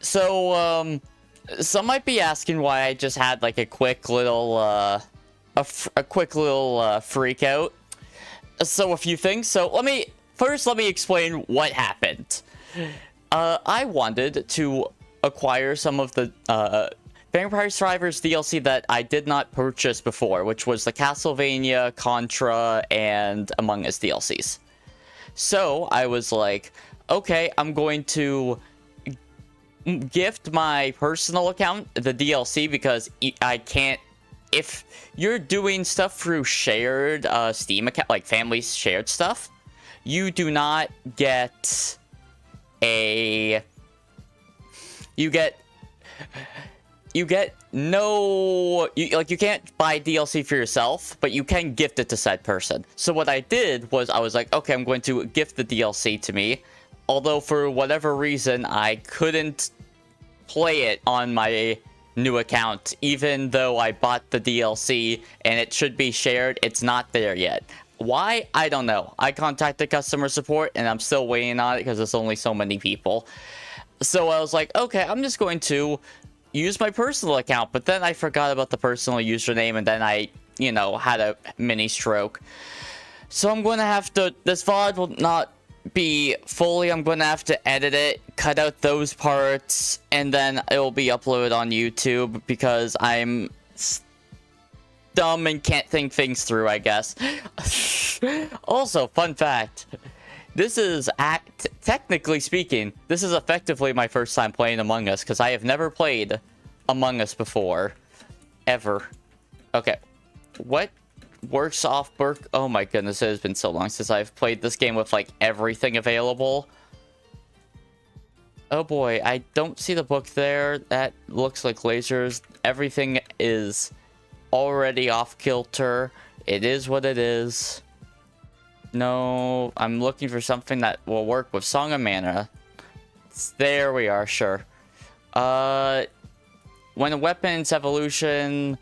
So, some might be asking why I just had like a quick little, freak out. So a few things. So let me explain what happened. I wanted to acquire some of the, Vampire Survivors DLC that I did not purchase before, which was the Castlevania, Contra, and Among Us DLCs. So I was like, okay, I'm going to gift my personal account the DLC because I can't. If you're doing stuff through shared Steam account, like family shared stuff, you do not get a. You get no, you can't buy DLC for yourself, but you can gift it to said person. So what I did was I was like, okay, I'm going to gift the DLC to me. Although for whatever reason, I couldn't play it on my new account, even though I bought the DLC and it should be shared. It's not there yet. Why? I don't know. I contacted customer support and I'm still waiting on it because there's only so many people. So I was like, okay, I'm just going to use my personal account, but then I forgot about the personal username, and then I, had a mini stroke. So I'm going to have to, this VOD will not be fully, I'm going to have to edit it, cut out those parts, and then it will be uploaded on YouTube because I'm dumb and can't think things through, I guess. Also, fun fact. This is, technically speaking, this is effectively my first time playing Among Us, because I have never played Among Us before. Ever. Okay. What works off Burke? Oh my goodness, it has been so long since I've played this game with, like, everything available. Oh boy, I don't see the book there. That looks like lasers. Everything is already off kilter. It is what it is. No, I'm looking for something that will work with Song of Mana. There we are, sure. When a weapon's evolution,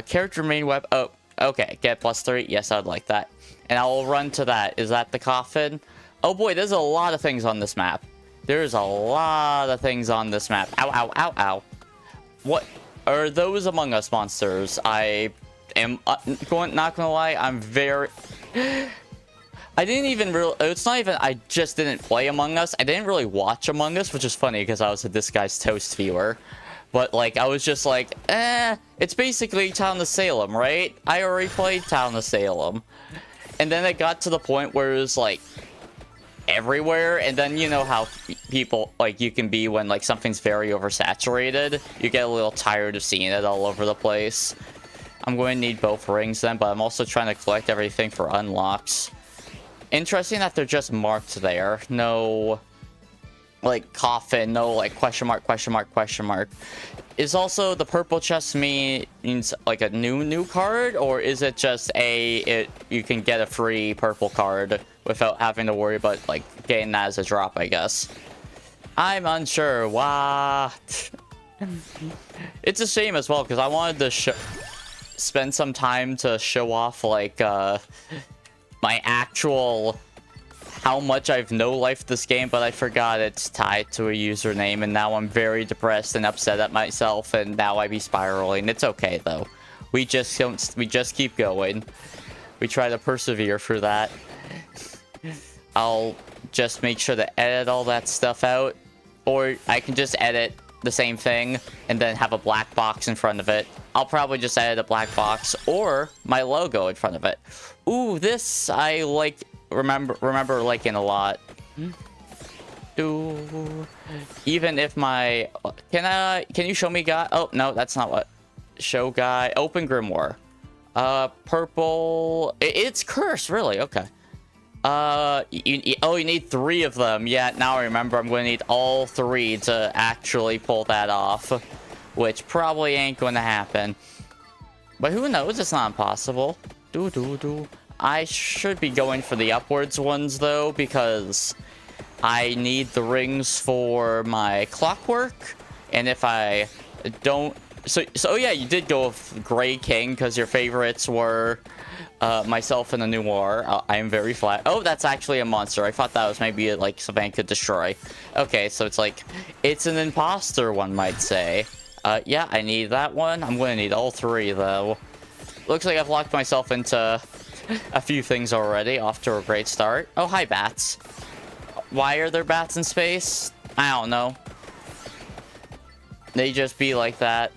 character main weapon. Oh, okay, get +3. Yes, I'd like that. And I will run to that. Is that the coffin? Oh boy, there's a lot of things on this map. There's a lot of things on this map. Ow, ow, ow, ow. What are those Among Us monsters? I am not gonna lie, I'm very. I didn't even really, it's not even, I just didn't play Among Us. I didn't really watch Among Us, which is funny because I was a This Guy's Toast viewer. But, like, I was just like, it's basically Town of Salem, right? I already played Town of Salem. And then it got to the point where it was, like, everywhere. And then, you know how people, like, you can be when, like, something's very oversaturated. You get a little tired of seeing it all over the place. I'm going to need both rings then, but I'm also trying to collect everything for unlocks. Interesting that they're just marked there. No, like, coffin. No, like, question mark, question mark, question mark. Is also the purple chest means, like, a new card? Or is it just you can get a free purple card without having to worry about, like, getting that as a drop, I guess? I'm unsure. What? It's a shame as well, because I wanted to spend some time to show off, like, my actual how much I've no-lifed this game, but I forgot it's tied to a username, and now I'm very depressed and upset at myself, and now I be spiraling. It's okay though. We just keep going. We try to persevere through that. I'll just make sure to edit all that stuff out, or I can just edit the same thing and then have a black box in front of it. I'll probably just edit a black box or my logo in front of it. Ooh, this I like. Remember liking a lot. Even if my can you show me guy? Oh no, that's not what. Show guy. Open grimoire. Purple. It's cursed, really. Okay. You need 3 of them. Yeah, now I remember. I'm going to need all 3 to actually pull that off, which probably ain't going to happen. But who knows? It's not impossible. I should be going for the upwards ones, though, because I need the rings for my clockwork. And if I don't So yeah, you did go with Gray King because your favorites were myself and the Noir. I am very flat. Oh, that's actually a monster. I thought that was maybe like something I could destroy. Okay, so it's like, it's an imposter, one might say. Yeah, I need that one. I'm gonna need all three, though. Looks like I've locked myself into a few things already. Off to a great start. Oh, hi, bats. Why are there bats in space? I don't know. They just be like that.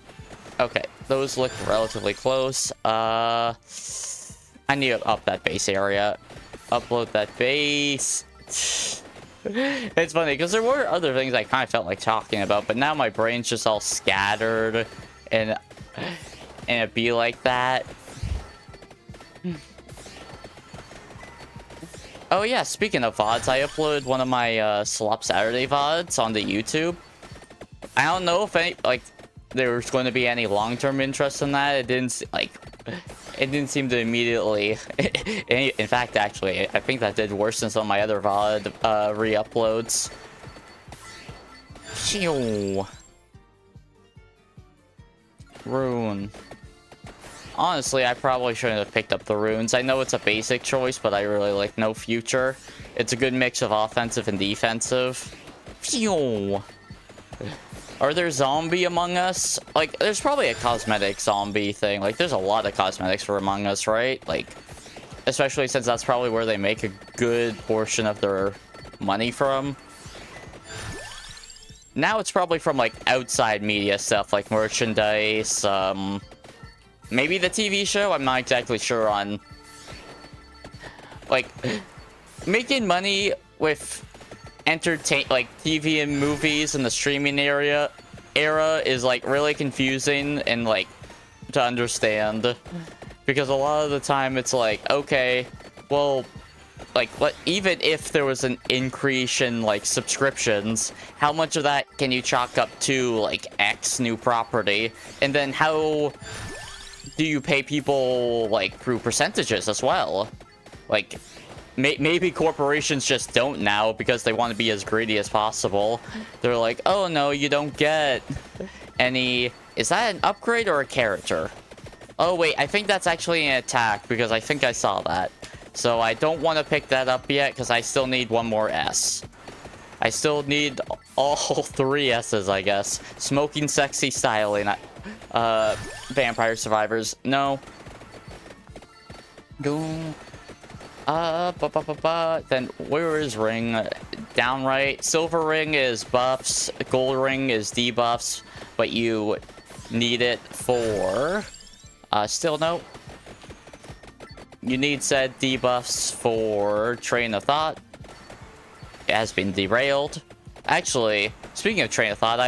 Okay, those look relatively close. I need to up that base area. Upload that base. It's funny, because there were other things I kind of felt like talking about, but now my brain's just all scattered, and it be like that. Oh yeah, speaking of VODs, I uploaded one of my Slop Saturday VODs on the YouTube. I don't know if there's going to be any long-term interest in that. It didn't seem to immediately. In fact, actually, I think that did worse than some of my other VOD re-uploads. Phew. Rune. Honestly, I probably shouldn't have picked up the runes. I know it's a basic choice, but I really like No Future. It's a good mix of offensive and defensive. Phew. Are there zombie Among Us? Like, there's probably a cosmetic zombie thing. Like, there's a lot of cosmetics for Among Us, right? Like, especially since that's probably where they make a good portion of their money from. Now it's probably from, like, outside media stuff, like merchandise, maybe the TV show? I'm not exactly sure on... Like, making money with like TV and movies in the streaming era is like really confusing and like to understand, because a lot of the time it's like, okay, well, like, even if there was an increase in like subscriptions, how much of that can you chalk up to like X new property, and then how do you pay people like through percentages as well? Like, maybe corporations just don't now because they want to be as greedy as possible. They're like, oh no, you don't get any... Is that an upgrade or a character? Oh wait, I think that's actually an attack because I think I saw that. So I don't want to pick that up yet because I still need one more S. I still need all 3 S's, I guess. Smoking, sexy, styling. Vampire survivors. No. Go... Then where is ring? Down right. Silver ring is buffs. Gold ring is debuffs, but you need it for... still no. You need said debuffs for Train of Thought. It has been derailed. Actually, speaking of Train of Thought,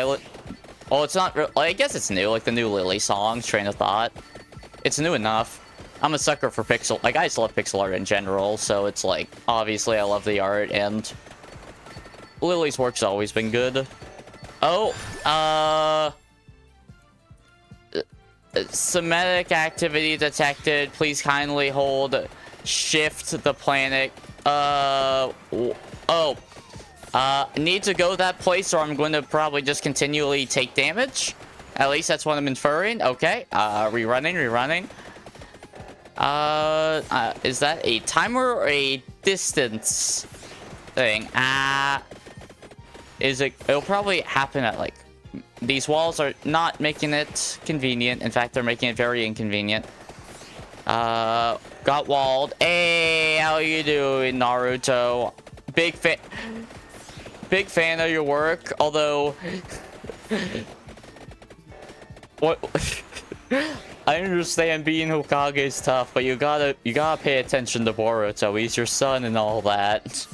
oh, it's not real. I guess it's new, like the new Lily song, Train of Thought. It's new enough. I'm a sucker for pixel... Like, I just love pixel art in general, so it's like, obviously I love the art, and Lily's work's always been good. Oh, Semitic activity detected. Please kindly hold shift the planet. Need to go that place or I'm going to probably just continually take damage. At least that's what I'm inferring. Okay, rerunning. Is that a timer or a distance thing? It'll probably happen at, like, these walls are not making it convenient. In fact, they're making it very inconvenient. Got walled. Hey, how you doing, Naruto? Big fan of your work, although... What... I understand being Hokage is tough, but you gotta pay attention to Boruto. He's your son and all that.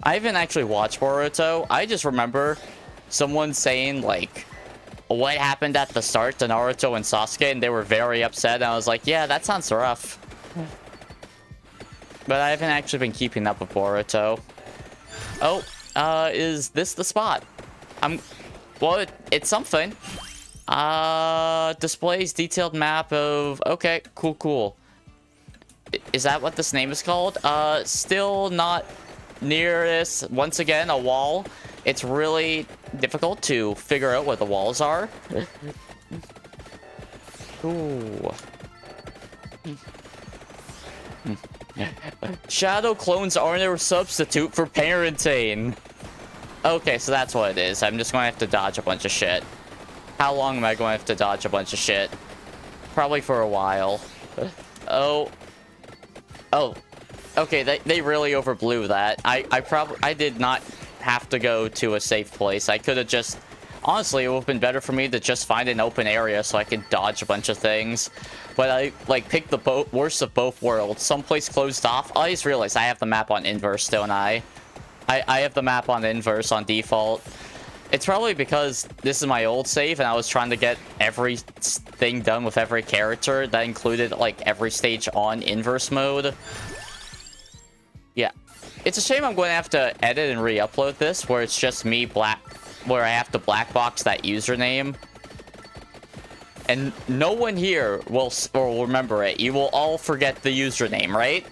I haven't actually watched Boruto. I just remember someone saying, like, what happened at the start to Naruto and Sasuke, and they were very upset, and I was like, yeah, that sounds rough. But I haven't actually been keeping up with Boruto. Oh, is this the spot? Well, it's something. Displays detailed map of... Okay, cool. Is that what this name is called? Still not near this. Once again, a wall. It's really difficult to figure out what the walls are. Ooh. Shadow clones aren't a substitute for parenting. Okay, so that's what it is. I'm just going to have to dodge a bunch of shit. How long am I going to have to dodge a bunch of shit? Probably for a while. Oh. Oh. Okay, they really overblew that. I did not have to go to a safe place. I could have just... Honestly, it would have been better for me to just find an open area so I could dodge a bunch of things. But I, like, picked the worst of both worlds. Someplace closed off. I just realized I have the map on inverse, don't I? I have the map on inverse on default. It's probably because this is my old save and I was trying to get everything done with every character. That included, like, every stage on inverse mode. Yeah. It's a shame I'm going to have to edit and re-upload this, where it's just me where I have to black box that username. And no one here will remember it. You will all forget the username, right?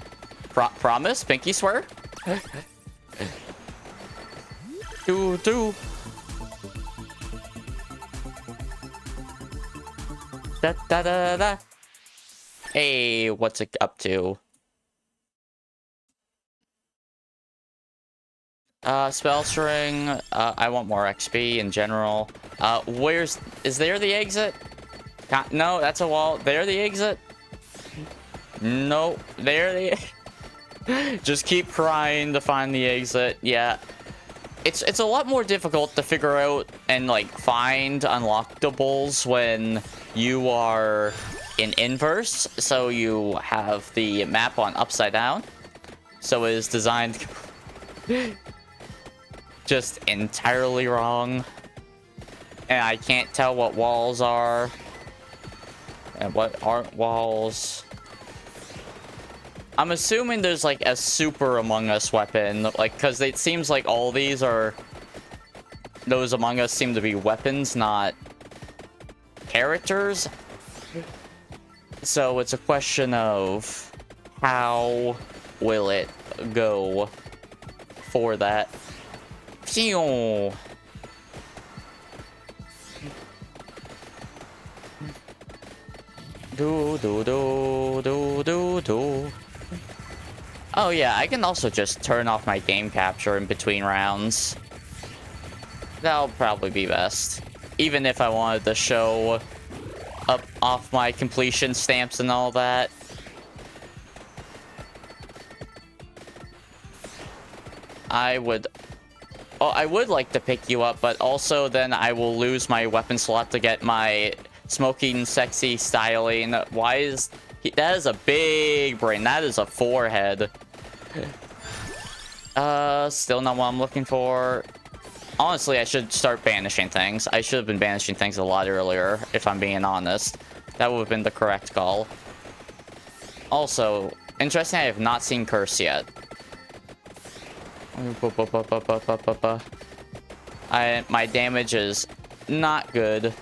Promise? Pinky swear? Do. Da. Hey, what's it up to? Spell string. I want more XP in general. Is there the exit? No, that's a wall. There the exit? No, there the... Just keep trying to find the exit. Yeah. It's a lot more difficult to figure out and, like, find unlockables when you are in inverse. So you have the map on upside down. So it is designed... just entirely wrong. And I can't tell what walls are and what aren't walls. I'm assuming there's like a super Among Us weapon, like, because it seems like all these are... Those Among Us seem to be weapons, not characters. So it's a question of how will it go for that. Phew. Do. Oh yeah, I can also just turn off my game capture in between rounds. That'll probably be best. Even if I wanted to show up off my completion stamps and all that. I would like to pick you up, but also then I will lose my weapon slot to get my smoking sexy styling. Why is... that is a big brain. That is a forehead. Still not what I'm looking for. Honestly, I should start banishing things. I should have been banishing things a lot earlier, if I'm being honest. That would have been the correct call. Also, interesting, I have not seen Curse yet. My damage is not good.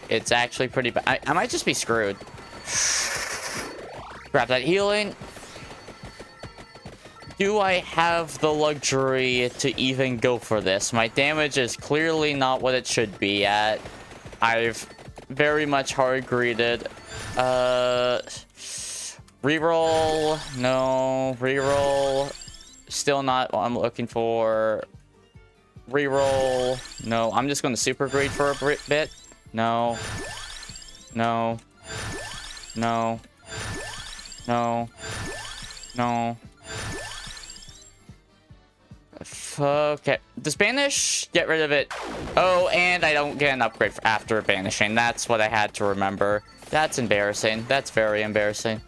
It's actually pretty bad. I might just be screwed. Grab that healing. Do I have the luxury to even go for this? My damage is clearly not what it should be at. I've very much hard greeted. Reroll. No. Reroll. Still not what I'm looking for. Reroll. No. I'm just going to super greed for a bit. No. No. No. No. No. Okay. Does banish? Get rid of it. Oh, and I don't get an upgrade after banishing. That's what I had to remember. That's embarrassing. That's very embarrassing.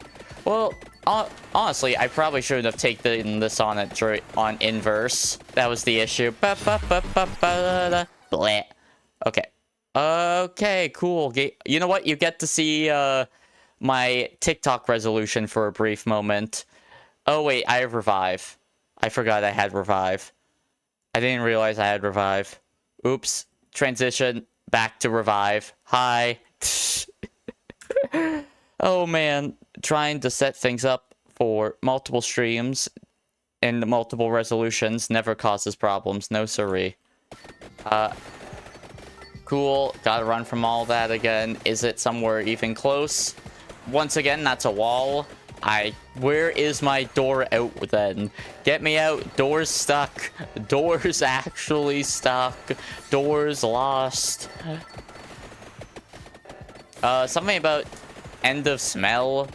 Well, honestly, I probably shouldn't have taken this on inverse. That was the issue. Bleh. Okay. Okay, cool. You know what? You get to see my TikTok resolution for a brief moment. Oh, wait. I have revive. I forgot I had revive. I didn't realize I had revive. Oops. Transition. Back to revive. Hi. Oh, man. Trying to set things up for multiple streams and multiple resolutions never causes problems. No siree. Cool. Gotta run from all that again. Is it somewhere even close? Once again, that's a wall. Where is my door out then? Get me out. Door's stuck. Door's actually stuck. Door's lost. Something about end of smell.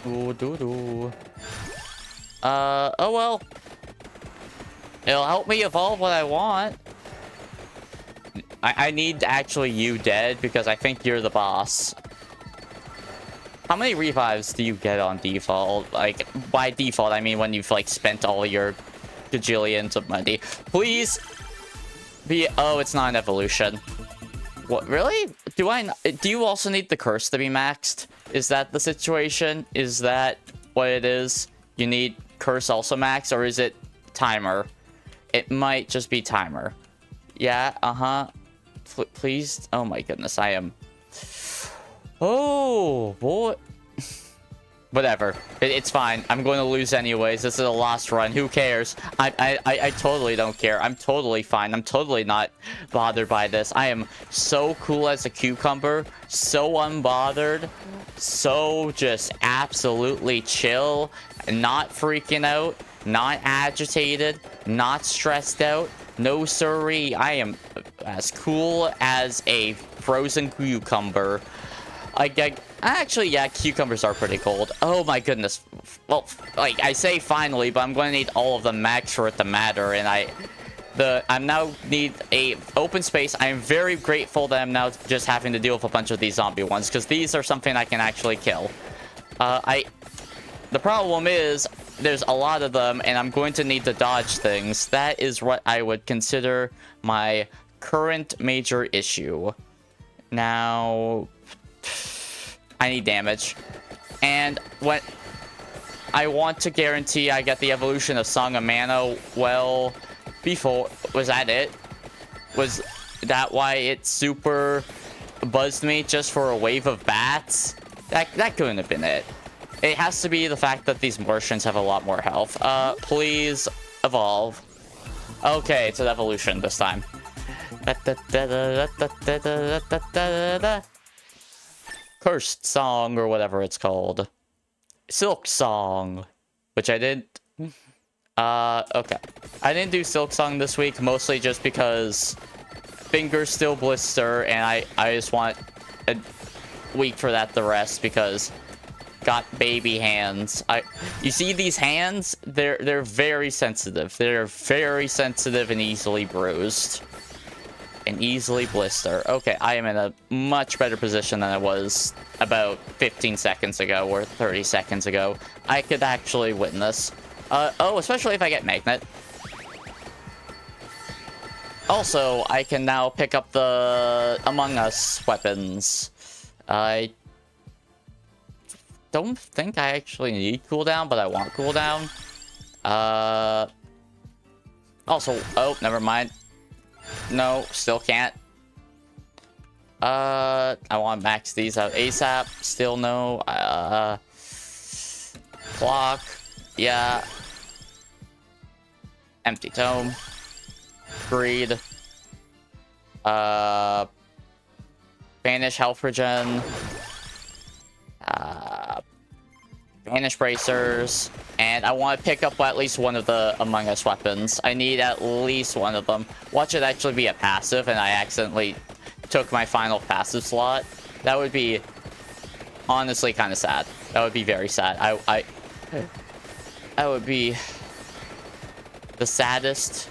Ooh, doo-doo. Oh well. It'll help me evolve what I want. I need actually you dead because I think you're the boss. How many revives do you get on default? Like, by default, I mean when you've, like, spent all your gajillions of money. Please be... Oh, it's not an evolution. What, really? Do you also need the curse to be maxed? Is that the situation? Is that what it is? You need curse also max, or is it timer? It might just be timer. Yeah, uh-huh. Please? Oh my goodness, I am... Oh, boy. Whatever. It's fine. I'm going to lose anyways. This is a lost run. Who cares? I totally don't care. I'm totally fine. I'm totally not bothered by this. I am so cool as a cucumber. So unbothered. So just absolutely chill. Not freaking out. Not agitated. Not stressed out. No siree. I am as cool as a frozen cucumber. Actually, yeah, cucumbers are pretty cold. Oh my goodness. Well, like, I say finally, but I'm going to need all of them max for it to matter, and I now need a open space. I am very grateful that I'm now just having to deal with a bunch of these zombie ones, because these are something I can actually kill. The problem is, there's a lot of them, and I'm going to need to dodge things. That is what I would consider my current major issue. Now... I need damage. And what I want to guarantee I get the evolution of Song of Mana well before... Was that it? Was that why it super buzzed me just for a wave of bats? That couldn't have been it. It has to be the fact that these Martians have a lot more health. Please evolve. Okay, it's an evolution this time. Cursed Song, or whatever it's called. Silk Song. Which I did... okay. I didn't do Silk Song this week, mostly just because fingers still blister, and I just want a week for that to rest, because got baby hands. You see these hands? They're very sensitive. They're very sensitive and easily bruised. And easily blister. Okay, I am in a much better position than I was about 15 seconds ago or 30 seconds ago. I could actually win this. Oh, especially if I get Magnet. Also, I can now pick up the Among Us weapons. I don't think I actually need cooldown, but I want cooldown. Also, oh, never mind. No, still can't. I want to max these out ASAP. Still no. Clock. Yeah. Empty tome. Greed. Banish health regen. Banish bracers. And I want to pick up at least one of the Among Us weapons. I need at least one of them. Watch it actually be a passive, and I accidentally took my final passive slot. That would be honestly kind of sad. That would be very sad. That would be the saddest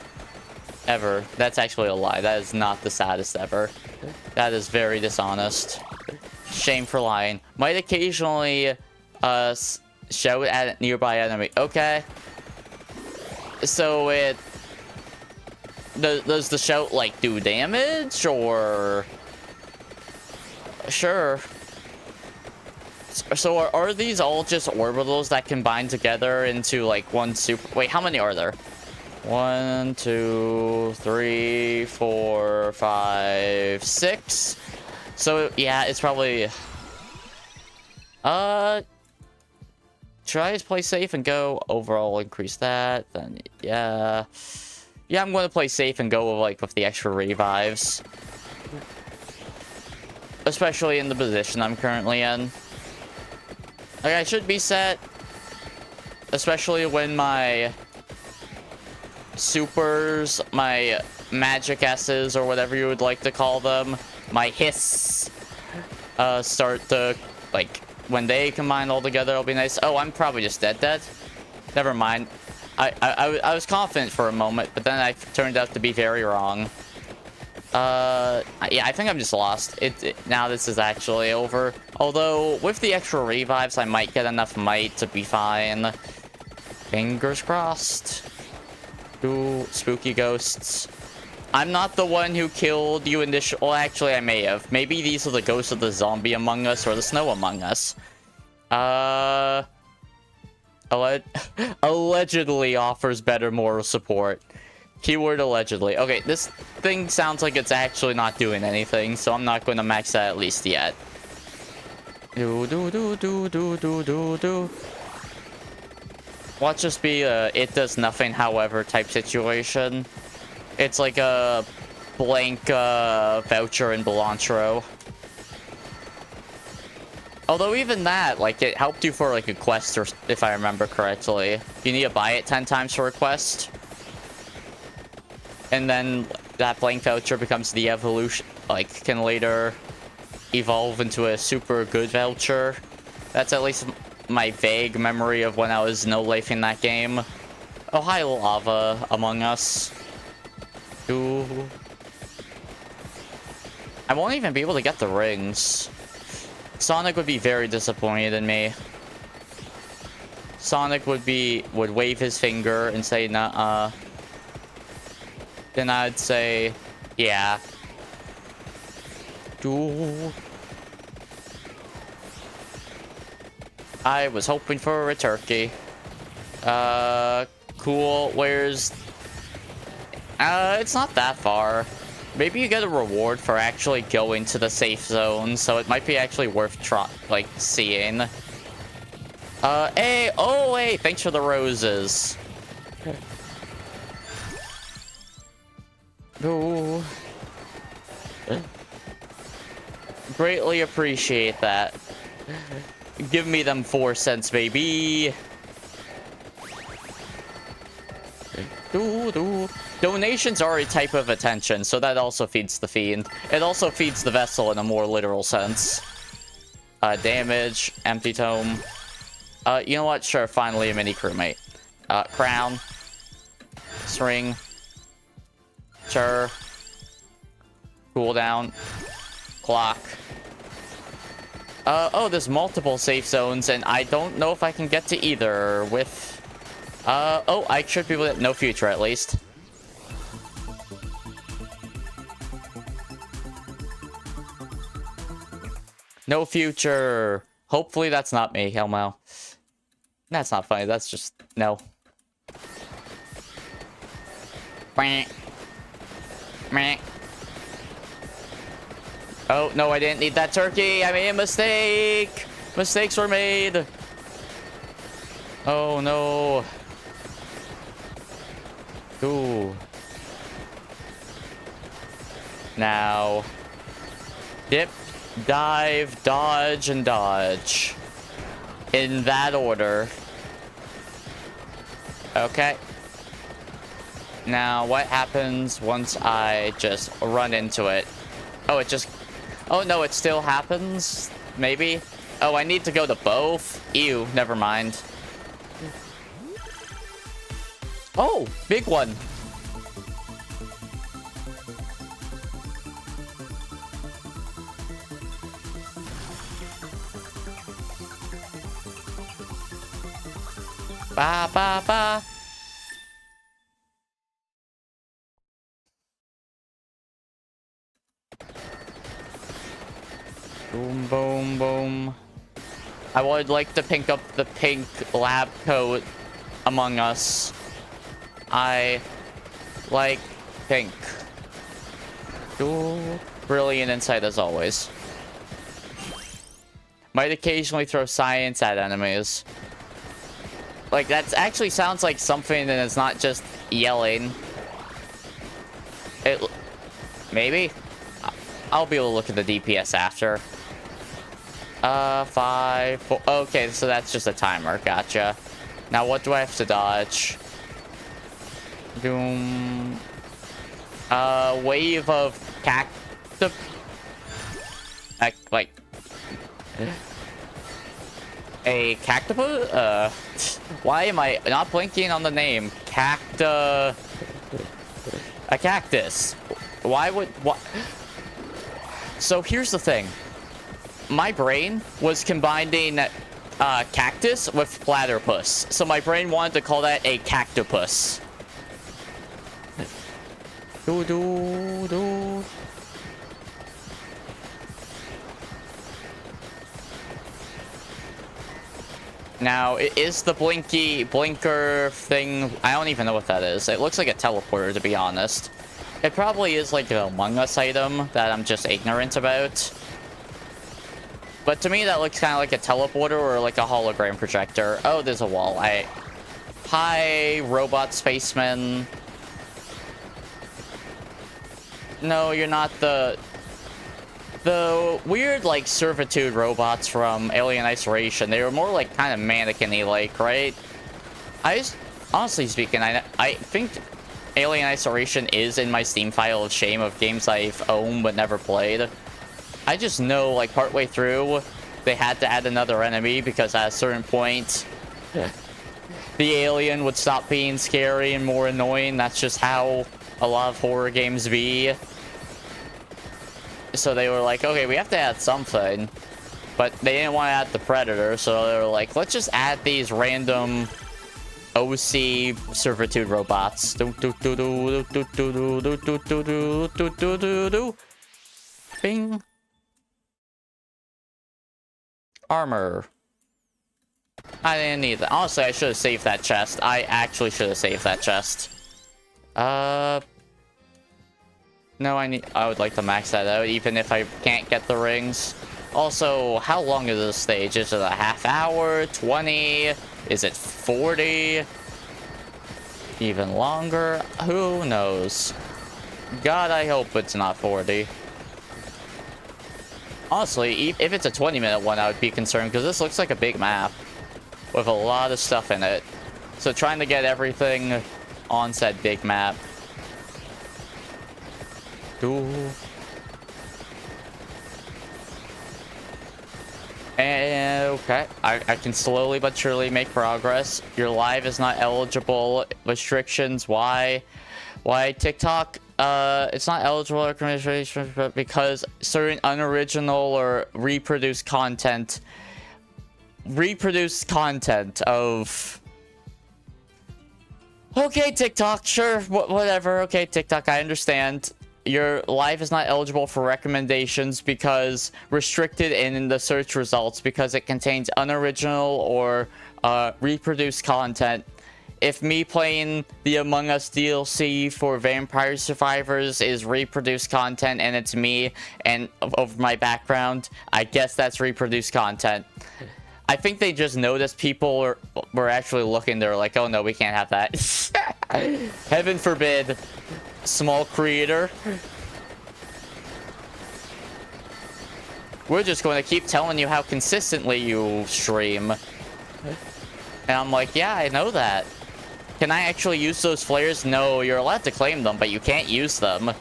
ever. That's actually a lie. That is not the saddest ever. That is very dishonest. Shame for lying. Might occasionally shout at a nearby enemy. Okay. So does the shout like do damage, or sure. So are these all just orbitals that combine together into like one super... Wait, how many are there? 1, 2, 3, 4, 5, 6. So yeah, it's probably... Should I just play safe and go overall increase that? Then yeah. Yeah, I'm going to play safe and go with the extra revives. Especially in the position I'm currently in. Like, I should be set. Especially when my supers, my magic S's, or whatever you would like to call them, my hiss, start to, like, when they combine all together, it'll be nice. Oh, I'm probably just dead. Never mind. I was confident for a moment, but then I turned out to be very wrong. Yeah, I think I'm just lost. Now this is actually over. Although, with the extra revives, I might get enough might to be fine. Fingers crossed. Ooh, spooky ghosts. I'm not the one who killed you initially. Well, actually, I may have. Maybe these are the ghosts of the zombie among us or the snow among us. Allegedly offers better moral support. Keyword allegedly. Okay, this thing sounds like it's actually not doing anything, so I'm not going to max that at least yet. Watch this be a it does nothing however type situation. It's like a blank voucher in Belantro. Although even that, like, it helped you for like a quest, or if I remember correctly. You need to buy it 10 times for a quest. And then that blank voucher becomes the evolution, like, can later evolve into a super good voucher. That's at least my vague memory of when I was no-lifing that game. Oh, hi, Lava Among Us. Ooh. I won't even be able to get the rings. Sonic would be very disappointed in me. Sonic would wave his finger and say, "Nuh-uh." Then I'd say, yeah. Ooh. I was hoping for a turkey. Cool. Where's... it's not that far. Maybe you get a reward for actually going to the safe zone, so it might be actually worth seeing. Hey! Oh, hey! Thanks for the roses. Ooh. Greatly appreciate that. Give me them 4 cents, baby. Donations are a type of attention, so that also feeds the fiend. It also feeds the vessel in a more literal sense. Damage, empty tome. You know what? Sure, finally a mini crewmate. Crown. String. Sure. Cooldown. Clock. Oh, there's multiple safe zones, and I don't know if I can get to either with... oh, I should be able to... No future, at least. No future. Hopefully that's not me, Helmo. That's not funny, that's just... No. Meh. Meh. Oh, no, I didn't need that turkey. I made a mistake. Mistakes were made. Oh, no. Ooh. Now. Dip, dive, dodge, and dodge. In that order. Okay. Now, what happens once I just run into it? Oh, it just... Oh, no, it still happens? Maybe? Oh, I need to go to both? Ew, never mind. Oh, big one. Ba, ba, ba. Boom, boom, boom. I would like to pick up the pink lab coat Among Us. I like pink. Ooh, brilliant insight as always. Might occasionally throw science at enemies. Like, that actually sounds like something and it's not just yelling. Maybe? I'll be able to look at the DPS after. 5, 4. Okay, so that's just a timer. Gotcha. Now what do I have to dodge? Doom. Wave of cactus. Like a cactopus? Why am I not blinking on the name? A cactus. Why would what? So here's the thing. My brain was combining cactus with platypus. So my brain wanted to call that a cactopus. Do do do. Now, is the blinker thing... I don't even know what that is. It looks like a teleporter, to be honest. It probably is like an Among Us item that I'm just ignorant about. But to me, that looks kind of like a teleporter or like a hologram projector. Oh, there's a wall. Hi, robot spaceman. No, you're not the weird, like, servitude robots from Alien Isolation. They were more, like, kind of mannequin-y, like, right? Honestly speaking, I think Alien Isolation is in my Steam file of shame of games I've owned but never played. I just know, like, partway through, they had to add another enemy because at a certain point, the alien would stop being scary and more annoying. That's just how a lot of horror games be. So they were like, okay, we have to add something. But they didn't want to add the Predator, so they were like, let's just add these random OC servitude robots. Bing. Armor. I didn't need that. Honestly, I should have saved that chest. I actually should have saved that chest. No, I would like to max that out, even if I can't get the rings. Also, how long is this stage? Is it a half hour? 20? Is it 40? Even longer? Who knows? God, I hope it's not 40. Honestly, if it's a 20-minute one, I would be concerned, because this looks like a big map with a lot of stuff in it. So trying to get everything on said big map. And okay, I can slowly but surely make progress. Your live is not eligible. Restrictions. Why TikTok? It's not eligible because certain unoriginal or reproduced content of... Okay, TikTok, sure, whatever. Okay, TikTok, I understand. Your live is not eligible for recommendations because restricted in the search results because it contains unoriginal or reproduced content. If me playing the Among Us DLC for Vampire Survivors is reproduced content and it's me and of my background, I guess that's reproduced content. I think they just noticed people were actually looking. They're like, oh no, we can't have that. Heaven forbid. Small creator. We're just going to keep telling you how consistently you stream. And I'm like, yeah, I know that. Can I actually use those flares? No, you're allowed to claim them, but you can't use them.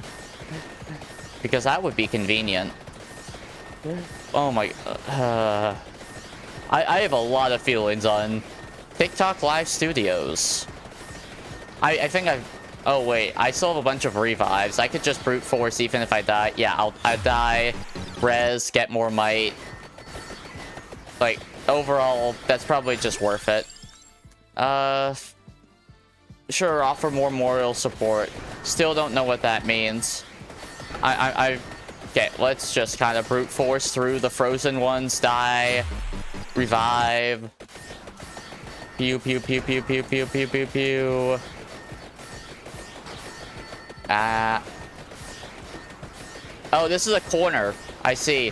Because that would be convenient. Oh my... I have a lot of feelings on TikTok Live Studios. I think I've... Oh, wait. I still have a bunch of revives. I could just brute force even if I die. Yeah, I'll die, res, get more might. Like, overall, that's probably just worth it. Sure, offer more moral support. Still don't know what that means. Okay, let's just kind of brute force through the frozen ones. Die. Revive. Pew, pew, pew, pew, pew, pew, pew, pew, pew. Oh, this is a corner. I see.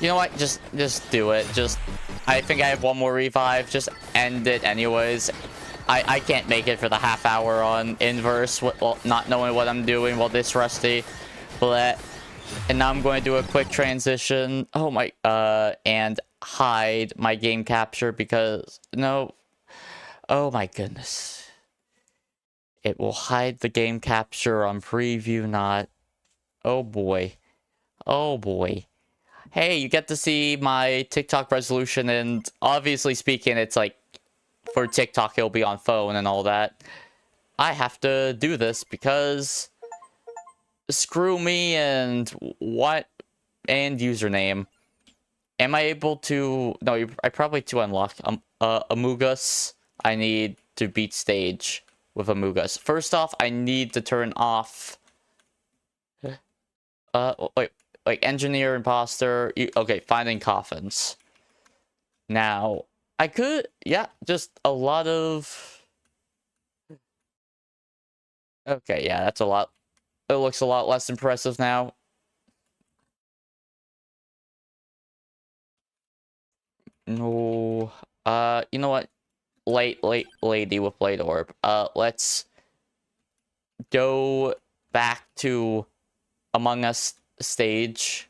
You know what? Just do it. I think I have one more revive. Just end it anyways. I can't make it for the half hour on inverse, well, not knowing what I'm doing while this rusty. But, and now I'm going to do a quick transition. Oh my, and hide my game capture because, no. Oh my goodness. It will hide the game capture on preview, not. Oh boy. Oh boy. Hey, you get to see my TikTok resolution, and obviously speaking, it's like, for TikTok, it'll be on phone and all that. I have to do this because screw me and what and username. Am I able to? No, I probably to unlock Amoug. I need to beat stage with Amoug. First off, I need to turn off. Wait, like engineer, imposter. Okay, finding coffins. Now. I could, yeah, just a lot of... Okay, yeah, that's a lot. It looks a lot less impressive now. No, you know what? Lady with Blade Orb. Let's go back to Among Us stage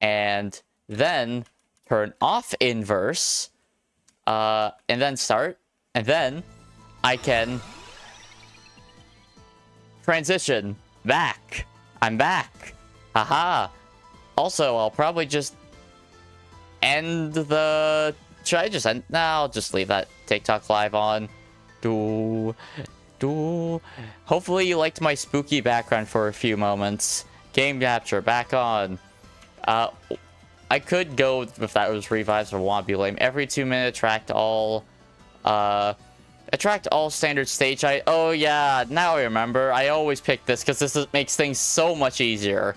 and then turn off inverse. And then start, and then I can transition back. I'm back. Haha. Also, I'll probably just end the... Should I just end? No, I'll just leave that TikTok live on. Hopefully you liked my spooky background for a few moments. Game capture, back on. I could go if that was revives or want to be lame. Every 2 minutes, attract all standard stage. Oh yeah, now I remember. I always pick this because this makes things so much easier.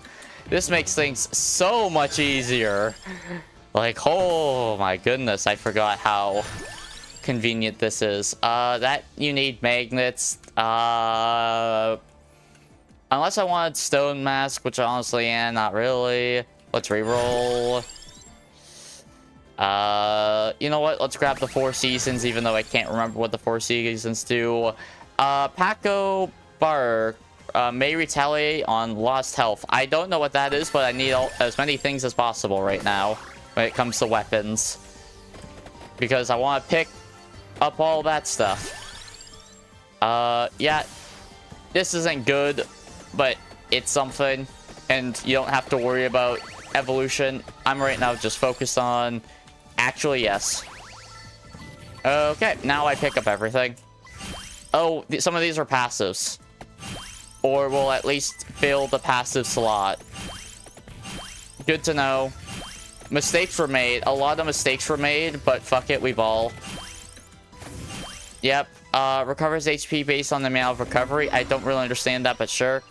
This makes things so much easier. Like, oh my goodness, I forgot how convenient this is. That you need magnets. Unless I wanted stone mask, which honestly, not really. Let's reroll. You know what? Let's grab the 4 seasons, even though I can't remember what the 4 seasons do. Paco Bar may retaliate on lost health. I don't know what that is, but I need as many things as possible right now when it comes to weapons. Because I want to pick up all that stuff. Yeah. This isn't good, but it's something. And you don't have to worry about evolution. I'm right now just focused on... Actually, yes. Okay, now I pick up everything. Oh, some of these are passives. Or we'll at least fill the passive slot. Good to know. Mistakes were made. A lot of mistakes were made, but fuck it, we ball. Yep. Recovers HP based on the amount of recovery. I don't really understand that, but sure.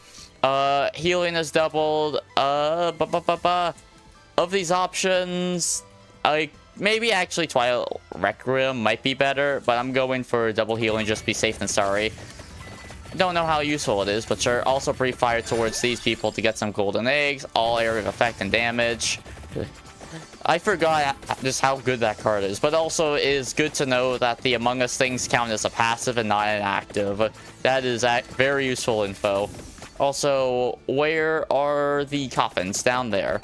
Healing is doubled. Of these options, maybe actually Twilight Requiem might be better, but I'm going for double healing just to be safe than sorry. Don't know how useful it is, but sure. Also breathe fire towards these people to get some golden eggs. All area of effect and damage. I forgot just how good that card is, but also it is good to know that the Among Us things count as a passive and not an active. That is very useful info. Also, where are the coffins? Down there.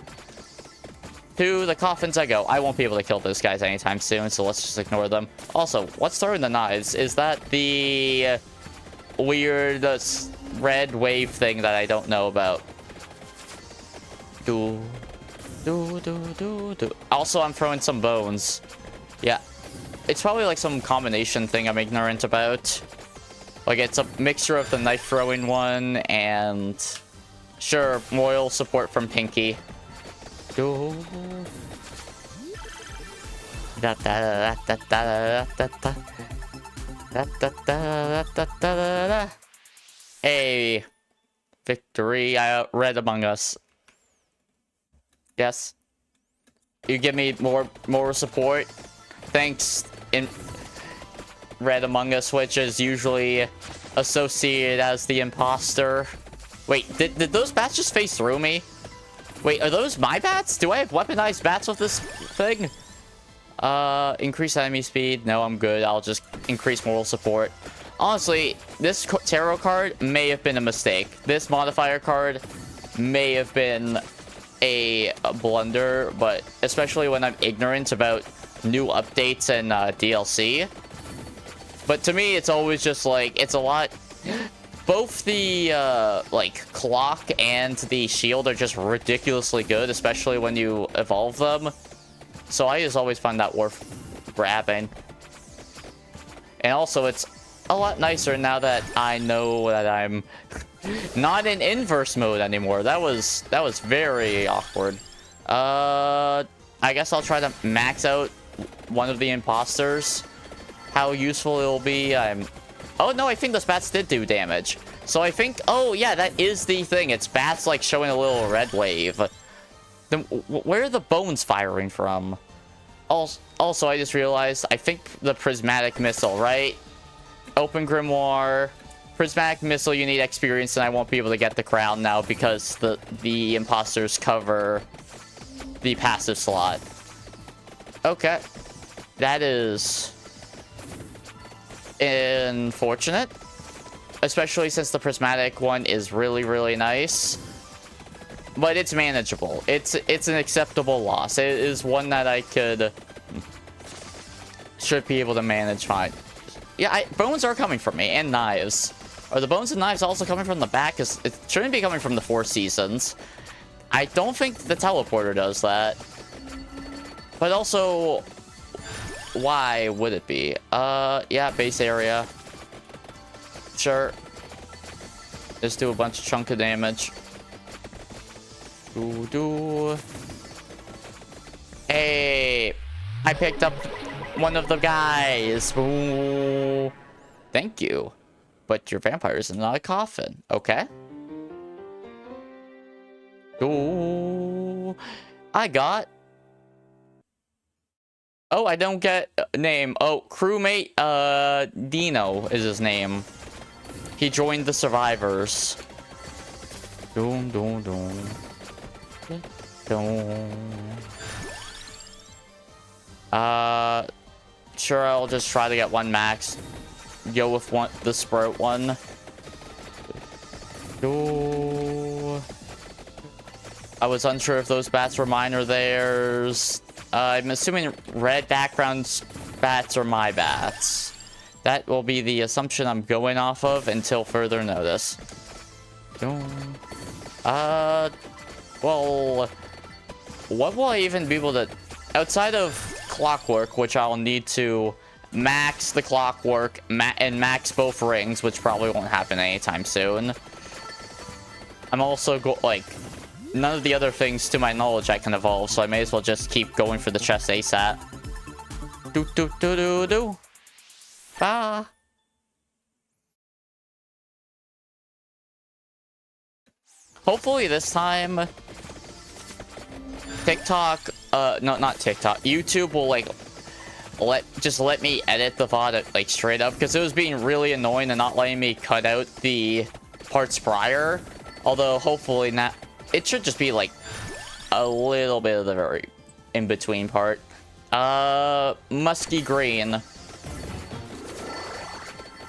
To the coffins I go. I won't be able to kill those guys anytime soon, so let's just ignore them. Also, what's throwing the knives? Is that the weird red wave thing that I don't know about? Also, I'm throwing some bones. Yeah. It's probably like some combination thing I'm ignorant about. Like, it's a mixture of the knife throwing one and... Sure, royal support from Pinky. Hey, victory! I read Among Us. Yes, you give me more support. Thanks. In Red Among Us, which is usually associated as the imposter. Wait, did those bats just phase through me? Wait, are those my bats? Do I have weaponized bats with this thing? Increase enemy speed. No, I'm good. I'll just increase moral support. Honestly, this tarot card may have been a mistake. This modifier card may have been a blunder, but especially when I'm ignorant about new updates and DLC. But to me, it's always just like, it's a lot... Both the, like, clock and the shield are just ridiculously good, especially when you evolve them. So I just always find that worth grabbing. And also, it's a lot nicer now that I know that I'm not in inverse mode anymore. That was very awkward. I guess I'll try to max out one of the imposters. How useful it'll be, Oh, no, I think those bats did do damage. So I think... Oh, yeah, that is the thing. It's bats, like, showing a little red wave. Then where are the bones firing from? Also, I just realized, I think the prismatic missile, right? Open grimoire. Prismatic missile, you need experience, and I won't be able to get the crown now because the imposters cover the passive slot. Okay. That is... unfortunate, especially since the prismatic one is really nice, but it's manageable. It's an acceptable loss. It is one that I should be able to manage fine. Yeah, bones are coming from me, and knives. Are the bones and knives also coming from the back? Because it shouldn't be coming from the Four Seasons. I don't think the teleporter does that, but also, why would it be? Yeah, base area. Sure. Just do a bunch of chunk of damage. Hey! I picked up one of the guys. Ooh. Thank you. But your vampire is not a coffin. Okay. Ooh. I got... Oh, I don't get a name. Oh, crewmate, Dino is his name. He joined the survivors. Doom. Sure, I'll just try to get one max. Go with the sprout one. I was unsure if those bats were mine or theirs. I'm assuming red background bats are my bats. That will be the assumption I'm going off of until further notice. Well, what will I even be able to... Outside of clockwork, which I'll need to max the clockwork and max both rings, which probably won't happen anytime soon. I'm also none of the other things, to my knowledge, I can evolve, so I may as well just keep going for the chest ASAP. Bah. Hopefully this time, TikTok, no, not TikTok, YouTube will, just let me edit the VOD, straight up, because it was being really annoying and not letting me cut out the parts prior. Although, hopefully not. It should just be, a little bit of the very in-between part. Musky green.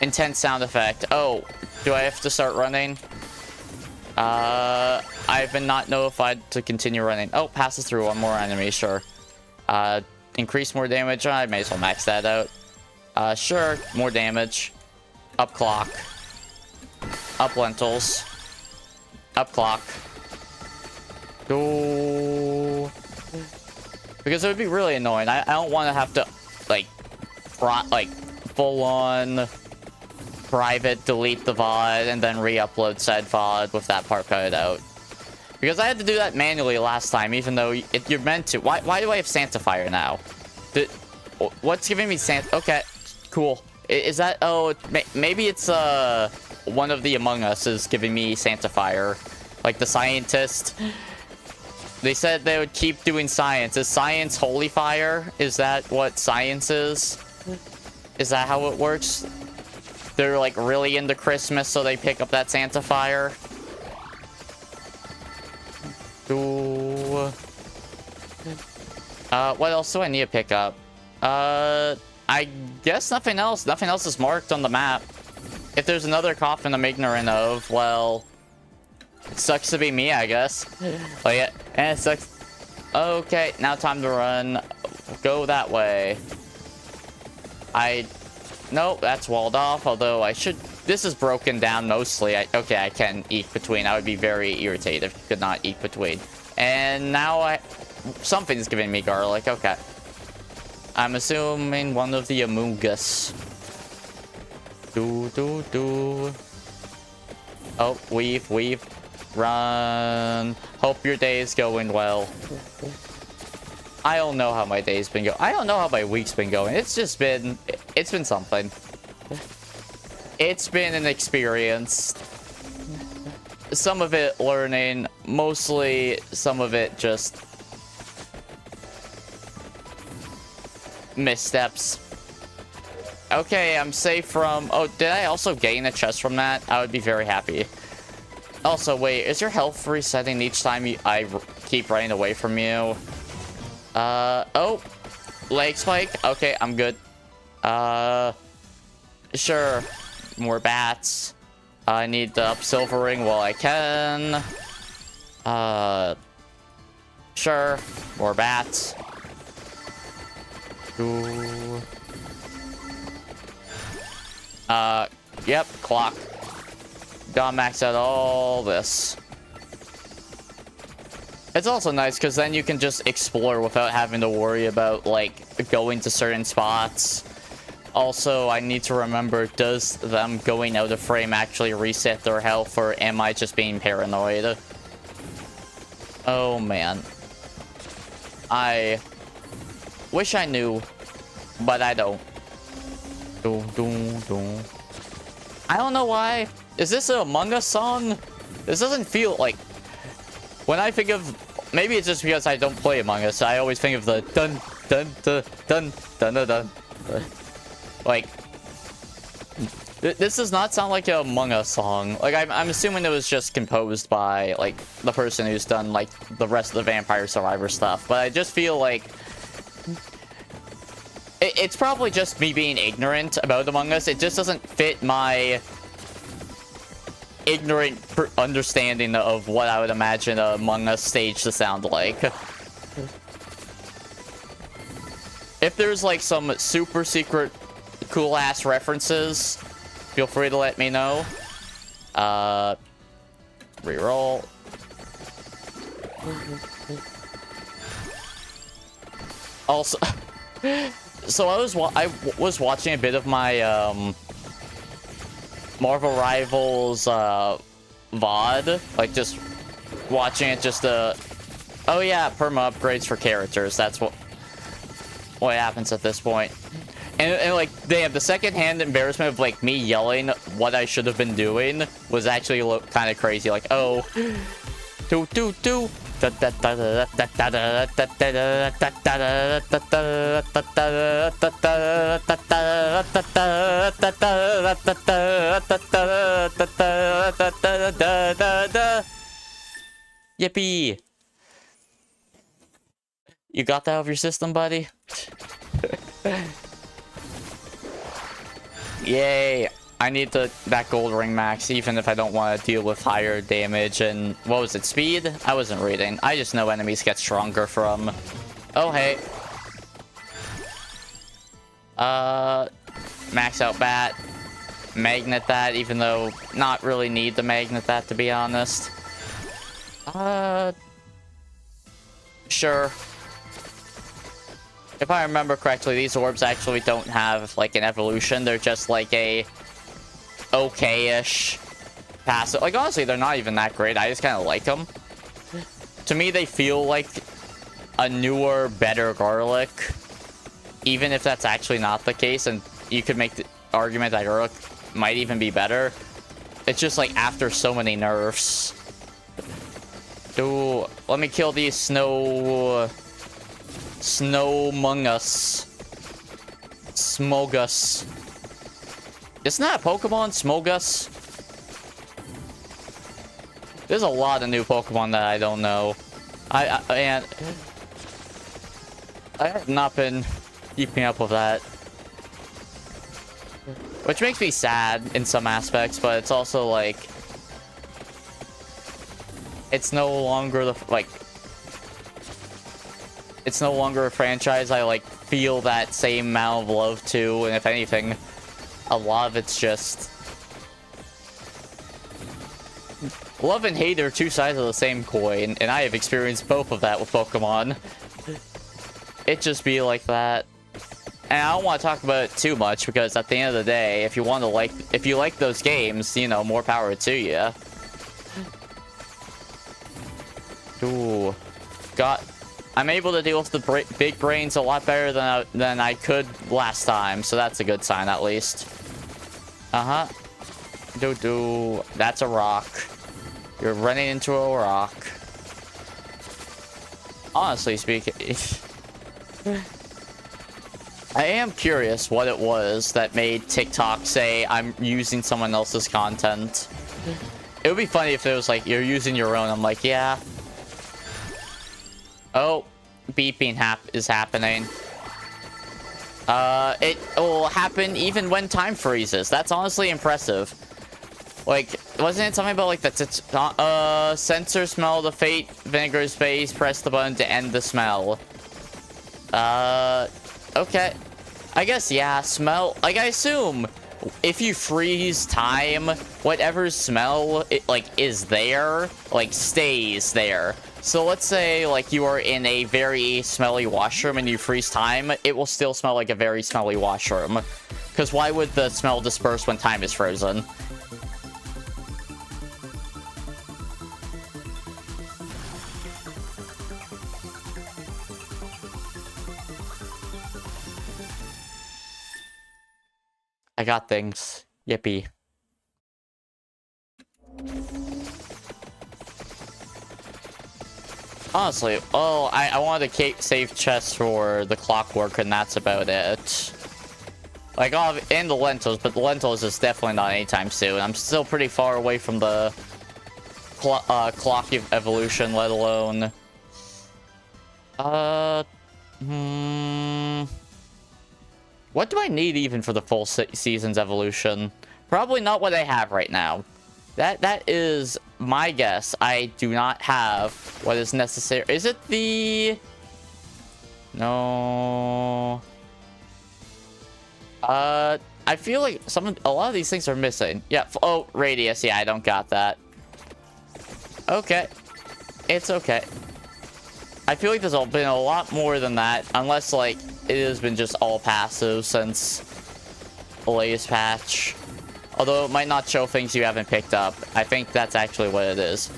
Intense sound effect. Oh, do I have to start running? I've been not notified to continue running. Oh, passes through one more enemy, sure. Increase more damage. I may as well max that out. Sure, more damage. Up clock. Up lentils. Up clock. Go. Because it would be really annoying. I don't want to have to, full-on private delete the VOD and then re-upload said VOD with that part cut out. Because I had to do that manually last time, even though you're meant to. Why do I have Santa Fire now? What's giving me Santa? Okay, cool. Is that... Oh, maybe it's, one of the Among Us is giving me Santa Fire. Like the scientist. They said they would keep doing science. Is science holy fire? Is that what science is? Is that how it works? They're really into Christmas, so they pick up that Santa Fire. Ooh. What else do I need to pick up? I guess nothing else. Nothing else is marked on the map. if there's another coffin I'm ignorant of, well, it sucks to be me, I guess. Oh yeah, and it sucks. Okay, now time to run. Go that way. Nope, that's walled off, although I should... This is broken down mostly. Okay, I can eke between. I would be very irritated if I could not eke between. And now something's giving me garlic. Okay. I'm assuming one of the Amougus. Oh, weave. Run. Hope your day is going well. I don't know how my day's been going. I don't know how my week's been going. It's been something. It's been an experience. Some of it learning, mostly some of it just missteps. Okay, I'm safe from... Oh, did I also gain a chest from that? I would be very happy. Also, wait, is your health resetting each time I keep running away from you? Oh, leg spike. Okay, I'm good. Sure. More bats. I need the up silver ring while I can. Sure. More bats. Ooh. Yep, clock. Gotta max out all this. It's also nice because then you can just explore without having to worry about, like, going to certain spots. Also, I need to remember, does them going out of frame actually reset their health, or am I just being paranoid? Oh, man. I wish I knew, but I don't. I don't know why. Is this an Among Us song? This doesn't feel like... When I think of... Maybe it's just because I don't play Among Us. I always think of the dun dun dun dun dun dun dun. Like... This does not sound like an Among Us song. Like, I'm assuming it was just composed by, like, the person who's done, like, the rest of the Vampire Survivor stuff. But I just feel like... It's probably just me being ignorant about Among Us. It just doesn't fit my ignorant understanding of what I would imagine a Among Us stage to sound like. If there's like some super secret cool ass references, feel free to let me know. Reroll. Also, so I was watching a bit of my Marvel Rivals VOD, like just watching it just oh yeah, perma upgrades for characters. That's what happens at this point. And like, damn, the second-hand embarrassment of like me yelling what I should have been doing was actually kind of crazy. Like, oh, do. Yippee! You got that out of your system, buddy? Yay! I need that gold ring max, even if I don't want to deal with higher damage and... What was it? Speed? I wasn't reading. I just know enemies get stronger from... Oh, hey. Max out bat. Magnet that, even though not really need to magnet that, to be honest. Sure. If I remember correctly, these orbs actually don't have, like, an evolution. They're just, like, a... okay-ish passive. Like, honestly, they're not even that great. I just kind of like them. To me, they feel like a newer, better garlic. Even if that's actually not the case, and you could make the argument that garlic might even be better. It's just, like, after so many nerfs. Ooh, let me kill these Snowmungus. Smogus. Isn't that a Pokemon? Smogus? There's a lot of new Pokemon that I don't know. I have not been keeping up with that. Which makes me sad in some aspects, but it's also like... It's no longer the, like... It's no longer a franchise I, like, feel that same amount of love to, and if anything, a lot of it's just... Love and hate are two sides of the same coin, and I have experienced both of that with Pokemon. It just be like that. And I don't want to talk about it too much, because at the end of the day, if you want to like... If you like those games, you know, more power to you. Ooh. I'm able to deal with the big brains a lot better than I could last time, so that's a good sign at least. Uh-huh. That's a rock. You're running into a rock. Honestly speaking, I am curious what it was that made TikTok say I'm using someone else's content. It would be funny if it was like, you're using your own. I'm like, yeah. Oh, beeping is happening. It will happen even when time freezes. That's honestly impressive. Like, wasn't it something about like the sensor smell the fate vinegar space, press the button to end the smell. Okay. I guess, yeah, smell. Like, I assume if you freeze time, whatever smell is there, like, stays there. So let's say, like, you are in a very smelly washroom and you freeze time, it will still smell like a very smelly washroom. Because why would the smell disperse when time is frozen? I got things. Yippee. Honestly, oh, I wanted to save chests for the clockwork, and that's about it. Like, oh, and the lentils, but the lentils is definitely not anytime soon. I'm still pretty far away from the clock evolution, let alone... What do I need even for the full season's evolution? Probably not what I have right now. That is my guess. I do not have what is necessary. Is it the... No... I feel like a lot of these things are missing. Yeah, oh, radius. Yeah, I don't got that. Okay. It's okay. I feel like there's been a lot more than that, unless, like, it has been just all passive since the latest patch. Although it might not show things you haven't picked up. I think that's actually what it is.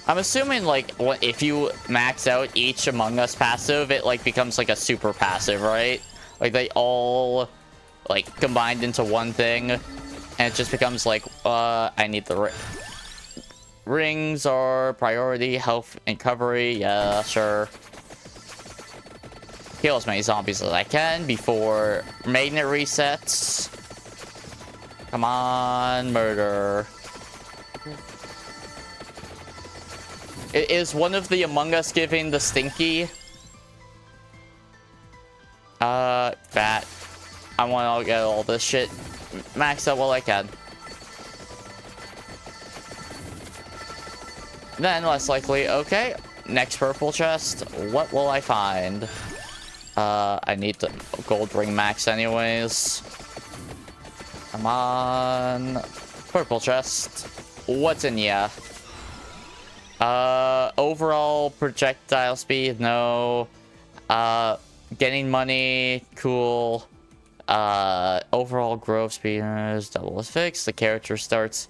I'm assuming, like, if you max out each Among Us passive, it, like, becomes, like, a super passive, right? Like, they all, like, combined into one thing. And it just becomes, like, I need the rings are priority, health and recovery. Yeah, sure. Kill as many zombies as I can before magnet resets. Come on, murder. Is one of the Among Us giving the stinky? Fat. I want to get all this shit maxed out while I can. Then, less likely, okay. Next purple chest. What will I find? I need the gold ring max anyways. Come on. Purple chest. What's in ya? Overall projectile speed, no. Getting money, cool. Overall growth speed is double is fixed. The character starts,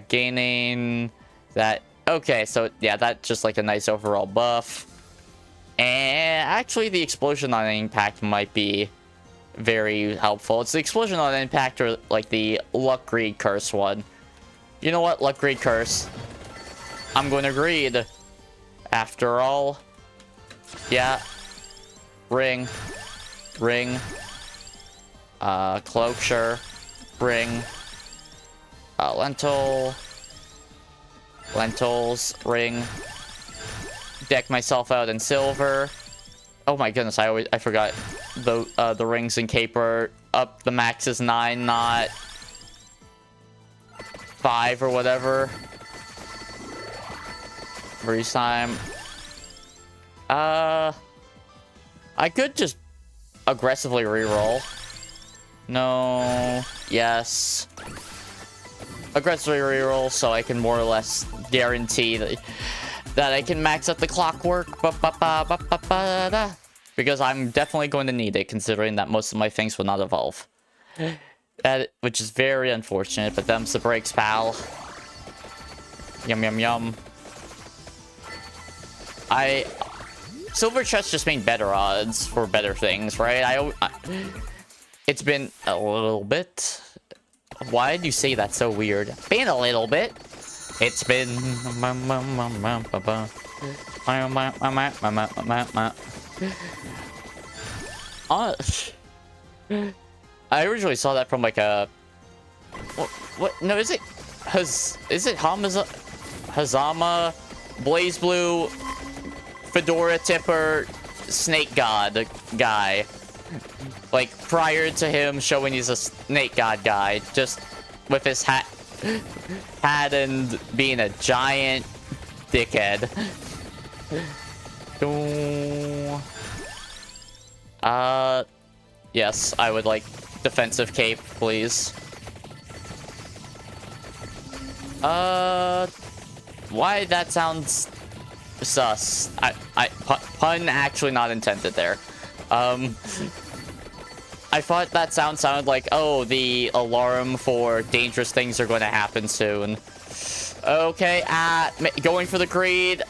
gaining that. Okay, so yeah, that's just like a nice overall buff. And actually, the explosion on impact might be very helpful. It's the explosion on impact or like the luck greed curse one. You know what? Luck greed curse. I'm going to greed. After all. Yeah. Ring. Ring. Cloak, sure. Ring. Lentil. Lentils. Ring. deck myself out in silver. Oh my goodness, I forgot the rings and cape are up. The max is 9, not 5 or whatever. Freeze time. I could just aggressively reroll. No. Yes. Aggressively reroll so I can more or less guarantee that I can max out the clockwork. Because I'm definitely going to need it, considering that most of my things will not evolve. Which is very unfortunate, but them's the breaks, pal. Yum, yum, yum. Silver chests just mean better odds for better things, right? It's been a little bit. Why did you say that so weird? Been a little bit. It's been. I originally saw that from like a. What? No, is it? Is it Hazama, Blaze Blue, Fedora Tipper, Snake God guy? Like, prior to him showing he's a Snake God guy, just with his hat and being a giant dickhead. Yes, I would like defensive cape, please. Why that sounds sus. Pun actually not intended there. I thought that sounded like, oh, the alarm for dangerous things are going to happen soon. Okay, going for the greed.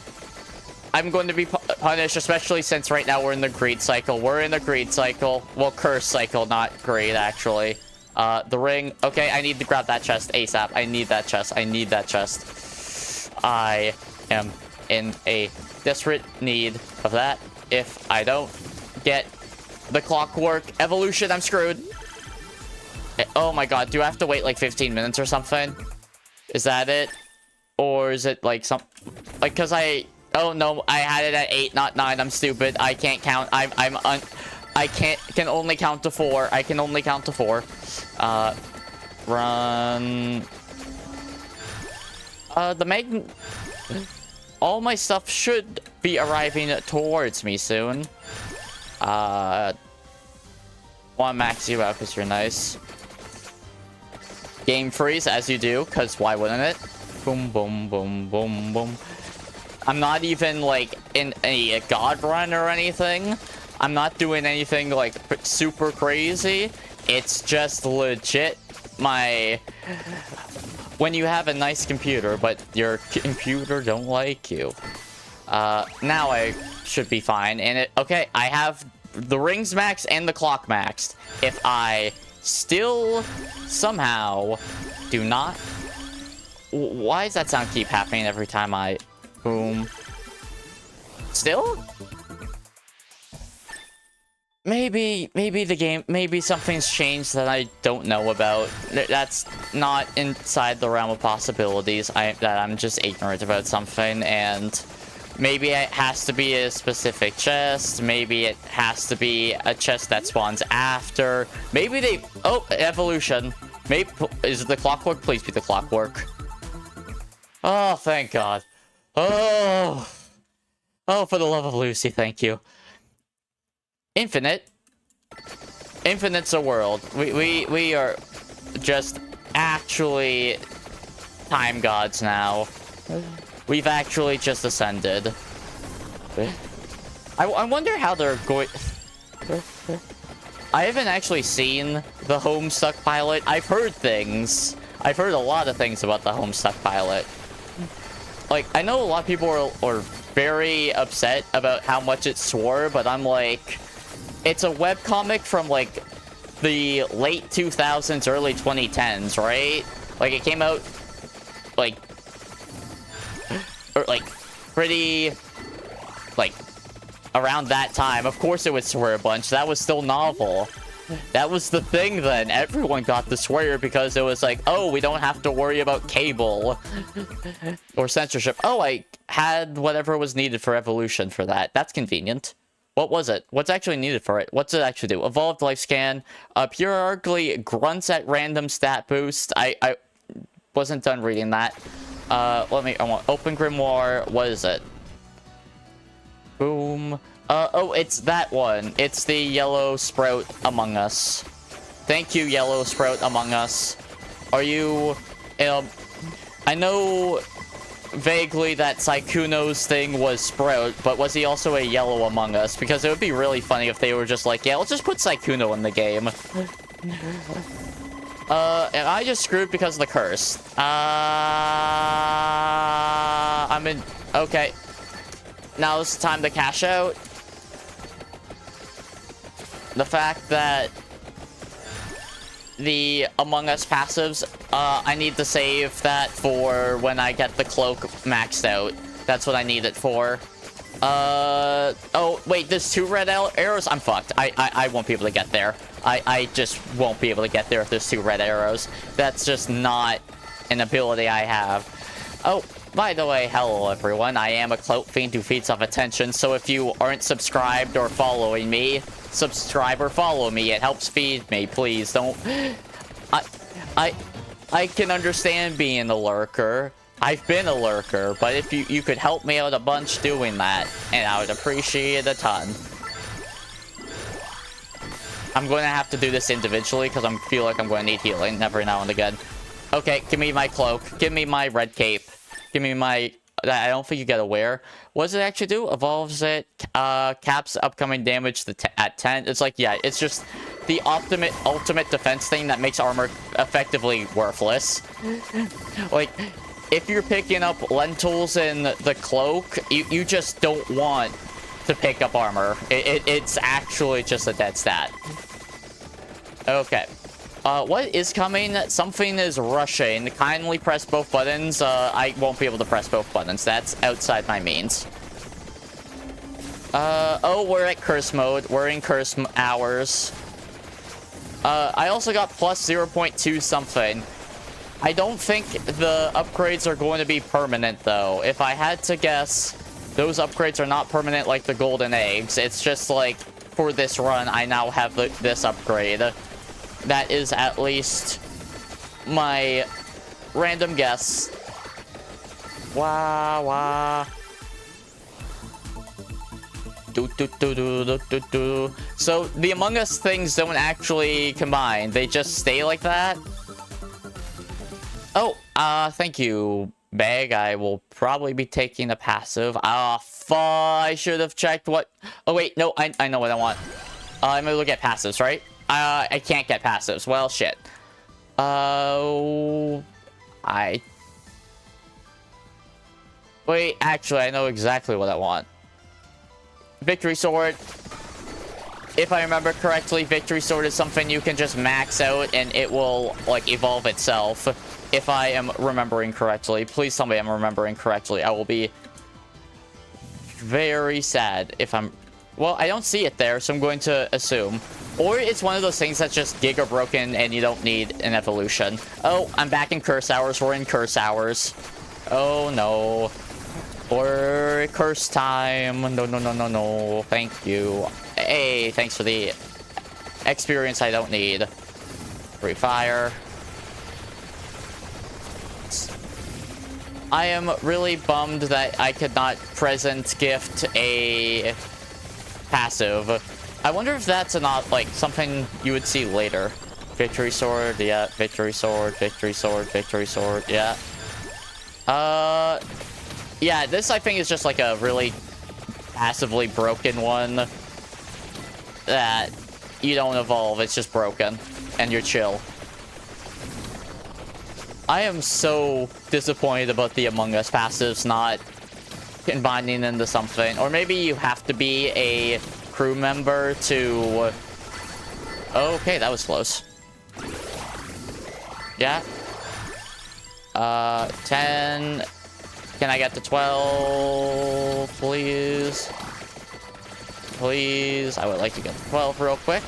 I'm going to be punished, especially since right now we're in the greed cycle. We're in the greed cycle. Well, curse cycle, not greed, actually. The ring. Okay, I need to grab that chest ASAP. I need that chest. I need that chest. I am in a desperate need of that. If I don't get the clockwork evolution, I'm screwed. Oh my god, do I have to wait like 15 minutes or something? Is that it? Or is it like some... Like, cause oh no, I had it at 8, not 9. I'm stupid. I can't count. I can only count to 4. I can only count to 4. Run. All my stuff should be arriving towards me soon. Want to max you out because you're nice. Game freeze, as you do, because why wouldn't it? Boom, boom, boom, boom, boom. I'm not even, like, in a god run or anything. I'm not doing anything, like, super crazy. It's just legit when you have a nice computer, but your computer don't like you. Now I should be fine. And okay, I have the rings maxed and the clock maxed. If I still somehow do not... Why does that sound keep happening every time I... Boom. Still? Maybe the game... Maybe something's changed that I don't know about. That's not inside the realm of possibilities. That I'm just ignorant about something, and... Maybe it has to be a specific chest. Maybe it has to be a chest that spawns after. Maybe they... Oh, evolution. Maybe... Is it the clockwork? Please be the clockwork. Oh, thank God. Oh. Oh, for the love of Lucy, thank you. Infinite. Infinite's a world. We are just actually time gods now. We've actually just ascended. I wonder how they're going... I haven't actually seen the Homestuck pilot. I've heard things. I've heard a lot of things about the Homestuck pilot. Like, I know a lot of people are very upset about how much it swore, but I'm like... It's a webcomic from, like, the late 2000s, early 2010s, right? Like, it came out, like... Or, like, pretty... Like, around that time. Of course it would swear a bunch. That was still novel. That was the thing then. Everyone got the swear because it was like, oh, we don't have to worry about cable or censorship. Oh, I had whatever was needed for evolution for that. That's convenient. What was it? What's actually needed for it? What's it actually do? Evolved lifescan. Periodically grunts at random stat boost. I wasn't done reading that. I want open grimoire. What is it? Boom. Oh, it's that one. It's the yellow sprout Among Us. Thank you, yellow sprout Among Us. Are you... I know vaguely that Sykkuno's thing was Sprout, but was he also a yellow Among Us? Because it would be really funny if they were just like, yeah, let's just put Sykkuno in the game. And I just screwed because of the curse. I'm in... Okay. Now is the time to cash out. The fact that the Among Us passives, I need to save that for when I get the cloak maxed out. That's what I need it for. Oh, wait, there's 2 red arrows? I'm fucked. I won't be able to get there. I just won't be able to get there if there's 2 red arrows. That's just not an ability I have. Oh, by the way, hello everyone. I am a cloak fiend who feeds off attention, so if you aren't subscribed or following me, subscribe or follow me. It helps feed me. Please don't... I can understand being a lurker. I've been a lurker, but if you could help me out a bunch doing that, and I would appreciate it a ton. I'm going to have to do this individually because I feel like I'm going to need healing every now and again. Okay, give me my cloak. Give me my red cape. Give me my... I don't think you get a wear. What does it actually do? Evolves it, caps upcoming damage at 10. It's like, yeah, it's just the ultimate defense thing that makes armor effectively worthless. Like, if you're picking up lentils in the cloak, you just don't want to pick up armor. It's actually just a dead stat. Okay. What is coming? Something is rushing. Kindly press both buttons. I won't be able to press both buttons. That's outside my means. Oh, we're at curse mode. We're in curse hours. I also got plus 0.2 something. I don't think the upgrades are going to be permanent, though. If I had to guess, those upgrades are not permanent like the golden eggs. It's just like, for this run, I now have this upgrade. That is at least my random guess. Wah, wah. So the Among Us things don't actually combine. They just stay like that. Oh, thank you, Bag. I will probably be taking a passive. I should have checked what... Oh, wait, no, I know what I want. I'm gonna look at passives, right? I can't get passives. Well, shit. Wait, actually, I know exactly what I want. Victory Sword. If I remember correctly, Victory Sword is something you can just max out and it will, like, evolve itself. If I am remembering correctly. Please tell me I'm remembering correctly. I will be very sad if I'm... Well, I don't see it there, so I'm going to assume. Or it's one of those things that's just giga broken and you don't need an evolution. Oh, I'm back in curse hours. We're in curse hours. Oh, no. Or curse time. No. Thank you. Hey, thanks for the experience I don't need. Free fire. I am really bummed that I could not present gift a passive. I wonder if that's not like something you would see later. Victory sword, yeah. Victory sword, victory sword, victory sword, yeah. Yeah, this I think is just like a really passively broken one that you don't evolve, it's just broken and you're chill. I am so disappointed about the Among Us passives not combining into something. Or maybe you have to be a crew member to... Okay, that was close. Yeah. 10. Can I get to 12, please? Please. I would like to get to 12 real quick.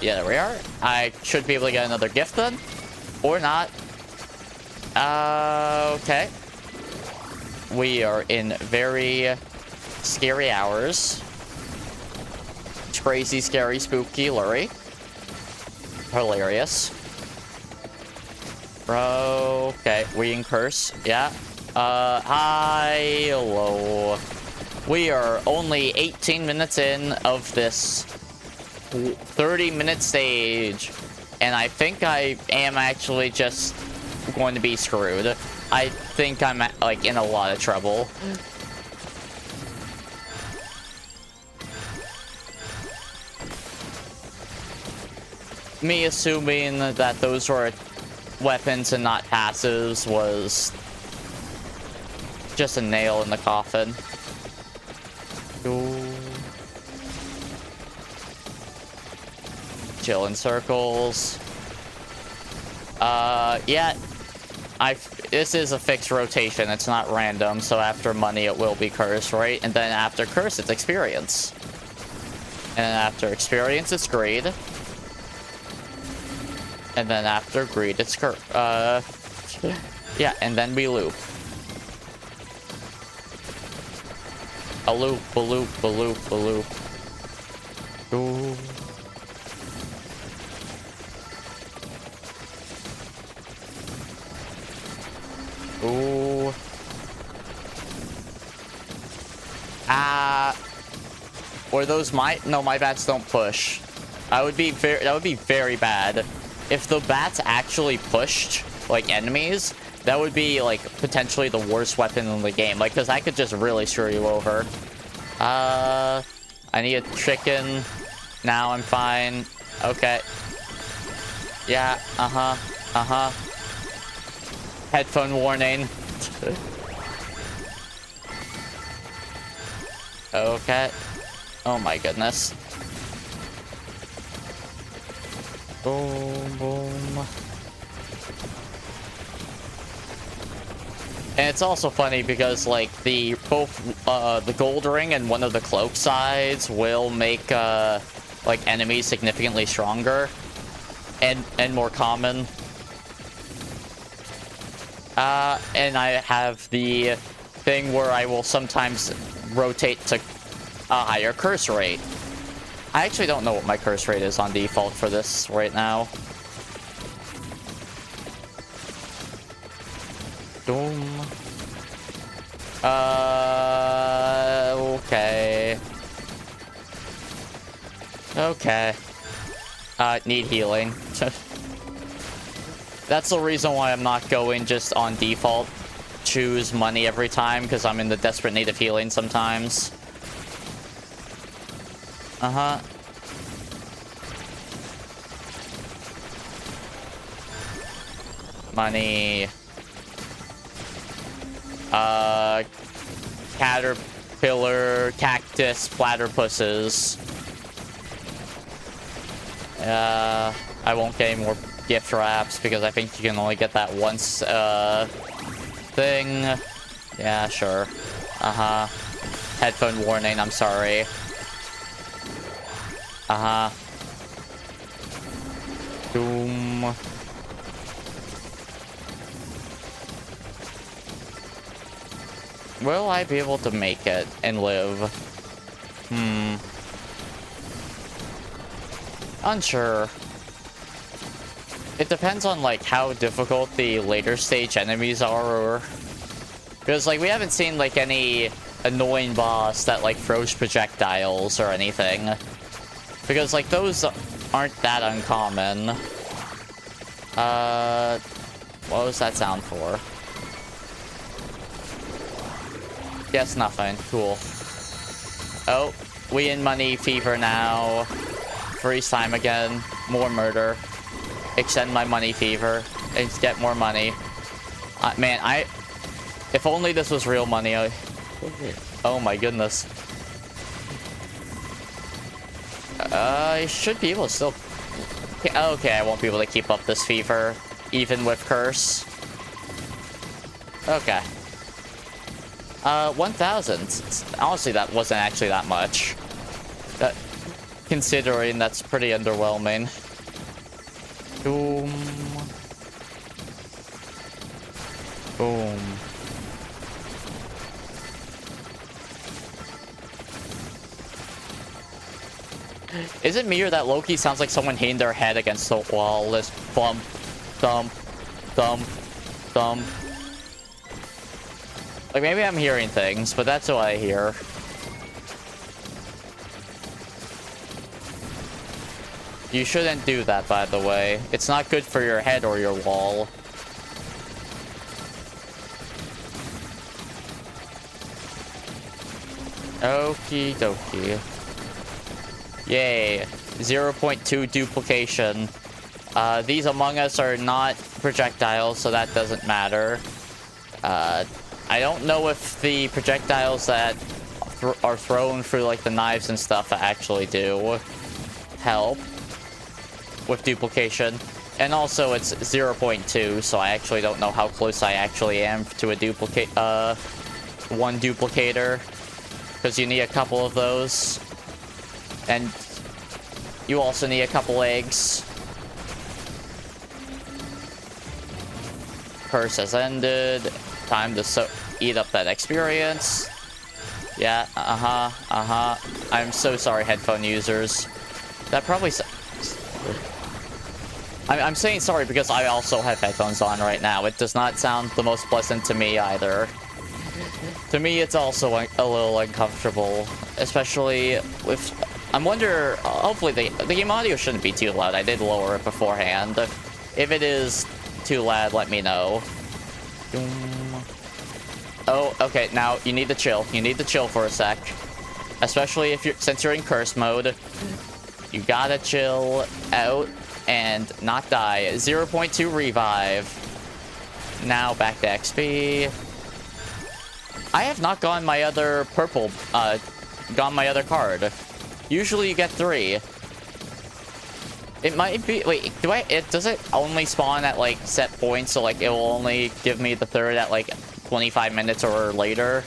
Yeah, there we are. I should be able to get another gift then. Or not. Okay. We are in very scary hours. Crazy, scary, spooky, lurie. Hilarious. Bro. Okay, we in curse. Yeah. Hi. Hello. We are only 18 minutes in of this 30-minute stage. And I think I am actually just going to be screwed. I think I'm, like, in a lot of trouble. Me assuming that those were weapons and not passives was just a nail in the coffin. Ooh. Chill in circles. Yeah. This is a fixed rotation. It's not random. So after money, it will be curse, right? And then after curse, it's experience. And then after experience, it's greed. And then after greed, it's yeah, and then we loop. A loop, a loop, a loop, a loop. Ooh. Ooh. Or those no, my bats don't push. That would be very bad. If the bats actually pushed, like, enemies, that would be, like, potentially the worst weapon in the game. Like, because I could just really screw you over. I need a chicken. Now I'm fine. Okay. Yeah, Headphone warning. Okay. Oh my goodness. Boom, boom. And it's also funny because, like, both the gold ring and one of the cloak sides will make like enemies significantly stronger and more common. And I have the thing where I will sometimes rotate to a higher curse rate. I actually don't know what my curse rate is on default for this right now. Doom. Okay. Okay. Need healing. That's the reason why I'm not going just on default. Choose money every time, because I'm in the desperate need of healing sometimes. Money. Caterpillar, cactus, platypuses. I won't get any more gift wraps because I think you can only get that once, thing. Yeah, sure. Headphone warning, I'm sorry. Doom. Will I be able to make it and live? Unsure. It depends on, like, how difficult the later stage enemies are, or... Because, like, we haven't seen, like, any annoying boss that, like, throws projectiles or anything. Because, like, those aren't that uncommon. What was that sound for? Guess nothing. Cool. Oh, we in money fever now. Freeze time again. More murder. Extend my money fever. And get more money. Man, if only this was real money. Oh my goodness. I should be able to still... Okay, I won't be able to keep up this fever. Even with curse. Okay. 1,000. Honestly, that wasn't actually that much. Considering that's pretty underwhelming. Boom. Boom. Is it me or that Loki sounds like someone hitting their head against the wall? This bump, thump, thump, thump. Like, maybe I'm hearing things, but that's what I hear. You shouldn't do that, by the way. It's not good for your head or your wall. Okie dokie. Yay. 0.2 duplication. These Among Us are not projectiles, so that doesn't matter. I don't know if the projectiles that are thrown through, like, the knives and stuff actually do help with duplication. And also, it's 0.2, so I actually don't know how close I actually am to a duplicate, one duplicator. Because you need a couple of those. And you also need a couple eggs. Curse has ended. Time to eat up that experience. Yeah, I'm so sorry, headphone users. That probably... I'm saying sorry because I also have headphones on right now. It does not sound the most pleasant to me either. To me, it's also a little uncomfortable, especially with... I wonder, hopefully the game audio shouldn't be too loud. I did lower it beforehand. If it is too loud, let me know. Oh, okay, now you need to chill. You need to chill for a sec. Especially if since you're in curse mode. You gotta chill out and not die. 0.2 revive. Now back to XP. I have not gone my other purple, gone my other card. Usually you get 3. It might be, wait, does it only spawn at, like, set points, so, like, it will only give me the 3rd at, like, 25 minutes or later?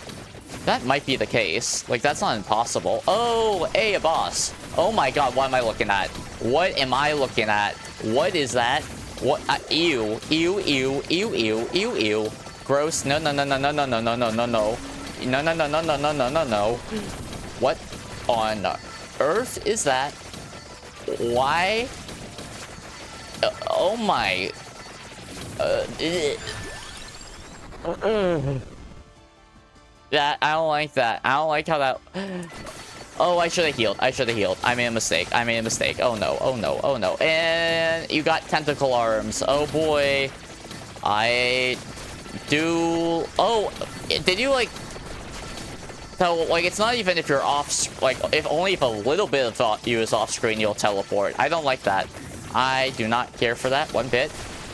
That might be the case. Like, that's not impossible. Oh, hey, a boss. Oh my god, what am I looking at? What am I looking at? What is that? What? Ew. Ew, ew, ew, ew, ew, ew. Gross. No, no, no, no, no, no, no, no, no, no, no. No, no, no, no, no, no, no, no, no. What on earth is that? Why? Oh my. That, I don't like that. I don't like how that... Oh, I should have healed. I should have healed. I made a mistake. I made a mistake. Oh no, oh no, oh no. And you got tentacle arms. Oh boy. I do... Oh, did you, like... So, like, it's not even if you're off... Like, if only if a little bit of you is off screen, you'll teleport. I don't like that. I do not care for that one bit.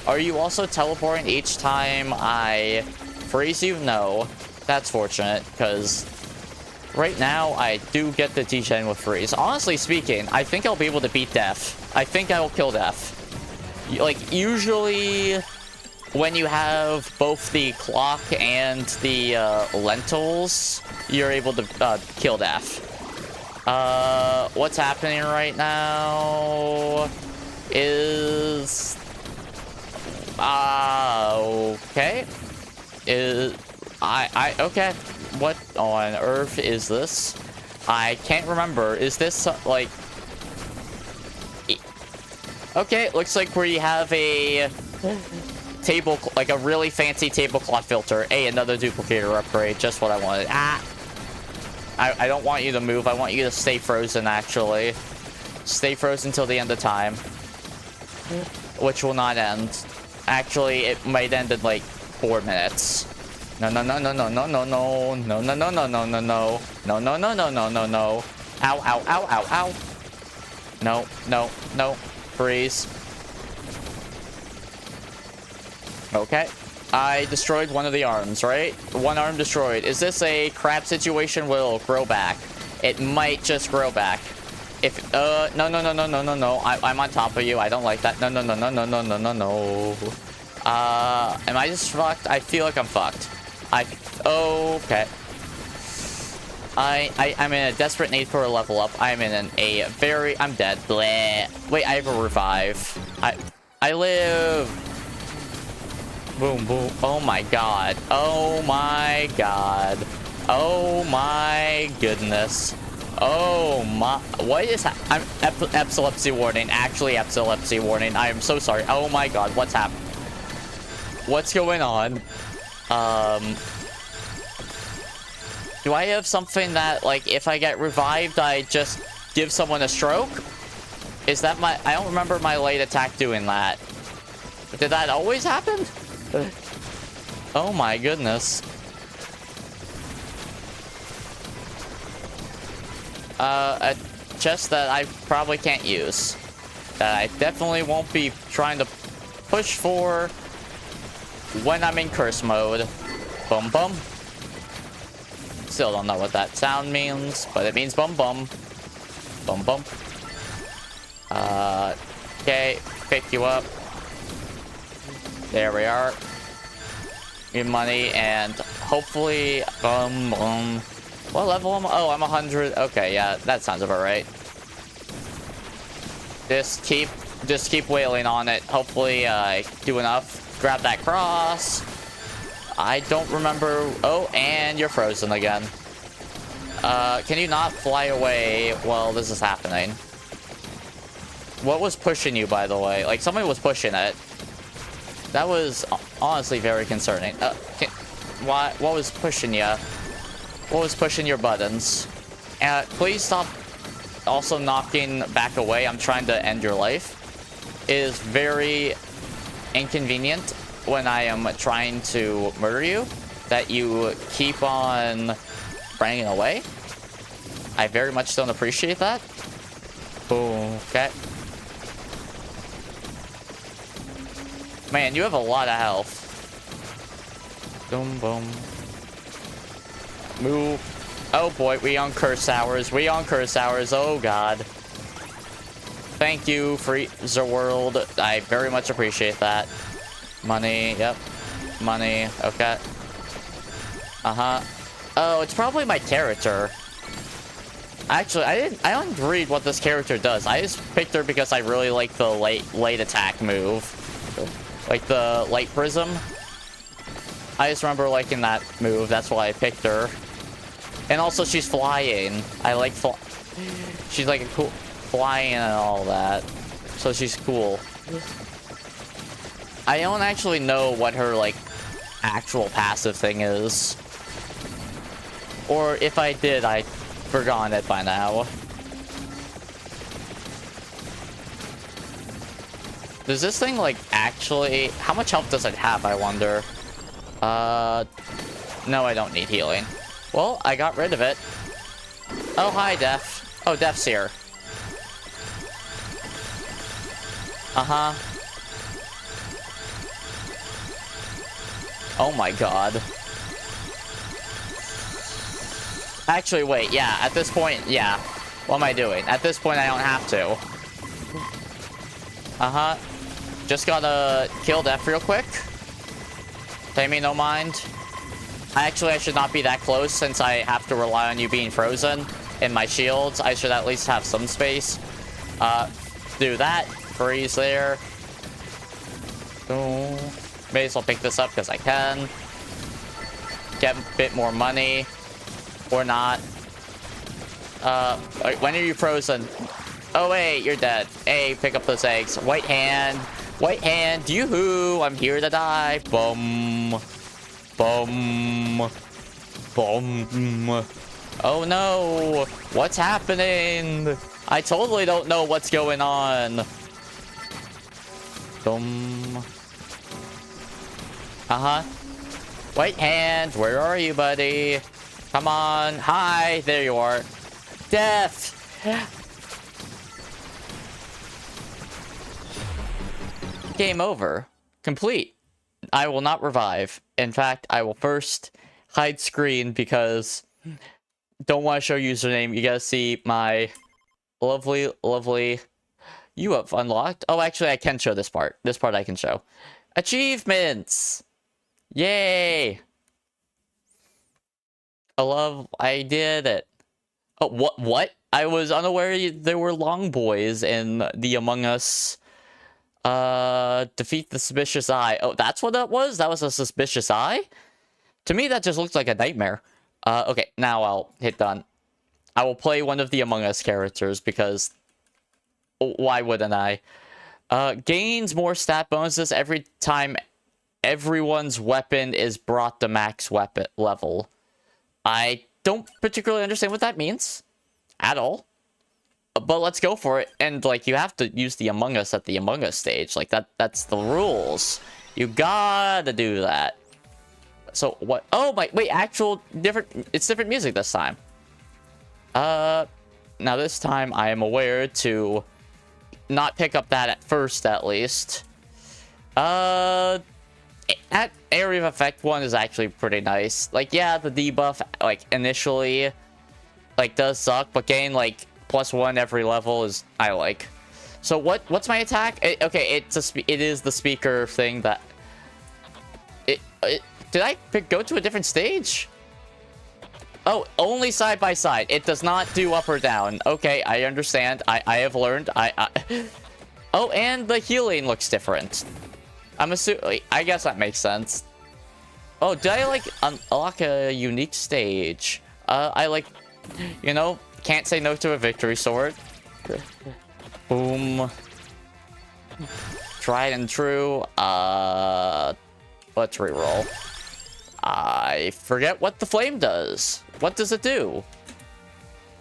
Are you also teleporting each time I freeze you? No. That's fortunate, because right now I do get the D-Gen with freeze. Honestly speaking, I think I'll be able to beat Death. I think I will kill Death. Like, usually when you have both the clock and the lentils, you're able to kill Death. What's happening right now is... okay. Okay. What on earth is this? I can't remember. Is this, like... Okay, looks like we have a table, like a really fancy tablecloth filter. Hey, another duplicator upgrade. Just what I wanted. Ah! I don't want you to move. I want you to stay frozen, actually. Stay frozen till the end of time. Which will not end. Actually, it might end in, like, 4 minutes. No, no, no, no, no, no, no, no. No, no, no, no, no, no, no. No, no, no, no, no, no, no. Ow, ow, ow, ow, ow. No, no, no. Freeze. Okay. I destroyed one of the arms, right? One arm destroyed. Is this a crab situation where it'll grow back? It might just grow back. If, no, no, no, no, no, no, no. I'm on top of you. I don't like that. No, no, no, no, no, no, no, no, no. Am I just fucked? I feel like I'm fucked. Okay. I'm in a desperate need for a level up. I'm in I'm dead. Bleh. Wait, I have a revive. I live. Boom, boom. Oh my god. Oh my god. Oh my goodness. Oh my. What is that? I'm epilepsy warning. Actually, epilepsy warning. I am so sorry. Oh my god. What's happening? What's going on? Do I have something that, like, if I get revived, I just give someone a stroke? Is that my... I don't remember my late attack doing that. Did that always happen? Oh my goodness. A chest that I probably can't use. That I definitely won't be trying to push for when I'm in curse mode. Bum bum. Still don't know what that sound means, but it means bum bum. Bum bum. Okay, pick you up. There we are. Your money, and hopefully, bum bum. What level am I? Oh, I'm 100. Okay, yeah, that sounds about right. Just keep wailing on it. Hopefully, I do enough. Grab that cross. I don't remember. Oh, and you're frozen again. Can you not fly away while this is happening? What was pushing you, by the way? Like, somebody was pushing it. That was honestly very concerning. What was pushing you? What was pushing your buttons? Please stop also knocking back away. I'm trying to end your life. It is very inconvenient when I am trying to murder you that you keep on running away. I very much don't appreciate that. Boom. Okay. Man, you have a lot of health. Boom, boom. Move. Oh boy, we on curse hours. We on curse hours. Oh god. Thank you, Freezer World. I very much appreciate that. Money. Yep. Money. Okay. Uh-huh. Oh, it's probably my character. Actually, I don't read what this character does. I just picked her because I really like the late attack move. Like the light prism. I just remember liking that move. That's why I picked her. And also, she's flying. I like she's like a cool flying and all that. So she's cool. I don't actually know what her like actual passive thing is. Or if I did, I'd forgotten it by now. Does this thing like actually... How much health does it have, I wonder? No, I don't need healing. Well, I got rid of it. Oh, hi, Def. Oh, Def's here. Uh-huh. Oh my god. Actually, wait, yeah, at this point, yeah. What am I doing? At this point, I don't have to. Uh-huh. Just gotta kill Def real quick. Pay me no mind. Actually, I should not be that close since I have to rely on you being frozen. In my shields, I should at least have some space. Do that. Freeze there. Boom. May as well pick this up because I can. Get a bit more money. Or not. When are you frozen? Oh, wait, you're dead. Hey, pick up those eggs. White hand. White hand. Yoo-hoo. I'm here to die. Boom. Boom. Boom. Oh, no. What's happening? I totally don't know what's going on. Boom. Uh-huh. White hand. Where are you, buddy? Come on. Hi. There you are. Death. Game over. Complete. I will not revive. In fact, I will first hide screen because don't want to show username. You gotta see my lovely, lovely... You have unlocked. Oh, actually, I can show this part. This part I can show. Achievements! Yay! I did it. Oh, what? I was unaware there were long boys in the Among Us. Defeat the suspicious eye. Oh, that's what that was? That was a suspicious eye? To me, that just looks like a nightmare. Okay, now I'll hit done. I will play one of the Among Us characters because why wouldn't I? Gains more stat bonuses every time everyone's weapon is brought to max weapon level. I don't particularly understand what that means at all. But let's go for it. And like, you have to use the Among Us at the Among Us stage. Like that's the rules. You gotta do that. So what? Oh my, wait, it's different music this time. Now this time I am aware to not pick up that at first, at least. That area of effect one is actually pretty nice. Like, yeah, the debuff, like, initially, like, does suck, but getting, like, +1 every level is, I like. So what's my attack? Okay, it is the speaker thing that... Did I go to a different stage? Oh, only side by side. It does not do up or down. Okay, I understand. I have learned. Oh, and the healing looks different. I'm assuming... I guess that makes sense. Oh, did I, like, unlock a unique stage? I, like, you know, can't say no to a victory sword. Boom. Tried and true. Let's reroll. I forget what the flame does. What does it do?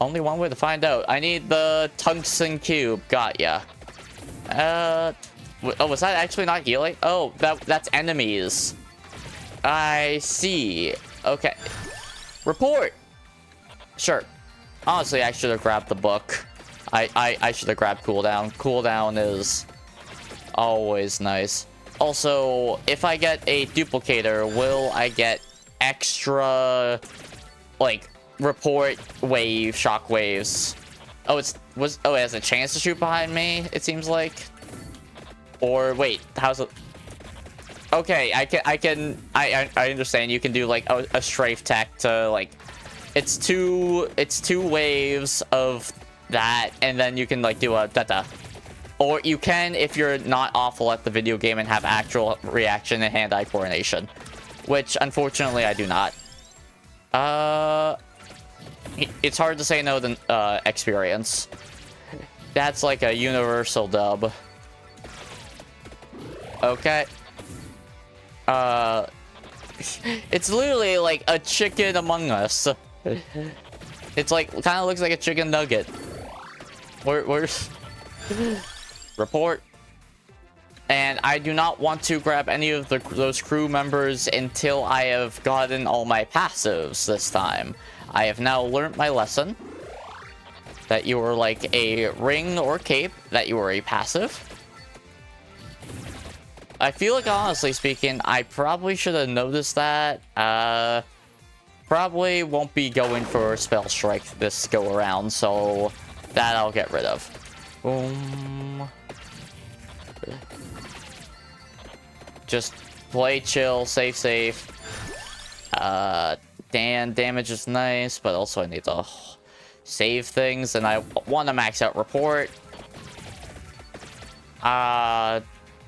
Only one way to find out. I need the tungsten cube. Got ya. Oh, was that actually not healing? Oh, that's enemies. I see. Okay. Report. Sure. Honestly, I should have grabbed the book. I should have grabbed cooldown. Cooldown is always nice. Also, if I get a duplicator, will I get extra, like, report wave, shock waves? Oh, it has a chance to shoot behind me, it seems like. Or wait, how's it? Okay, I understand. You can do like a strafe tech to like, it's two waves of that, and then you can like do a da-da. Or you can, if you're not awful at the video game and have actual reaction and hand-eye coordination. Which, unfortunately, I do not. It's hard to say no than experience. That's like a universal dub. Okay. It's literally like a chicken Among Us. It's like, kind of looks like a chicken nugget. Where's... Report. And I do not want to grab any of those crew members until I have gotten all my passives this time. I have now learned my lesson. That you are like a ring or cape, that you are a passive. I feel like, honestly speaking, I probably should have noticed that. Probably won't be going for Spell Strike this go around, so that I'll get rid of. Boom. Just play chill, safe. Damage is nice, but also I need to save things, and I want to max out report.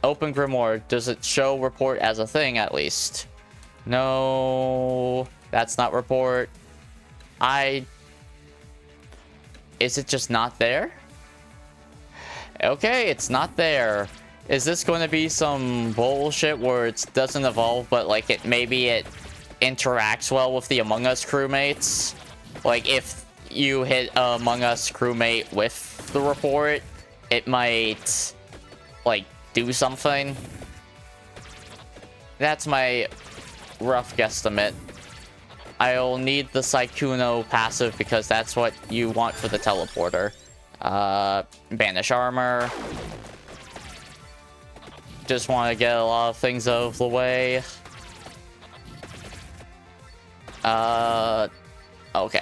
Open Grimoire. Does it show report as a thing, at least? No, that's not report. Is it just not there? Okay, it's not there. Is this going to be some bullshit where it doesn't evolve, but like maybe it interacts well with the Among Us crewmates? Like if you hit a Among Us crewmate with the report, it might like do something. That's my rough guesstimate. I'll need the Saikuno passive because that's what you want for the teleporter. Banish armor. Just want to get a lot of things out of the way. Okay,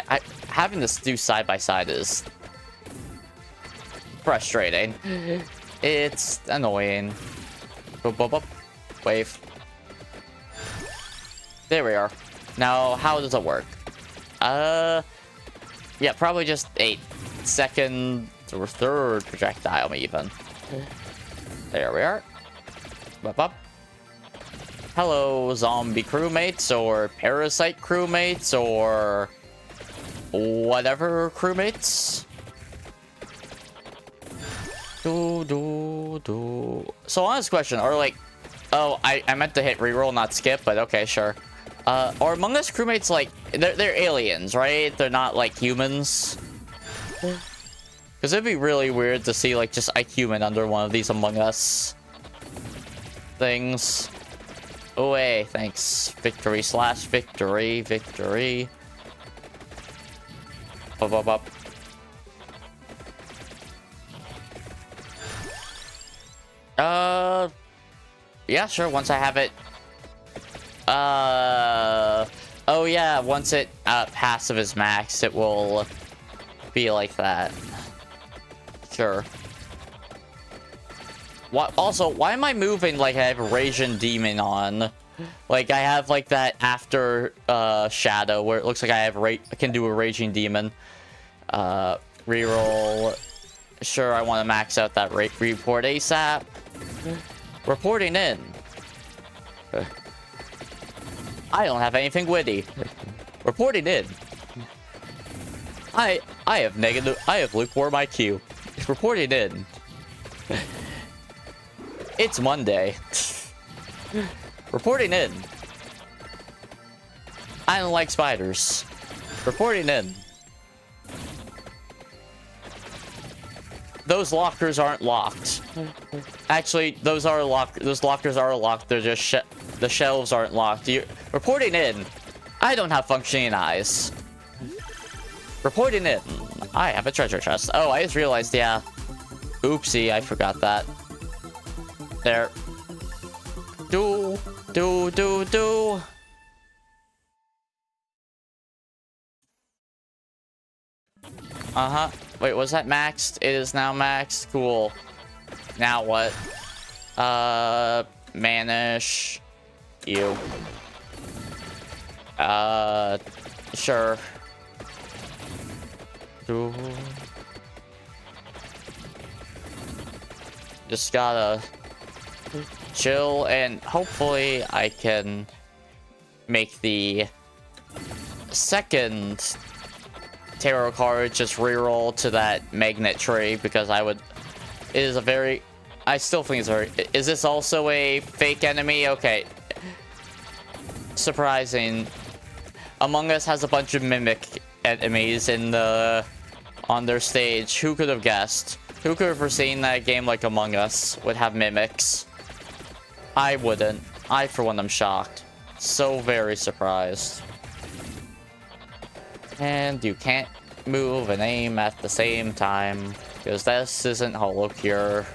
having this do side by side is frustrating. It's annoying. Boop, boop, boop. Wave. There we are. Now, how does it work? Yeah, probably just a second or third projectile even. There we are. Up, up. Hello, zombie crewmates or parasite crewmates or whatever crewmates. So honest question, or like, oh, I meant to hit reroll, not skip, but okay, sure. Are Among Us crewmates like, they're aliens, right? They're not like humans? Because it'd be really weird to see like just a human under one of these Among Us things. Oh, hey, thanks. Victory slash victory, victory. Up, up, up. Yeah, sure, once I have it. Oh yeah, once it, passive is max, it will be like that. Sure. What, also, why am I moving like I have a Raging Demon on? Like, I have like that after, shadow where it looks like I can do a Raging Demon. Reroll. Sure, I want to max out that report ASAP. Reporting in. I don't have anything witty. Reporting in. I have lukewarm IQ. Reporting in. It's Monday. Reporting in. I don't like spiders. Reporting in. Those lockers aren't locked. Actually, those are locked. Those lockers are locked. They're just the shelves aren't locked. Reporting in. I don't have functioning eyes. Reporting in. I have a treasure chest. Oh, I just realized, yeah. Oopsie, I forgot that. There. Do. Uh-huh. Wait, was that maxed? It is now maxed. Cool. Now what? Manish. You. Sure. Just gotta chill, and hopefully I can make the second tarot card just reroll to that magnet tree, because it is a very, I still think it's very, is this also a fake enemy? Okay. Surprising. Among Us has a bunch of mimic enemies on their stage. Who could have guessed? Who could have foreseen that a game like Among Us would have mimics? I wouldn't. I, for one, am shocked. So very surprised. And you can't move and aim at the same time, because this isn't Holocure.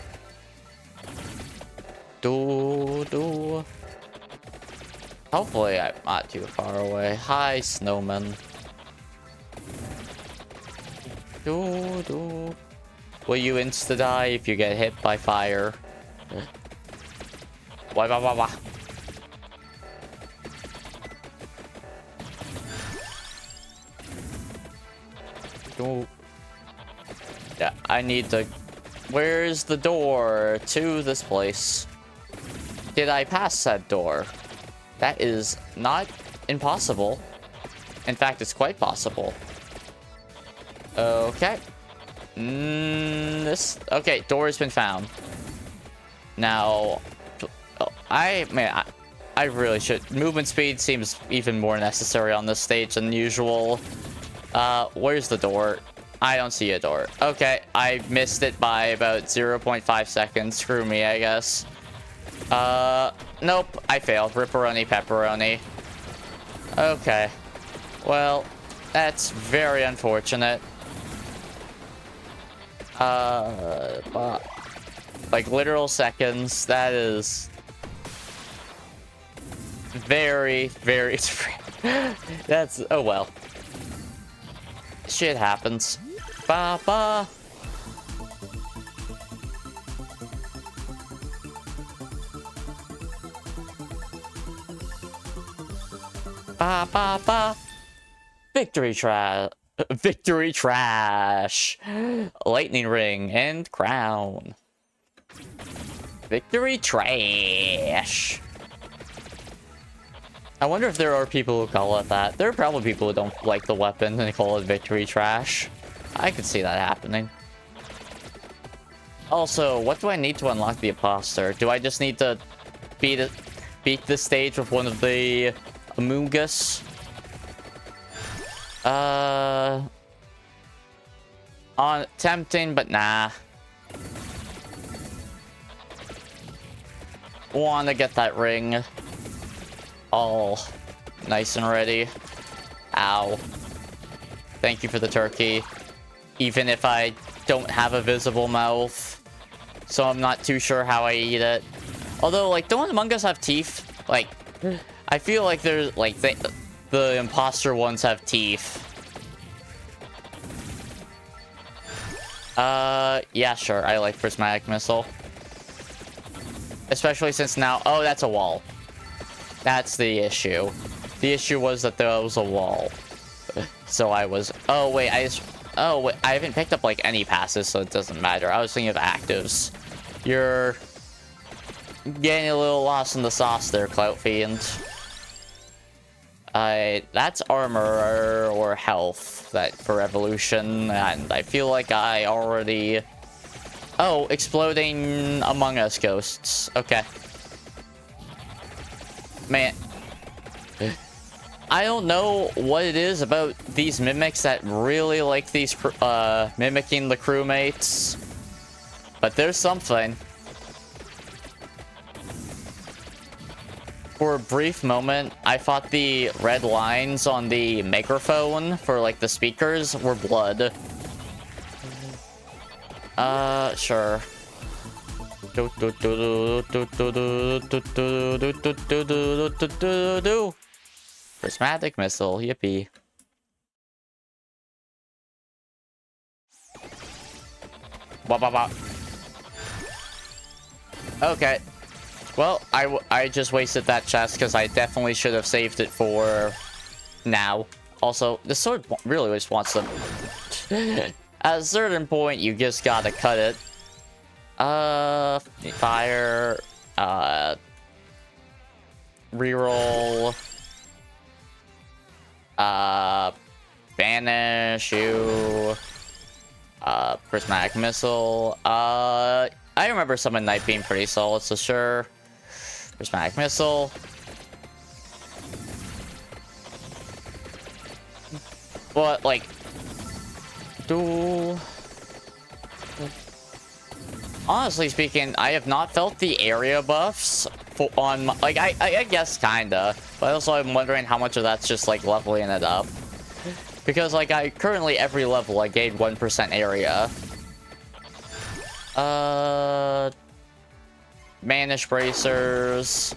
Hopefully I'm not too far away. Hi, snowman. Will you insta-die if you get hit by fire? Wah. Yeah, I need to... Where's the door to this place? Did I pass that door? That is not impossible. In fact, it's quite possible. Okay. Okay, door has been found. Now... I really should... Movement speed seems even more necessary on this stage than usual. Where's the door? I don't see a door. Okay, I missed it by about 0.5 seconds. Screw me, I guess. Nope, I failed. Ripperoni pepperoni. Okay. Well, that's very unfortunate. Like literal seconds. That is very, very... That's... Oh well. Shit happens. Ba. Victory trash. Victory trash. Lightning ring and crown. Victory trash. I wonder if there are people who call it that. There are probably people who don't like the weapon and they call it victory trash. I could see that happening. Also, what do I need to unlock the imposter? Do I just need to beat the stage with one of the Amoug? Tempting, but nah. Wanna get that ring all nice and ready. Ow. Thank you for the turkey. Even if I don't have a visible mouth. So I'm not too sure how I eat it. Although, like, don't Among Us have teeth? Like, I feel like there's, like, the imposter ones have teeth. Yeah, sure. I like prismatic missile. Especially since now... Oh, that's a wall. That's the issue. The issue was that there was a wall. So I was... Oh, wait. Oh, wait. I haven't picked up, like, any passes, so it doesn't matter. I was thinking of actives. You're getting a little lost in the sauce there, Clout Fiend. That's armor or health that for evolution, and I feel like I already... Oh, exploding Among Us ghosts. Okay. Man. I don't know what it is about these mimics that really like these mimicking the crewmates. But there's something. For a brief moment, I thought the red lines on the microphone for like the speakers were blood. Sure. Prismatic missile, yippee. Okay. Well, I just wasted that chest because I definitely should have saved it for now. Also, this sword really just wants to... At a certain point, you just gotta cut it. Fire. Reroll. Banish you. Prismatic missile. I remember Summon Knight being pretty solid, so sure. Prismatic missile. But, like... Honestly speaking, I have not felt the area buffs on my, like I guess kinda, but also I'm wondering how much of that's just like leveling it up, because like I currently every level I gain 1% area. Banish bracers.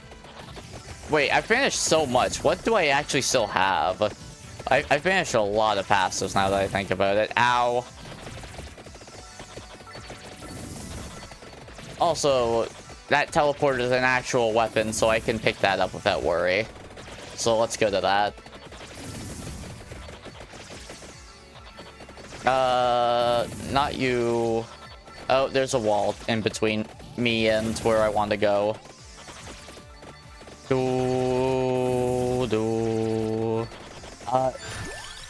Wait, I've banished so much. What do I actually still have? I've banished a lot of passives now that I think about it. Ow. Also, that teleporter is an actual weapon, so I can pick that up without worry. So let's go to that. Not you. Oh, there's a wall in between me and where I want to go.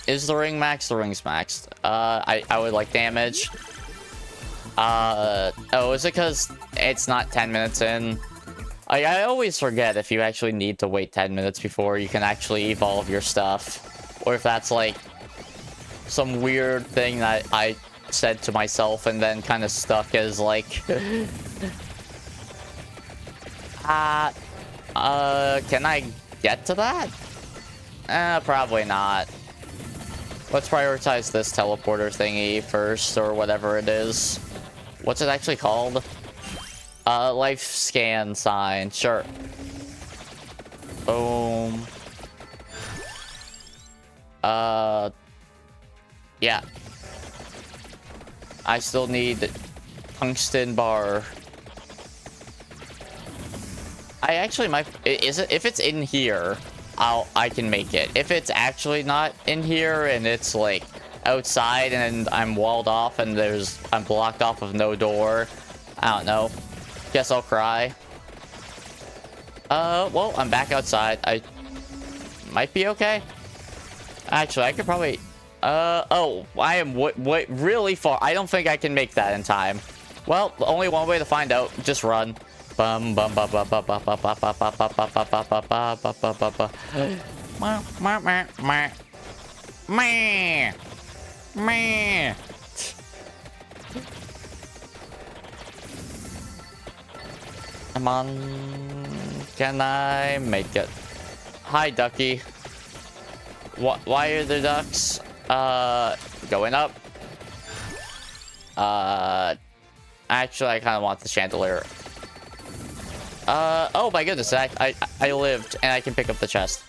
Is the ring maxed? The ring's maxed. I would like damage. Oh, is it because it's not 10 minutes in? I always forget if you actually need to wait 10 minutes before you can actually evolve your stuff. Or if that's like some weird thing that I said to myself and then kind of stuck as like... can I get to that? Probably not. Let's prioritize this teleporter thingy first, or whatever it is. What's it actually called? Life scan sign. Sure. Boom. Yeah. I still need tungsten bar. I actually might... Is it... If it's in here, I can make it. If it's actually not in here and it's like outside and I'm walled off and I'm blocked off of no door, I don't know. Guess I'll cry. Well, I'm back outside. I might be okay. Actually, I could probably... oh, I am really far. I don't think I can make that in time. Well, only one way to find out. Just run. Bum bum bum bum bum bum bum bum bum bum bum bum bum bum bum bum bum bum. Meh. Come on. Can I make it? Hi, ducky. Why are there ducks? Going up. Actually, I kind of want the chandelier. Oh my goodness, I lived, and I can pick up the chest.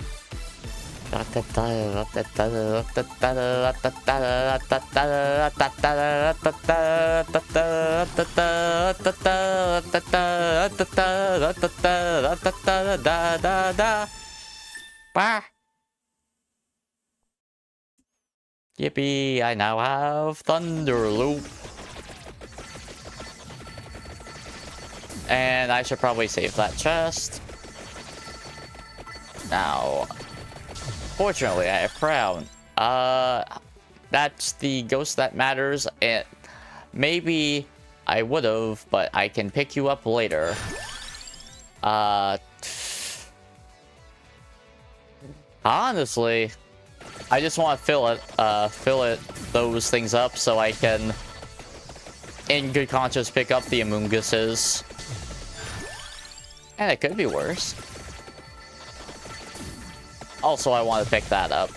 Yippee, I now have Thunder Loop. And I should probably save that chest. Now, fortunately, I have Crown. That's the ghost that matters. And maybe I would have, but I can pick you up later. Honestly, I just want to fill those things up so I can, in good conscience, pick up the Amounguses. And it could be worse. Also, I want to pick that up.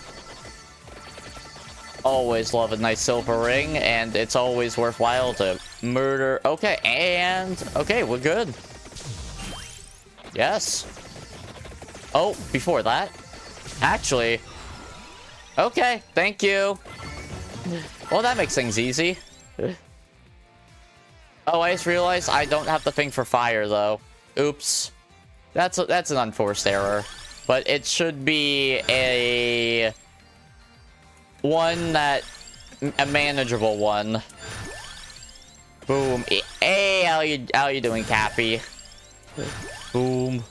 Always love a nice silver ring, and it's always worthwhile to murder. Okay, and... okay, we're good. Yes. Oh, before that. Actually... okay, thank you. Well, that makes things easy. Oh, I just realized I don't have the thing for fire, though. Oops. That's an unforced error. But it should be a manageable one. Boom. Hey, how you doing, Cappy? Boom.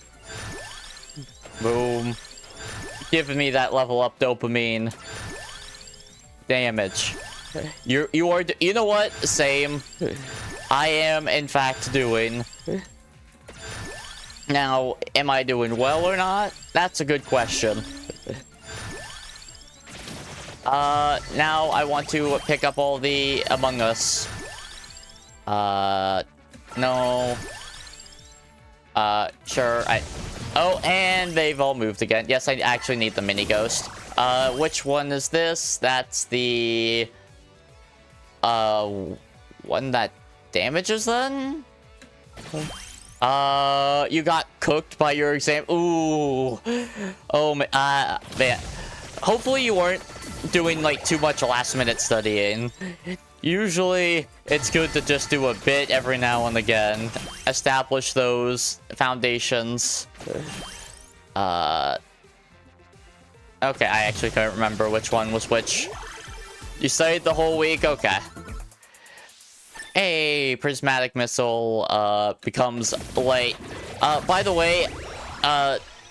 Boom. Giving me that level up dopamine. Damage. You know what? Same. I am in fact doing. Now, am I doing well or not? That's a good question. Now I want to pick up all the Among Us. No. Sure, oh, and they've all moved again. Yes, I actually need the mini ghost. Which one is this? That's the... one that damages then? You got cooked by your exam. Ooh. Oh, man. Hopefully you weren't doing, like, too much last-minute studying. Usually, it's good to just do a bit every now and again. Establish those foundations. Okay, I actually can't remember which one was which. You studied the whole week? Okay. Hey, prismatic missile, becomes late. By the way,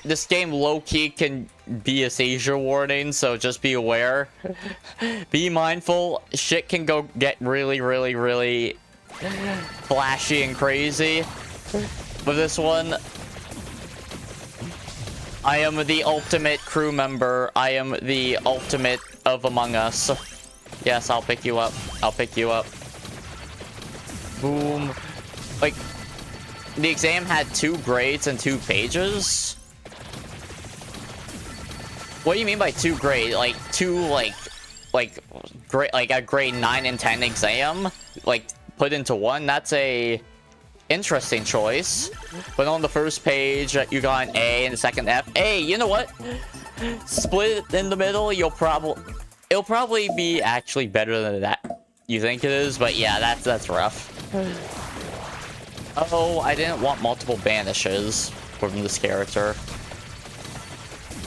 this game low-key can be a seizure warning, so just be aware. Be mindful. Shit can get really, really, really flashy and crazy. With this one, I am the ultimate crew member. I am the ultimate of Among Us. Yes, I'll pick you up. I'll pick you up. Boom. Like, the exam had 2 grades and 2 pages? What do you mean by 2 grade? Like, 2, like a grade 9 and 10 exam? Like, put into one? That's a interesting choice. But on the first page, you got an A and the second F. Hey, you know what? Split it in the middle, it'll probably be actually better than that you think it is, but yeah, that's rough. Oh, I didn't want multiple banishes from this character.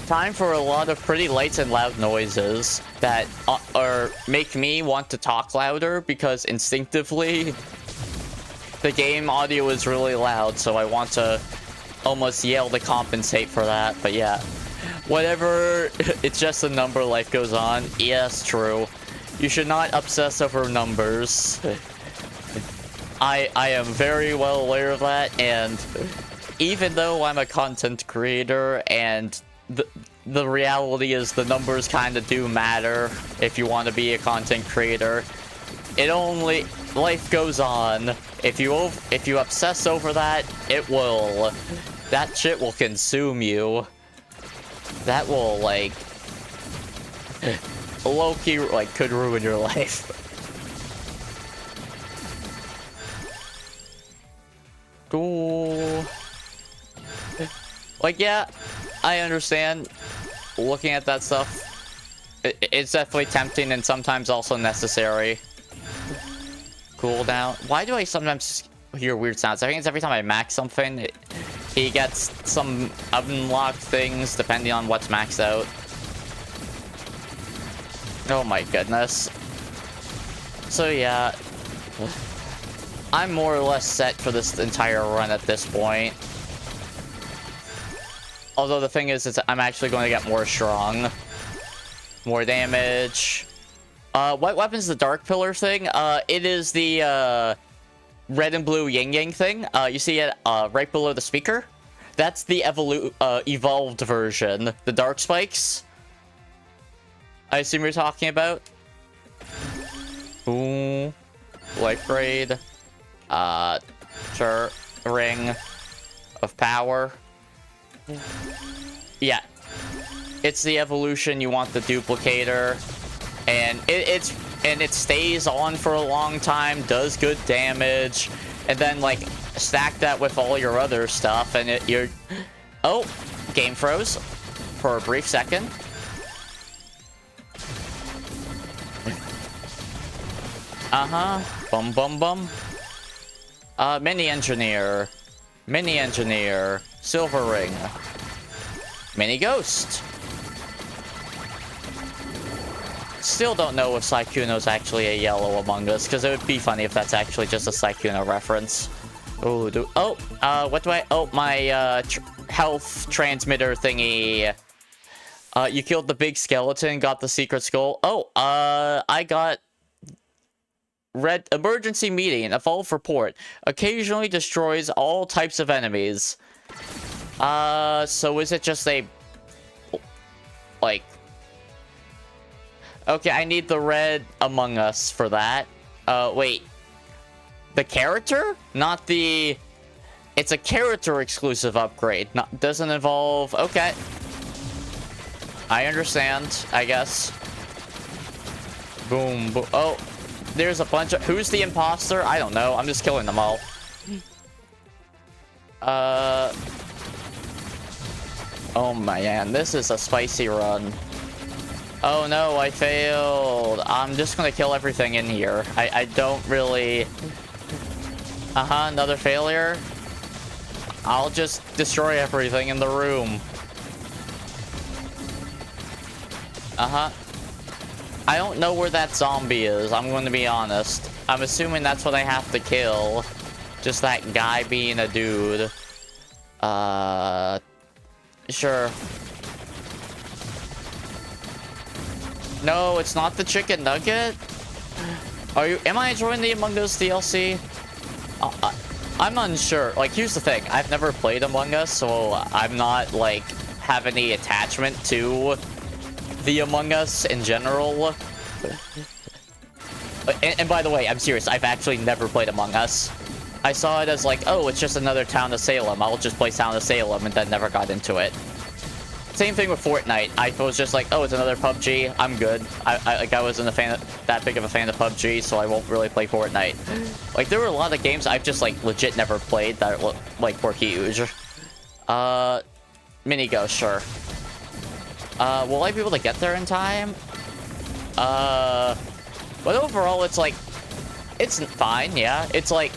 Time for a lot of pretty lights and loud noises that make me want to talk louder because instinctively the game audio is really loud, so I want to almost yell to compensate for that. But yeah, whatever, it's just a number, life goes on. Yes, true. You should not obsess over numbers. I am very well aware of that, and even though I'm a content creator and the reality is the numbers kind of do matter if you want to be a content creator, life goes on. If you obsess over that, that shit will consume you. That will, like, low-key, like, could ruin your life. Cool. Like, yeah, I understand looking at that stuff. It's definitely tempting and sometimes also necessary. Cool down. Why do I sometimes hear weird sounds? I think it's every time I max something, he gets some unlocked things depending on what's maxed out. Oh my goodness. So yeah, I'm more or less set for this entire run at this point. Although the thing is, I'm actually going to get more strong. More damage. What weapon's the Dark Pillar thing? It is the red and blue yin-yang thing. You see it right below the speaker? That's the evolved version. The Dark Spikes. I assume you're talking about. Ooh. Life Raid. Sure. Ring of Power. Yeah, it's the evolution. You want the duplicator, and it stays on for a long time, does good damage, and then like stack that with all your other stuff, and you're oh, game froze for a brief second. Bum bum bum. Mini engineer, silver ring. Mini Ghost. Still don't know if Sykkuno's actually a yellow Among Us, because it would be funny if that's actually just a Sykkuno reference. What do I... Oh, my health transmitter thingy. You killed the big skeleton, got the secret skull. Oh, I got... Red emergency meeting, evolve report. Occasionally destroys all types of enemies. So is it just a... Like... Okay, I need the red Among Us for that. Wait. The character? Not the... It's a character exclusive upgrade. Doesn't involve... Okay. I understand, I guess. Boom, boom. Oh, there's a bunch of... Who's the imposter? I don't know. I'm just killing them all. Oh man, this is a spicy run. Oh no, I failed. I'm just gonna kill everything in here. I don't really... Another failure. I'll just destroy everything in the room. I don't know where that zombie is, I'm going to be honest. I'm assuming that's what I have to kill. Just that guy being a dude. Sure. No, it's not the chicken nugget? Am I enjoying the Among Us DLC? I'm unsure. Like, here's the thing. I've never played Among Us, so I'm not, like, have any attachment to the Among Us in general. And by the way, I'm serious. I've actually never played Among Us. I saw it as like, oh, it's just another Town of Salem. I'll just play Town of Salem, and then never got into it. Same thing with Fortnite. I was just like, oh, it's another PUBG. I'm good. I wasn't that big of a fan of PUBG, so I won't really play Fortnite. Like, there were a lot of games I've just, like, legit never played that, like, were huge. Mini Ghost, sure. Will I be able to get there in time? But overall, it's like, it's fine, yeah. It's like,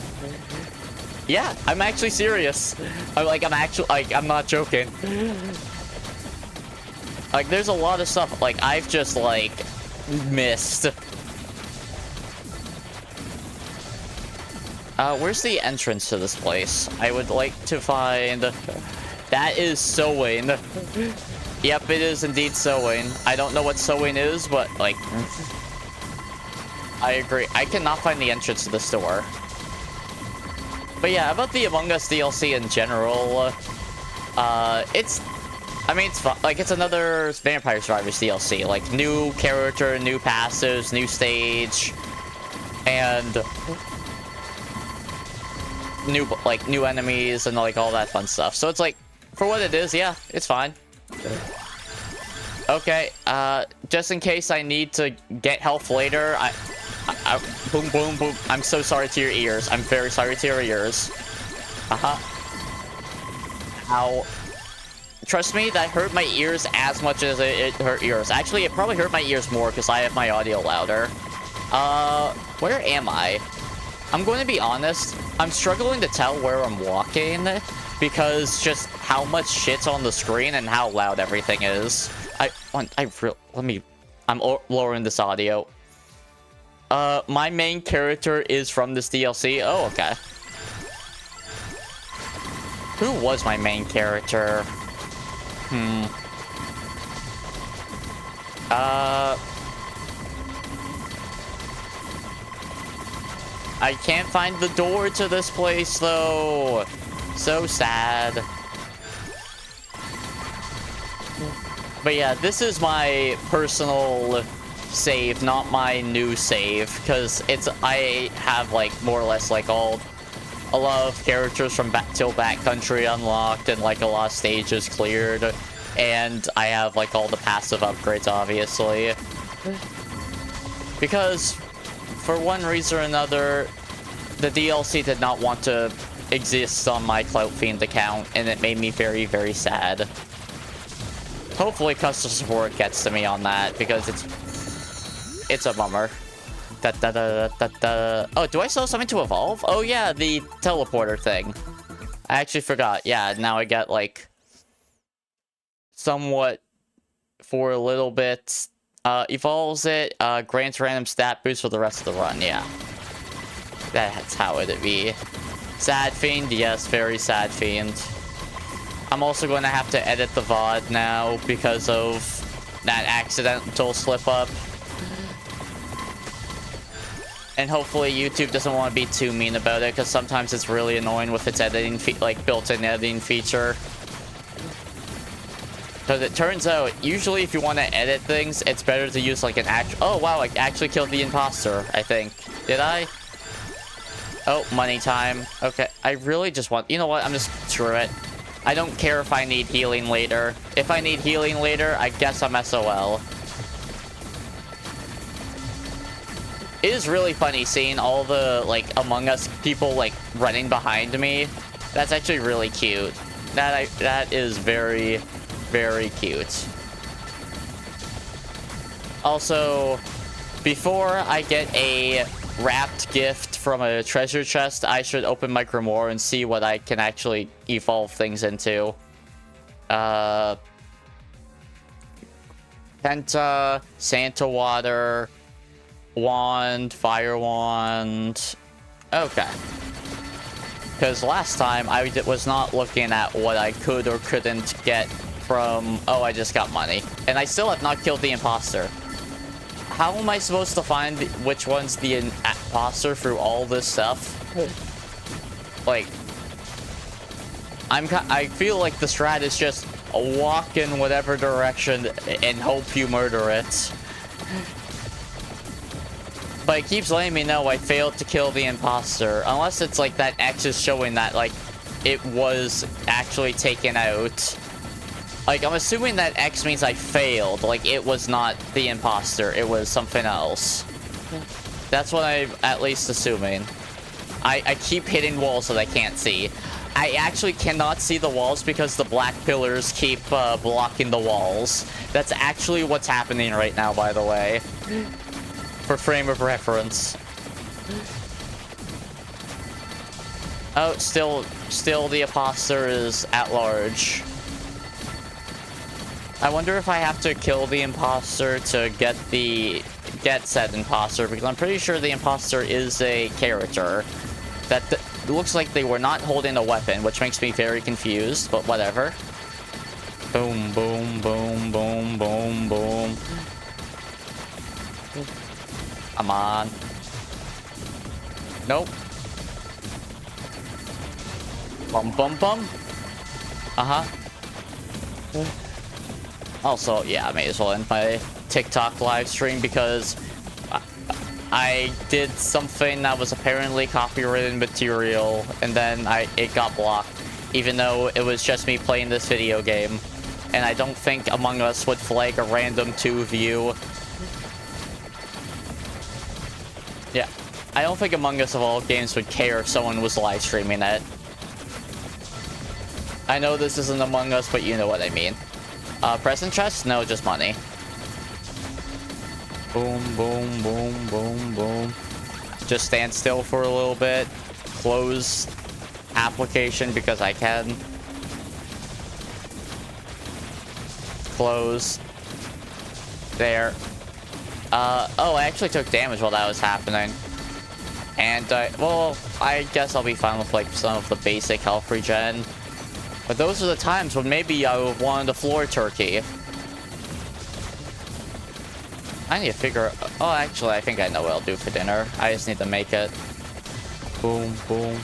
yeah, I'm actually serious. I'm actually, like, I'm not joking. Like, there's a lot of stuff, like, I've just, like, missed. Where's the entrance to this place? I would like to find... That is sewing. Yep, it is indeed sewing. I don't know what sewing is, but, like... I agree. I cannot find the entrance to this door. But yeah, about the Among Us DLC in general, it's... I mean, it's fun. Like, it's another Vampire Survivors DLC. Like, new character, new passives, new stage, and new enemies and, like, all that fun stuff. So it's, like, for what it is, yeah, it's fine. Okay, just in case I need to get health later, boom, boom, boom. I'm so sorry to your ears. I'm very sorry to your ears. Ow. Trust me, that hurt my ears as much as it hurt yours. Actually, it probably hurt my ears more because I have my audio louder. Where am I? I'm going to be honest. I'm struggling to tell where I'm walking because just how much shit's on the screen and how loud everything is. I'm lowering this audio. My main character is from this DLC. Oh, okay. Who was my main character? I can't find the door to this place, though. So sad. But yeah, this is my personal save, not my new save, because I have, like, more or less, like, a lot of characters from till Backcountry unlocked and, like, a lot of stages cleared, and I have, like, all the passive upgrades, obviously, because for one reason or another the DLC did not want to exist on my Clout Fiend account, and it made me very, very sad. Hopefully customer support gets to me on that, because it's a bummer. Oh, do I still have something to evolve? Oh yeah, the teleporter thing. I actually forgot. Yeah, now I get, like, somewhat for a little bit. Evolves it, grants random stat boost for the rest of the run. Yeah, that's how it'd be. Sad Fiend, yes, very sad Fiend. I'm also going to have to edit the VOD now because of that accidental slip up. And hopefully YouTube doesn't want to be too mean about it, because sometimes it's really annoying with its editing, like, built-in editing feature. Because it turns out, usually if you want to edit things, it's better to use, like, an actual... Oh, wow, I actually killed the imposter, I think. Did I? Oh, money time. Okay, I really just want... You know what? I'm just... Screw it. I don't care if I need healing later. If I need healing later, I guess I'm SOL. It is really funny seeing all the, like, Among Us people, like, running behind me. That's actually really cute. That is very, very cute. Also, before I get a wrapped gift from a treasure chest, I should open my grimoire and see what I can actually evolve things into. Penta, Santa Water, Wand, Fire Wand. Okay. Because last time I was not looking at what I could or couldn't get from... Oh, I just got money. And I still have not killed the imposter. How am I supposed to find which one's the imposter through all this stuff? Like, I feel like the strat is just walk in whatever direction and hope you murder it. But it keeps letting me know I failed to kill the imposter. Unless it's like that X is showing that, like, it was actually taken out. Like, I'm assuming that X means I failed. Like, it was not the imposter. It was something else. That's what I'm at least assuming. I keep hitting walls that I can't see. I actually cannot see the walls because the black pillars keep blocking the walls. That's actually what's happening right now, by the way. For frame of reference. Oh, still the imposter is at large. I wonder if I have to kill the imposter to get said imposter, because I'm pretty sure the imposter is a character. That looks like they were not holding a weapon, which makes me very confused, but whatever. Boom, boom, boom, boom, boom, boom. Come on. Nope. Bum, bum, bum. Uh-huh. Also, yeah, I may as well end my TikTok live stream because I did something that was apparently copyrighted material, and then it got blocked, even though it was just me playing this video game. And I don't think Among Us would flag a random 2 view. Yeah, I don't think Among Us of all games would care if someone was live streaming it. I know this isn't Among Us, but you know what I mean. Present chest? No, just money. Boom, boom, boom, boom, boom. Just stand still for a little bit. Close application because I can. Close. There. Oh, I actually took damage while that was happening. And, well, I guess I'll be fine with, like, some of the basic health regen. But those are the times when maybe I wanted a floor turkey. I need to figure... Oh, actually, I think I know what I'll do for dinner. I just need to make it. Boom, boom.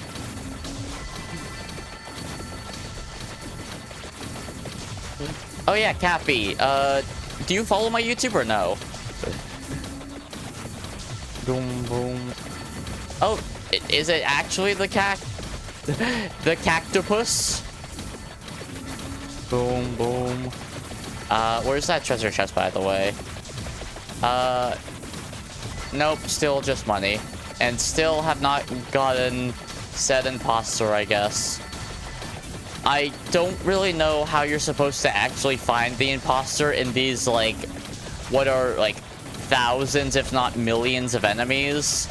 Oh, yeah, Cappy. Do you follow my YouTube or no? Boom, boom. Oh, is it actually the the cactopus? Boom, boom. Where's that treasure chest, by the way? Nope, still just money. And still have not gotten said imposter, I guess. I don't really know how you're supposed to actually find the imposter in these, like, what are, like, thousands, if not millions of enemies.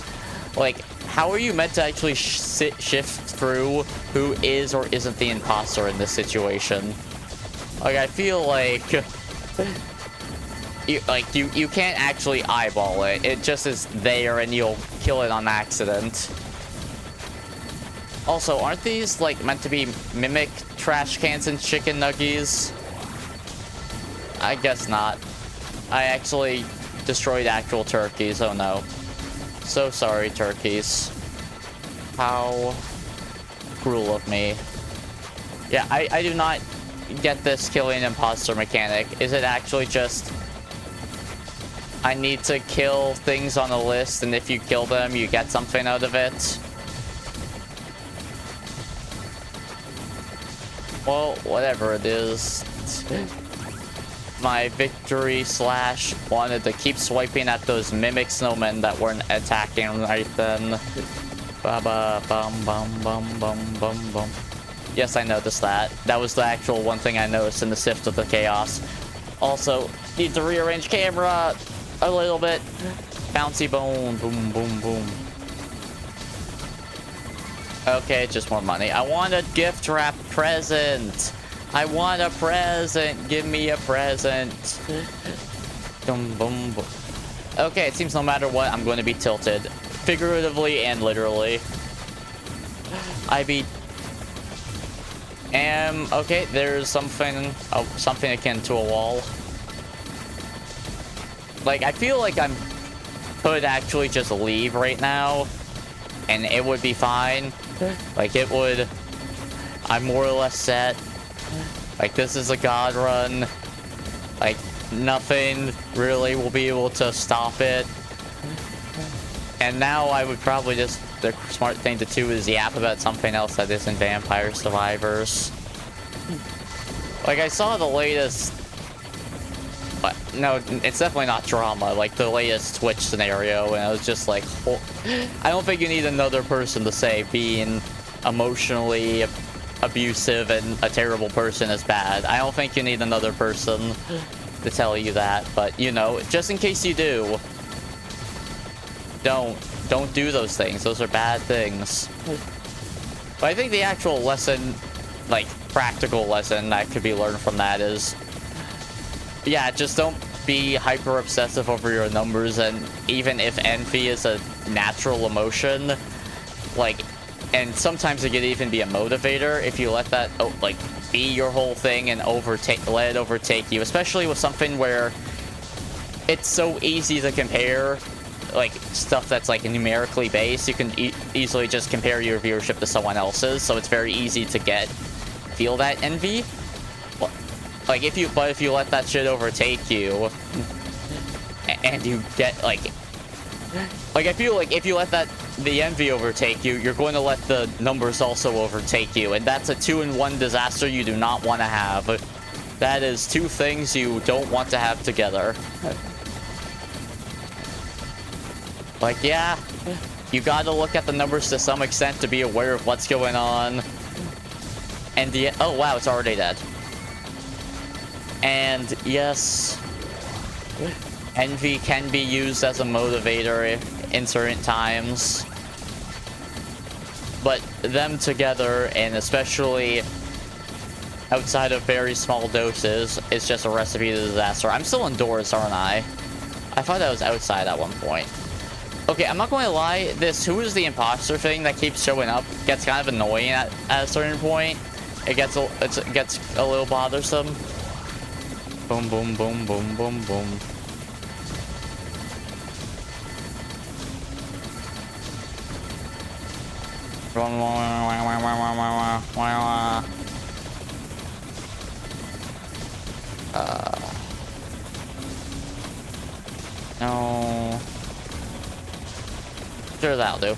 Like, how are you meant to actually shift through who is or isn't the imposter in this situation? Like, I feel like you can't actually eyeball it. It just is there and you'll kill it on accident. Also, aren't these, like, meant to be mimic trash cans and chicken nuggies? I guess not. I actually destroyed actual turkeys. Oh no. So sorry, turkeys. How cruel of me. Yeah, I do not get this killing imposter mechanic. Is it actually just I need to kill things on a list, and if you kill them, you get something out of it? Well, whatever it is. My victory slash wanted to keep swiping at those mimic snowmen that weren't attacking right then. Ba ba bum bum bum bum bum bum. Yes, I noticed that. That was the actual one thing I noticed in the Sift of the Chaos. Also, need to rearrange camera a little bit. Bouncy bone. Boom, boom, boom. Okay, just more money. I want a gift wrap present. I want a present. Give me a present. Boom, boom, boom. Okay, it seems no matter what, I'm going to be tilted. Figuratively and literally. Okay, there's something akin to a wall. Like, I feel like could actually just leave right now, and it would be fine. Like, it would... I'm more or less set. Like, this is a god run. Like, nothing really will be able to stop it. And now I would probably just... The smart thing to do is yap about something else that isn't Vampire Survivors. Like, I saw the latest... But, no, it's definitely not drama. Like, the latest Twitch scenario, and I was just like... I don't think you need another person to say being emotionally abusive and a terrible person is bad. I don't think you need another person to tell you that. But, you know, just in case you do... Don't do those things. Those are bad things. But I think the actual lesson, like, practical lesson that could be learned from that is yeah, just don't be hyper obsessive over your numbers, and even if envy is a natural emotion, like, and sometimes it could even be a motivator if you let that like be your whole thing and let it overtake you, especially with something where it's so easy to compare, like stuff that's like numerically based. You can easily just compare your viewership to someone else's, so it's very easy to feel that envy. Like if you let that shit overtake you, and you get like I feel like if you let the envy overtake you, you're going to let the numbers also overtake you, and that's a 2-in-1 disaster you do not want to have. That is two things you don't want to have together. Like, yeah, you gotta look at the numbers to some extent to be aware of what's going on. And oh wow, it's already dead. And yes, envy can be used as a motivator in certain times. But them together, and especially outside of very small doses, it's just a recipe to disaster. I'm still indoors, aren't I? I thought I was outside at one point. Okay, I'm not going to lie, this who is the imposter thing that keeps showing up gets kind of annoying at a certain point. It gets a little bothersome. Boom, boom, boom, boom, boom, boom. No. Sure, that'll do.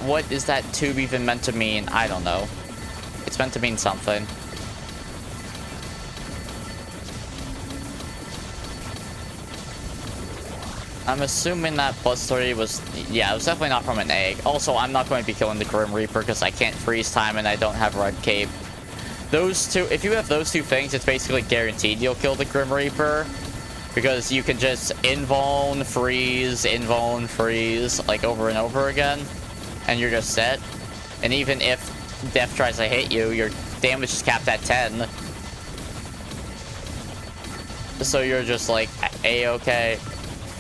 What is that tube even meant to mean? I don't know. It's meant to mean something. I'm assuming that +3 was... Yeah, it was definitely not from an egg. Also, I'm not going to be killing the Grim Reaper because I can't freeze time and I don't have Red Cape. Those two... If you have those two things, it's basically guaranteed you'll kill the Grim Reaper. Because you can just invuln, freeze, like over and over again. And you're just set. And even if death tries to hit you, your damage is capped at 10. So you're just like, A-okay.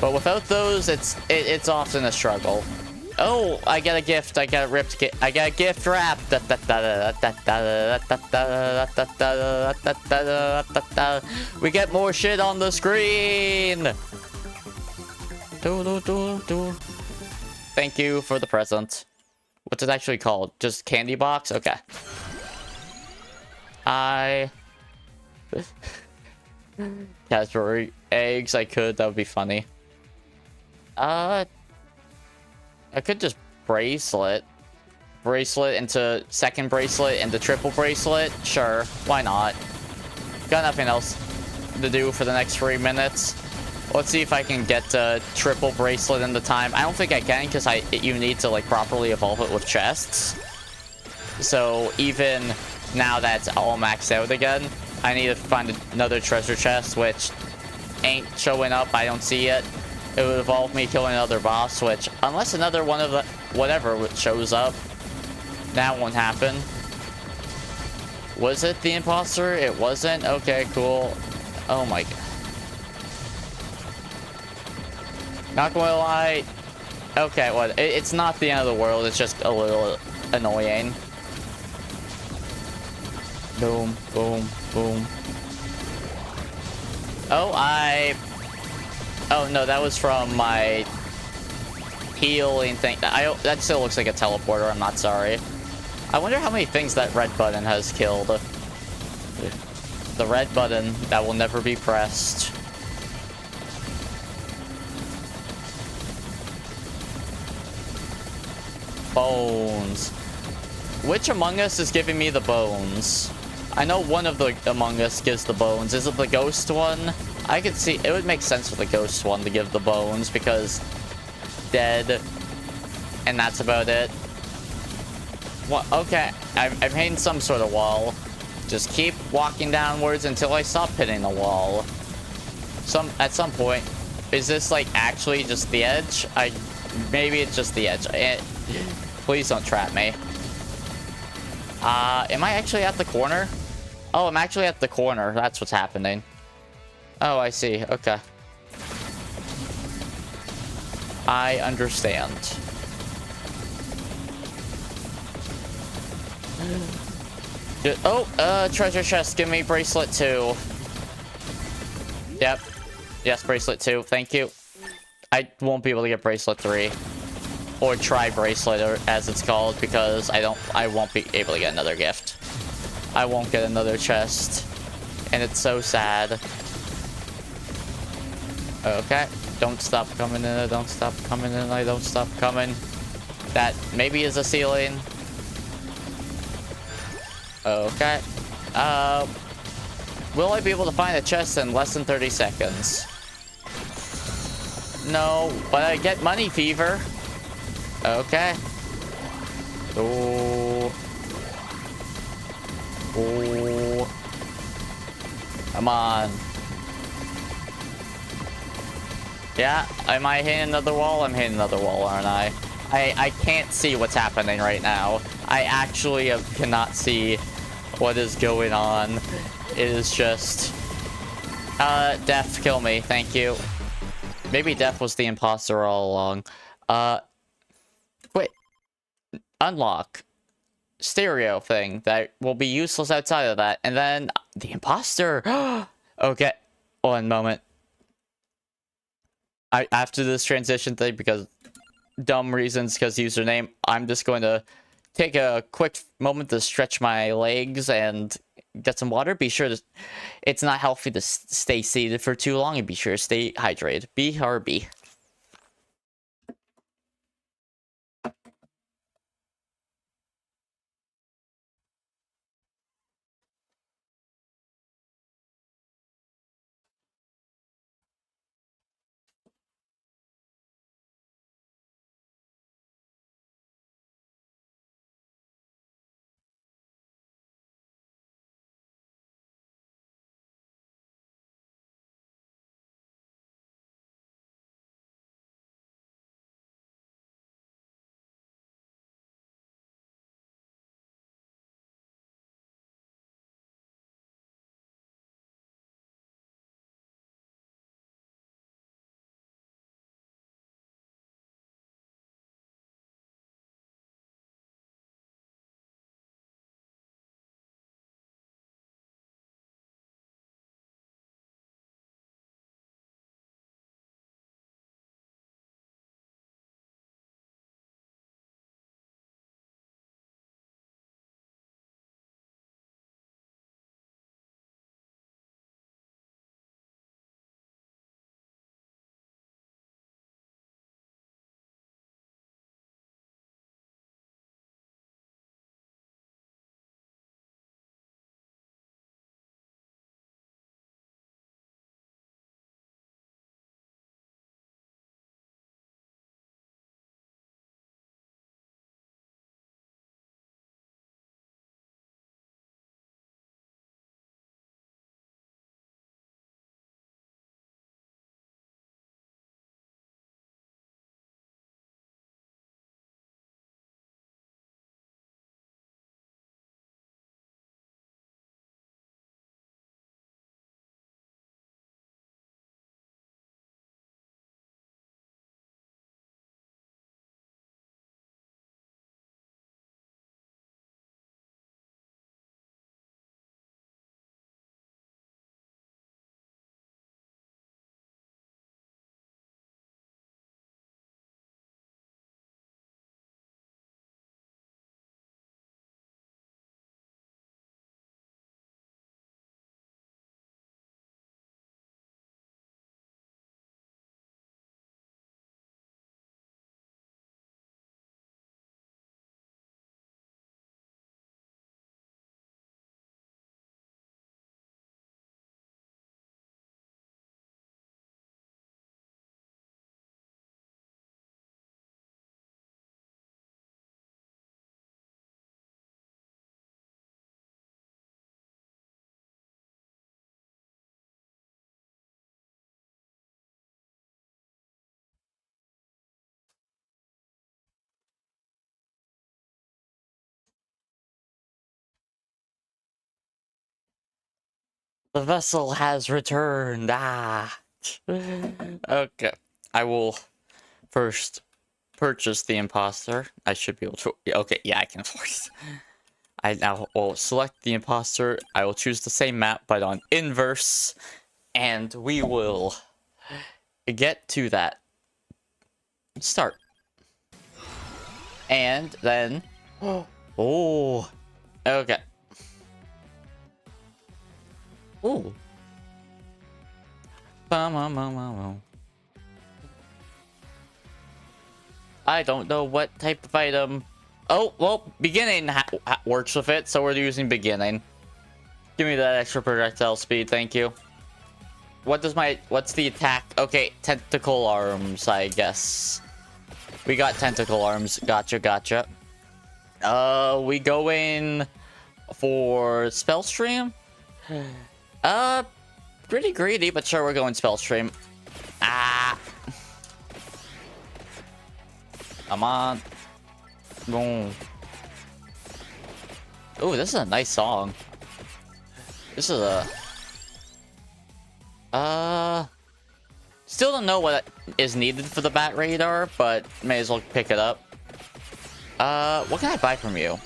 But without those, it's often a struggle. Oh, I got a gift. I got a ripped gift. I got a gift wrap. We get more shit on the screen. Thank you for the present. What's it actually called? Just candy box? Okay. Casper eggs. I could. That would be funny. I could just bracelet into second bracelet into triple bracelet. Sure, why not? Got nothing else to do for the next 3 minutes. Let's see if I can get triple bracelet in the time. I don't think I can because you need to like properly evolve it with chests. So even now that's all maxed out again, I need to find another treasure chest, which ain't showing up. I don't see it. It would involve me killing another boss, which, unless another one of the whatever shows up, that won't happen. Was it the imposter? It wasn't? Okay, cool. Oh my god. Not gonna lie. Okay, well, it's not the end of the world. It's just a little annoying. Boom, boom, boom. Oh, oh no, that was from my healing thing. That still looks like a teleporter. I'm not sorry. I wonder how many things that red button has killed. The red button that will never be pressed. Bones. Which Among Us is giving me the bones? I know one of the Among Us gives the bones. Is it the ghost one? I could see it would make sense for the ghost one to give the bones because dead, and that's about it. Well, okay, I'm hitting some sort of wall. Just keep walking downwards until I stop hitting the wall. At some point, is this like actually just the edge? Maybe it's just the edge. Please don't trap me. Am I actually at the corner? Oh, I'm actually at the corner. That's what's happening. Oh, I see. Okay. I understand. Oh, treasure chest. Give me bracelet 2. Yep. Yes, bracelet 2. Thank you. I won't be able to get bracelet 3. Or tri-bracelet, or as it's called, because I won't be able to get another gift. I won't get another chest. And it's so sad. Okay. Don't stop coming in. Don't stop coming in. I don't stop coming. That maybe is a ceiling. Okay. Will I be able to find a chest in less than 30 seconds? No, but I get money fever. Okay. Oh. Oh. Come on. Yeah, am I hitting another wall? I'm hitting another wall, aren't I? I can't see what's happening right now. I actually cannot see what is going on. It is just... Death, kill me. Thank you. Maybe Death was the imposter all along. Wait. Unlock. Stereo thing that will be useless outside of that. And then the imposter. Okay. One moment. After this transition thing, because dumb reasons, because username, I'm just going to take a quick moment to stretch my legs and get some water. Be sure to... It's not healthy to stay seated for too long, and be sure to stay hydrated. BRB. The vessel has returned. Ah. Okay. I will first purchase the imposter. I should be able to. Okay, yeah, I can afford it. I now will select the imposter. I will choose the same map, but on inverse. And we will get to that. Start. And then... Oh. Okay. Ooh. I don't know what type of item. Oh, well, beginning works with it, so we're using beginning. Give me that extra projectile speed, thank you. What's the attack? Okay, tentacle arms, I guess. We got tentacle arms. Gotcha, gotcha. We go in for spell stream? Pretty greedy, but sure, we're going spell stream. Ah. Come on. Boom. Ooh, this is a nice song. This is a... Still don't know what is needed for the bat radar, but may as well pick it up. What can I buy from you?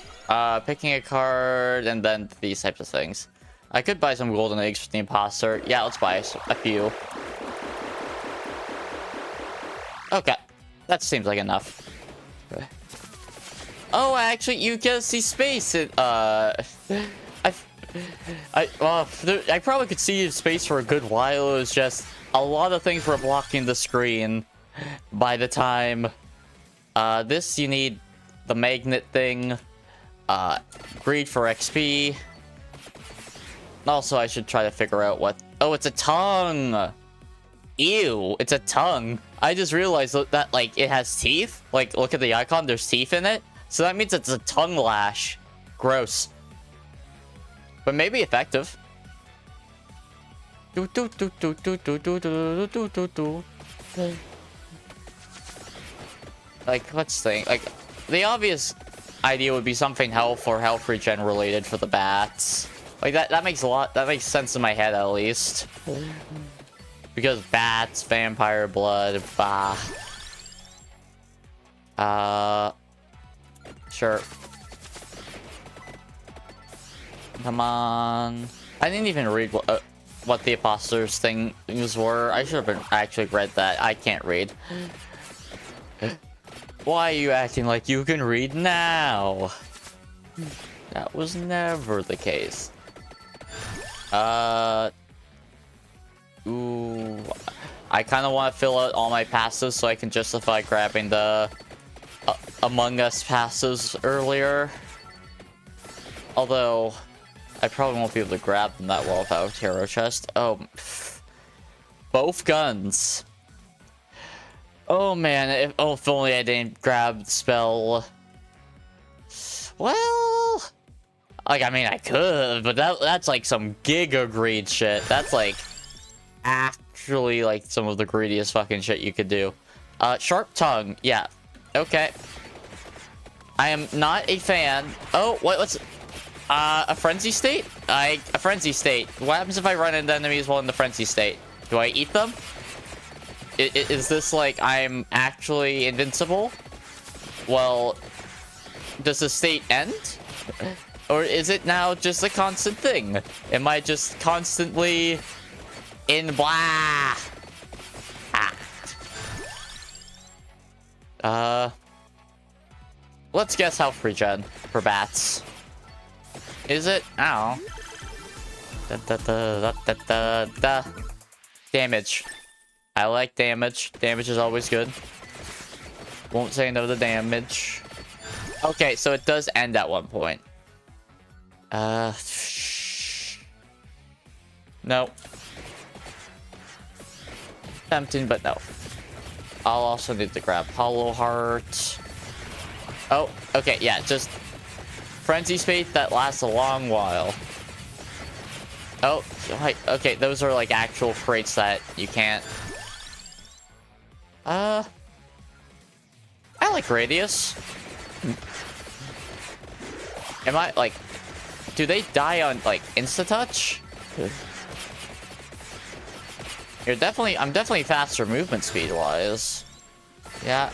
Picking a card and then these types of things. I could buy some golden eggs for the imposter. Yeah, let's buy a few. Okay. That seems like enough. Oh, actually, you can see space. I probably could see space for a good while. It was just a lot of things were blocking the screen by the time. This, you need the magnet thing. Greed for XP. Also, I should try to figure out what... Oh, it's a tongue! Ew, it's a tongue. I just realized that, like, it has teeth. Like, look at the icon, there's teeth in it. So that means it's a tongue lash. Gross. But maybe effective. Like, let's think. Like, the obvious idea would be something health or health regen related for the bats. Like, that makes sense in my head, at least. Because bats, vampire blood, bah. Sure. Come on. I didn't even read what the imposters things were. I should have actually read that. I can't read. Why are you acting like you can read now? That was never the case. Ooh. I kind of want to fill out all my passes so I can justify grabbing the Among Us passes earlier. Although, I probably won't be able to grab them that well without a hero chest. Oh, both guns. Oh man, if only I didn't grab spell. Well, like, I mean, I could, but that's like some giga greed shit. That's like actually like some of the greediest fucking shit you could do. Sharp tongue, yeah, okay. I am not a fan. Oh, what's a frenzy state? A frenzy state. What happens if I run into enemies while in the frenzy state? Do I eat them? Is this like I'm actually invincible? Well, does the state end? Or is it now just a constant thing? Am I just constantly in blah? Let's guess health regen for bats. Is it? Ow. Damage. I like damage. Damage is always good. Won't say no to damage. Okay, so it does end at one point. No. Tempting, but no. I'll also need to grab Hollow Heart. Oh, okay, yeah, just Frenzy Spate that lasts a long while. Oh, okay, those are like actual crates that you can't. I like Radius. Am I like, do they die on like insta touch? I'm definitely faster movement speed-wise. Yeah.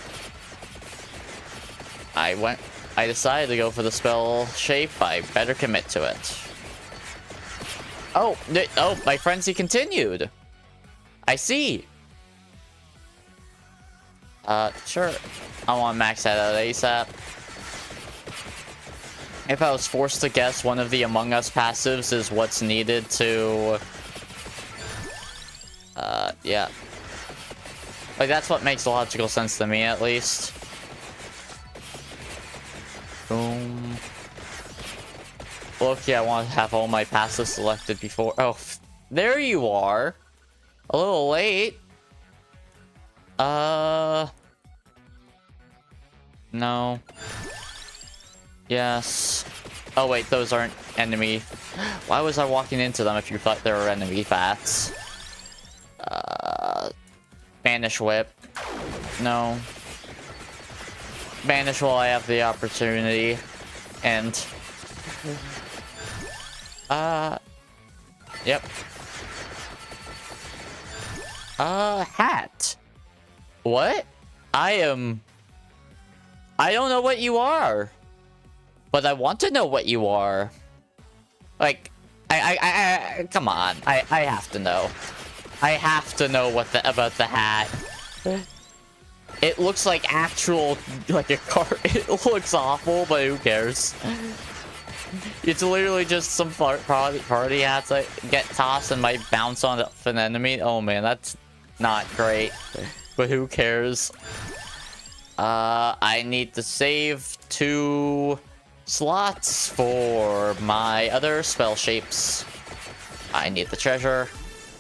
I decided to go for the spell shape. I better commit to it. Oh, my frenzy continued. I see. Sure. I want to max that out ASAP. If I was forced to guess, one of the Among Us passives is what's needed to... yeah. Like, that's what makes logical sense to me, at least. Boom. Look, yeah, I want to have all my passives selected before... Oh, there you are! A little late. No. Yes. Oh, wait, those aren't enemy... Why was I walking into them if you thought they were enemy bats? Banish Whip. No. Banish while I have the opportunity. And... Yep. Hat. What? I don't know what you are. But I want to know what you are. Like, come on. I have to know. I have to know about the hat. It looks like actual, like a car. It looks awful, but who cares? It's literally just some party hats that get tossed and might bounce on an enemy. Oh man, that's not great. But who cares? I need to save 2 slots for my other spell shapes. I need the treasure.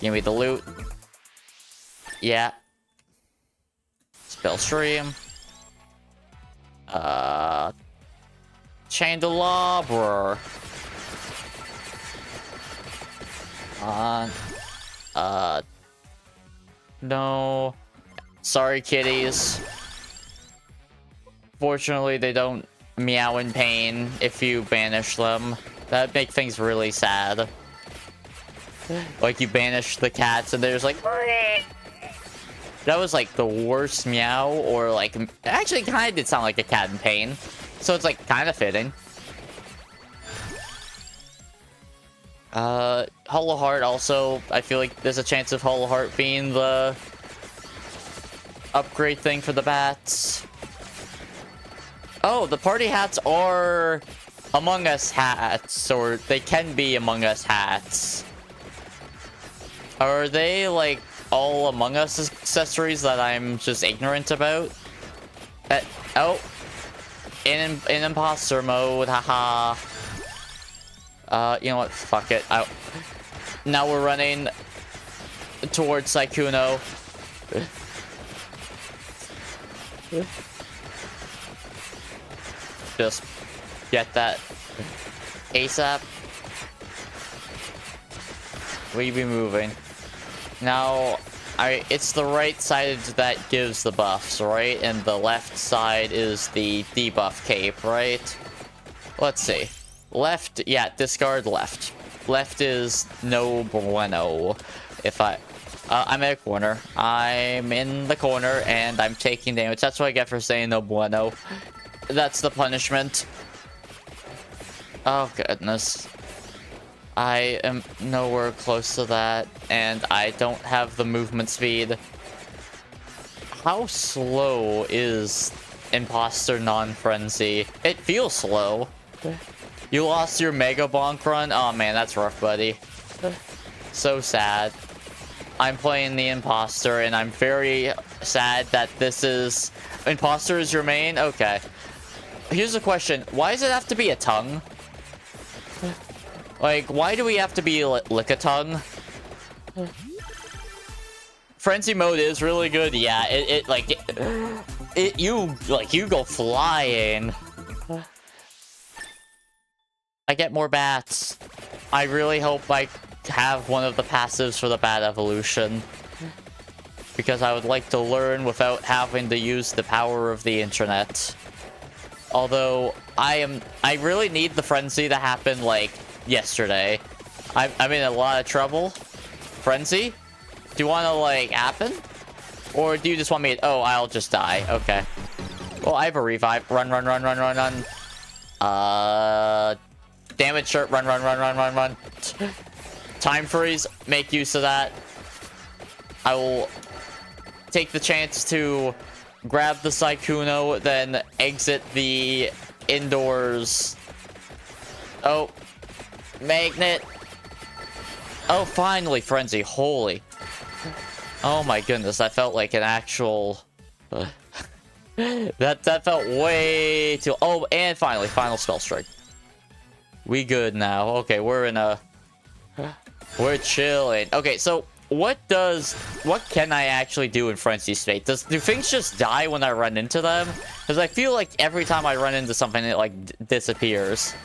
Give me the loot. Yeah. Spell stream. Chandelabra. No. Sorry, kitties. Fortunately, they don't meow in pain if you banish them. That'd make things really sad. Like, you banish the cats and there's like... That was like the worst meow, or like... Actually, kind of did sound like a cat in pain. So it's like kind of fitting. Hollow Heart also, I feel like there's a chance of Hollow Heart being the upgrade thing for the bats. Oh, the party hats are Among Us hats, or they can be Among Us hats. Are they like all Among Us accessories that I'm just ignorant about? Oh, in imposter mode, haha. You know what? Fuck it. Now we're running towards Saikuno. Just get that ASAP. We be moving. Now, it's the right side that gives the buffs, right? And the left side is the debuff cape, right? Let's see. Left, yeah, discard left. Left is no bueno. If I'm in a corner. I'm in the corner and I'm taking damage. That's what I get for saying no bueno. That's the punishment. Oh, goodness. I am nowhere close to that, and I don't have the movement speed. How slow is Imposter Non-Frenzy? It feels slow. You lost your Mega Bonk run? Oh man, that's rough, buddy. So sad. I'm playing the Imposter, and I'm very sad that this is... Imposter is your main? Okay. Here's the question. Why does it have to be a tongue? Like, why do we have to be lick a tongue? Frenzy mode is really good. Yeah, you go flying. I get more bats. I really hope I have one of the passives for the bat evolution, because I would like to learn without having to use the power of the internet. Although I really need the frenzy to happen like yesterday. I'm in a lot of trouble. Frenzy? Do you want to, like, happen? Or do you just want me to... Oh, I'll just die. Okay. Well, I have a revive. Run, run, run, run, run, run. Damage shirt. Run, run, run, run, run, run. Time freeze. Make use of that. I will take the chance to grab the Sykkuno, then exit the indoors. Oh. Magnet. Oh, finally, Frenzy. Holy. Oh my goodness, that felt like an actual... that felt way too... Oh, and finally, final spell strike. We good now. Okay, we're in a... We're chilling. Okay, so what can I actually do in Frenzy State? Do things just die when I run into them? Because I feel like every time I run into something, it like disappears.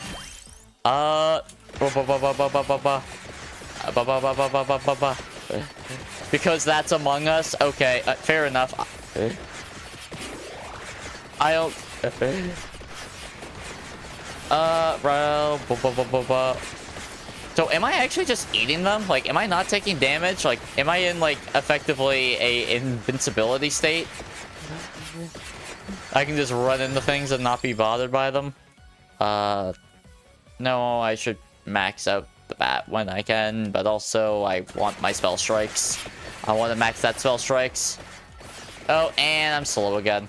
Because that's Among Us? Okay, fair enough. I don't... So, am I actually just eating them? Like, am I not taking damage? Like, am I in, like, effectively a invincibility state? I can just run into things and not be bothered by them? No, I should max out the bat when I can, but also I want my spell strikes. I want to max that spell strikes. Oh, and I'm slow again.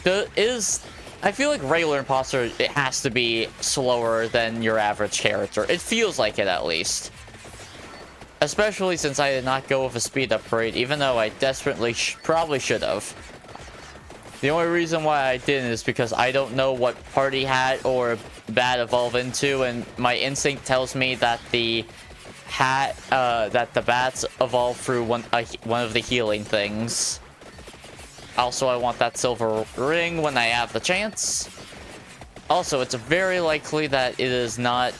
I feel like regular imposter, it has to be slower than your average character. It feels like it, at least. Especially since I did not go with a speed upgrade, even though I desperately probably should have. The only reason why I didn't is because I don't know what party hat or bat evolve into, and my instinct tells me that the hat, that the bats evolve through one of the healing things. Also, I want that silver ring when I have the chance. Also, it's very likely that it is not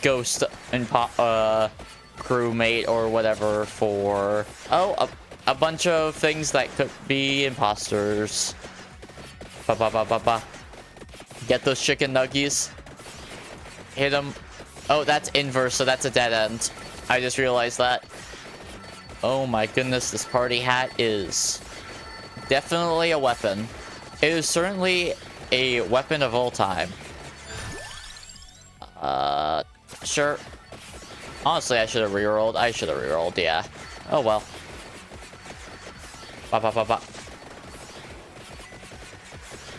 Ghost and crewmate or whatever for... Oh, a bunch of things that could be imposters. Get those chicken nuggies. Hit them. Oh, that's inverse, so that's a dead end. I just realized that. Oh my goodness, this party hat is definitely a weapon. It is certainly a weapon of all time. Sure. Honestly, I should have rerolled. I should have rerolled, yeah. Oh well.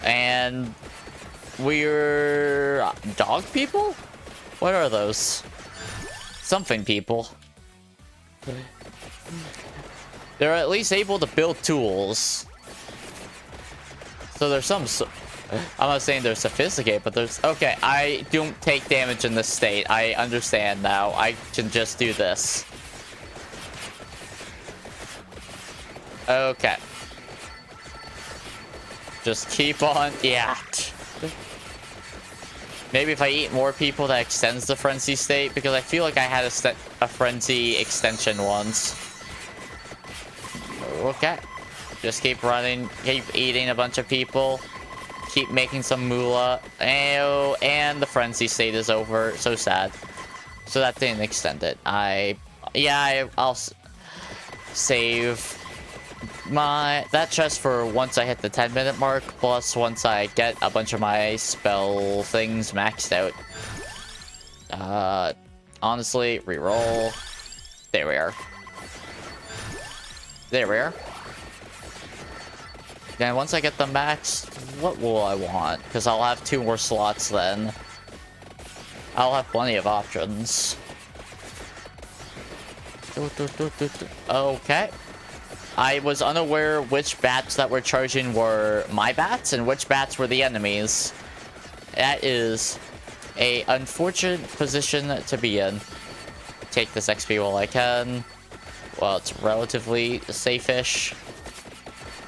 And we're dog people? What are those? Something people. They're at least able to build tools. So there's some... I'm not saying they're sophisticated, but there's... Okay, I don't take damage in this state. I understand now. I can just do this. Okay. Just keep on... Yeah. Maybe if I eat more people, that extends the frenzy state, because I feel like I had a frenzy extension once. Okay. Just keep running, keep eating a bunch of people, keep making some moolah. Oh, and the frenzy state is over. So sad. So that didn't extend it. I'll save that chest for once I hit the 10-minute mark, plus once I get a bunch of my spell things maxed out. Honestly, reroll. There we are. There we are. Then once I get them maxed, what will I want? Because I'll have 2 more slots then. I'll have plenty of options. Okay. I was unaware which bats that were charging were my bats and which bats were the enemies. That is a unfortunate position to be in. Take this XP while I can. Well, it's relatively safe-ish.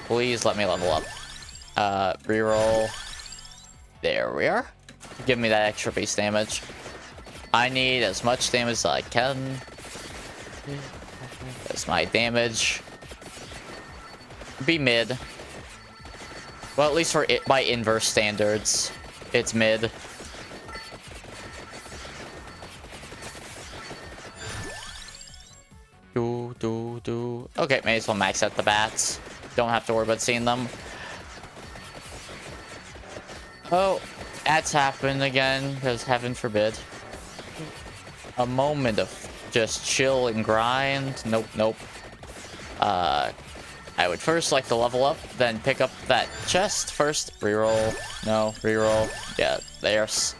Please let me level up. Reroll. There we are. Give me that extra base damage. I need as much damage as I can. That's my damage. Be mid. Well, at least for it by inverse standards, it's mid. Okay, may as well max out the bats. Don't have to worry about seeing them. Oh, that's happened again, because heaven forbid. A moment of just chill and grind. Nope, nope. I would first like to level up, then pick up that chest first. Reroll. No, reroll. Yeah, there's.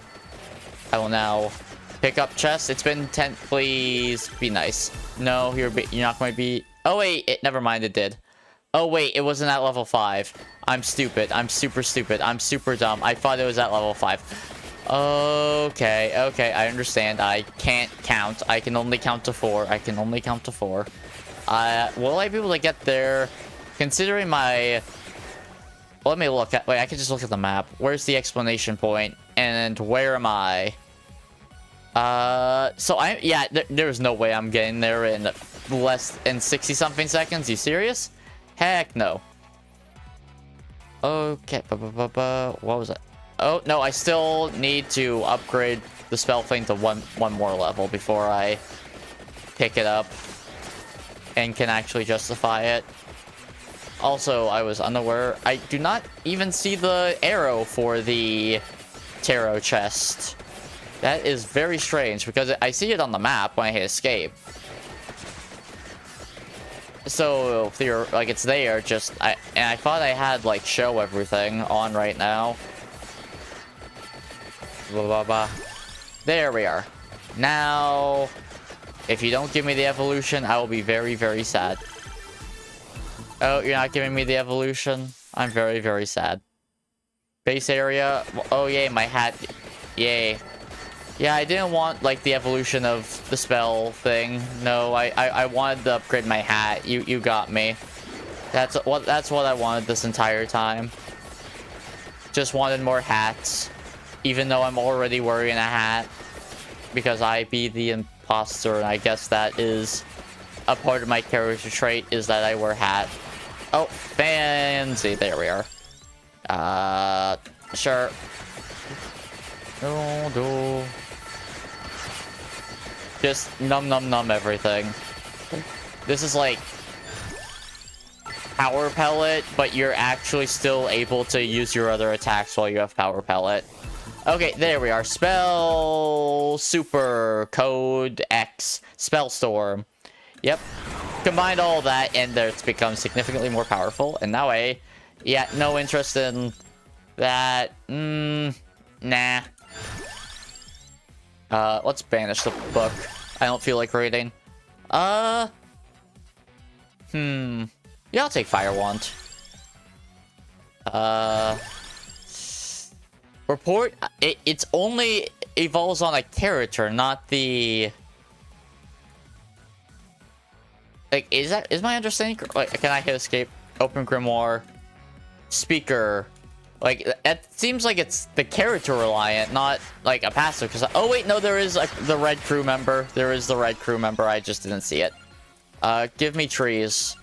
I will now pick up chest. It's been 10. Please be nice. No, you're not going to be. Oh wait, never mind. It did. Oh wait, it wasn't at level 5. I'm stupid. I'm super stupid. I'm super dumb. I thought it was at level 5. Okay, okay, I understand. I can't count. I can only count to 4. I can only count to 4. Will I be able to get there? Considering my... Well, let me look at... Wait, I can just look at the map. Where's the explanation point? And where am I? So I... Yeah, there's no way I'm getting there in less than 60-something seconds. You serious? Heck no. Okay, what was it? Oh, no, I still need to upgrade the spell thing to one more level before I pick it up and can actually justify it. Also, I was unaware. I do not even see the arrow for the tarot chest. That is very strange because I see it on the map when I hit escape. So, like, it's there, just... And I thought I had, like, show everything on right now. Blah, blah, blah. There we are. Now, if you don't give me the evolution, I will be very, very sad. Oh, you're not giving me the evolution? I'm very, very sad. Base area. Oh, yay, my hat. Yay. Yeah, I didn't want, like, the evolution of the spell thing. No, I wanted to upgrade my hat. You got me. That's what I wanted this entire time. Just wanted more hats. Even though I'm already wearing a hat. Because I be the imposter, and I guess that is a part of my character trait, is that I wear hat. Oh, fancy. There we are. Sure. No. Just num everything. This is like power pellet, but you're actually still able to use your other attacks while you have power pellet. Okay, there we are. Spell Super Code X Spell Storm. Yep. Combined all that, and it's become significantly more powerful. And now yeah, no interest in that. Nah. Let's banish the book. I don't feel like reading. Yeah, I'll take Fire Wand. Report. It's only evolves on a character, not the. Like, is my understanding? Like, can I hit escape? Open grimoire. Speaker. Like, it seems like it's the character reliant, not like a passive. Because oh wait, no, there is the red crew member. There is the red crew member. I just didn't see it. Give me trees.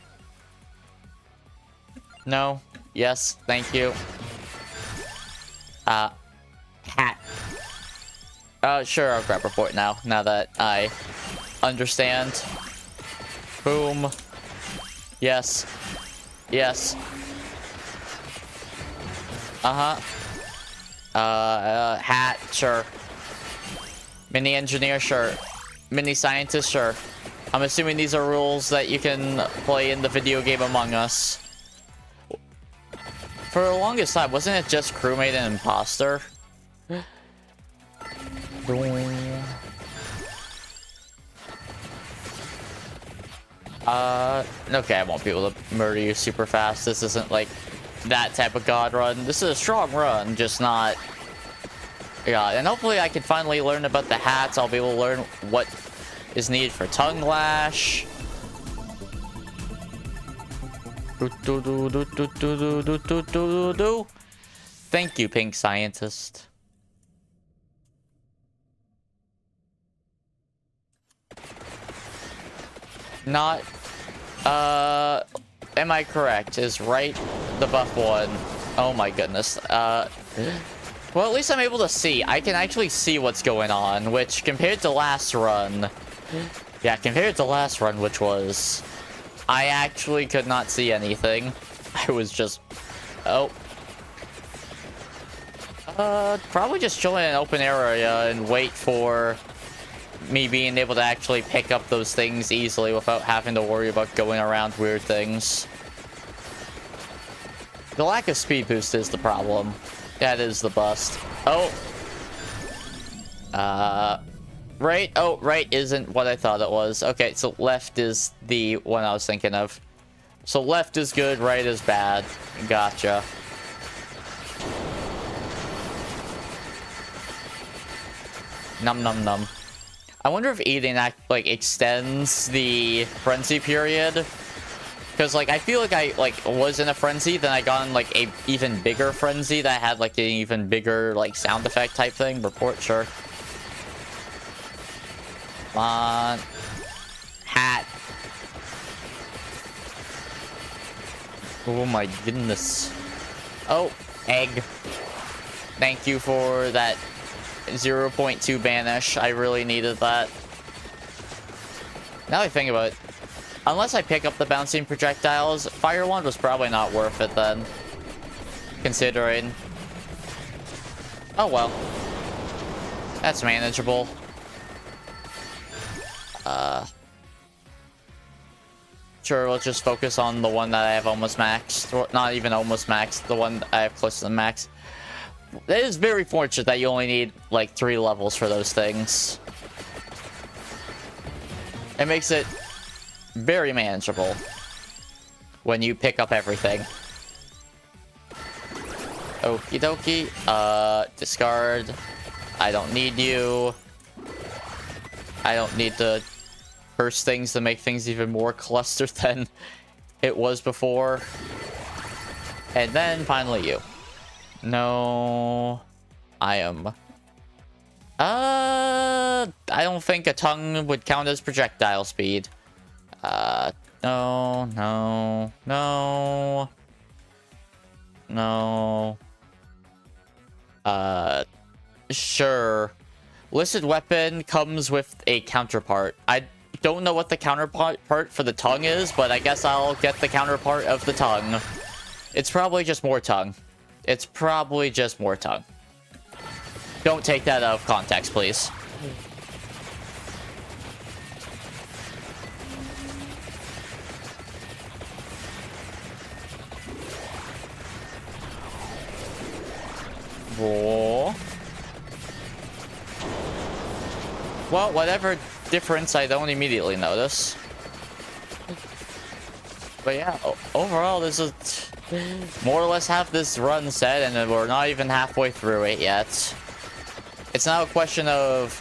No. Yes. Thank you. Hat. Sure, I'll grab report now. Now that I understand. Boom. Yes. Yes. Hat, sure. Mini engineer, sure. Mini scientist, sure. I'm assuming these are rules that you can play in the video game Among Us. For the longest time, wasn't it just crewmate and imposter? Okay, I won't be able to murder you super fast. This isn't like that type of god run. This is a strong run, just not... Yeah, and hopefully I can finally learn about the hats. I'll be able to learn what is needed for tongue lash. Thank you, pink scientist. Not, am I correct? Is right the buff one? Oh my goodness. Well, at least I'm able to see. I can actually see what's going on, which compared to last run, Yeah, compared to last run, which was... I actually could not see anything. I was just... Oh. Probably just chill in an open area and wait for me being able to actually pick up those things easily without having to worry about going around weird things. The lack of speed boost is the problem. That is the bust. Oh. Right? Oh, right isn't what I thought it was. Okay, so left is the one I was thinking of. So left is good, right is bad. Gotcha. Num num num. I wonder if eating like extends the frenzy period. Because like I feel like I was in a frenzy, then I got in like a even bigger frenzy that had like an even bigger like sound effect type thing. Report, sure. Come on. Hat. Oh my goodness. Oh, egg. Thank you for that 0.2 banish. I really needed that. Now I think about it, unless I pick up the bouncing projectiles, Fire Wand was probably not worth it then. Considering. Oh well. That's manageable. Sure, let's just focus on the one that I have almost maxed. Or not even almost maxed, the one I have close to the max. It is very fortunate that you only need like 3 levels for those things. It makes it very manageable when you pick up everything. Okie dokie. Discard. I don't need you. I don't need to curse things to make things even more clustered than it was before. And then finally you. No, I am. I don't think a tongue would count as projectile speed. No, no, no, no. Sure. Listed weapon comes with a counterpart. I don't know what the counterpart for the tongue is, but I guess I'll get the counterpart of the tongue. It's probably just more tongue. It's probably just more tongue. Don't take that out of context, please. Whoa. Well, whatever difference, I don't immediately notice. But yeah, overall, this is more or less half this run set, and we're not even halfway through it yet. It's now a question of,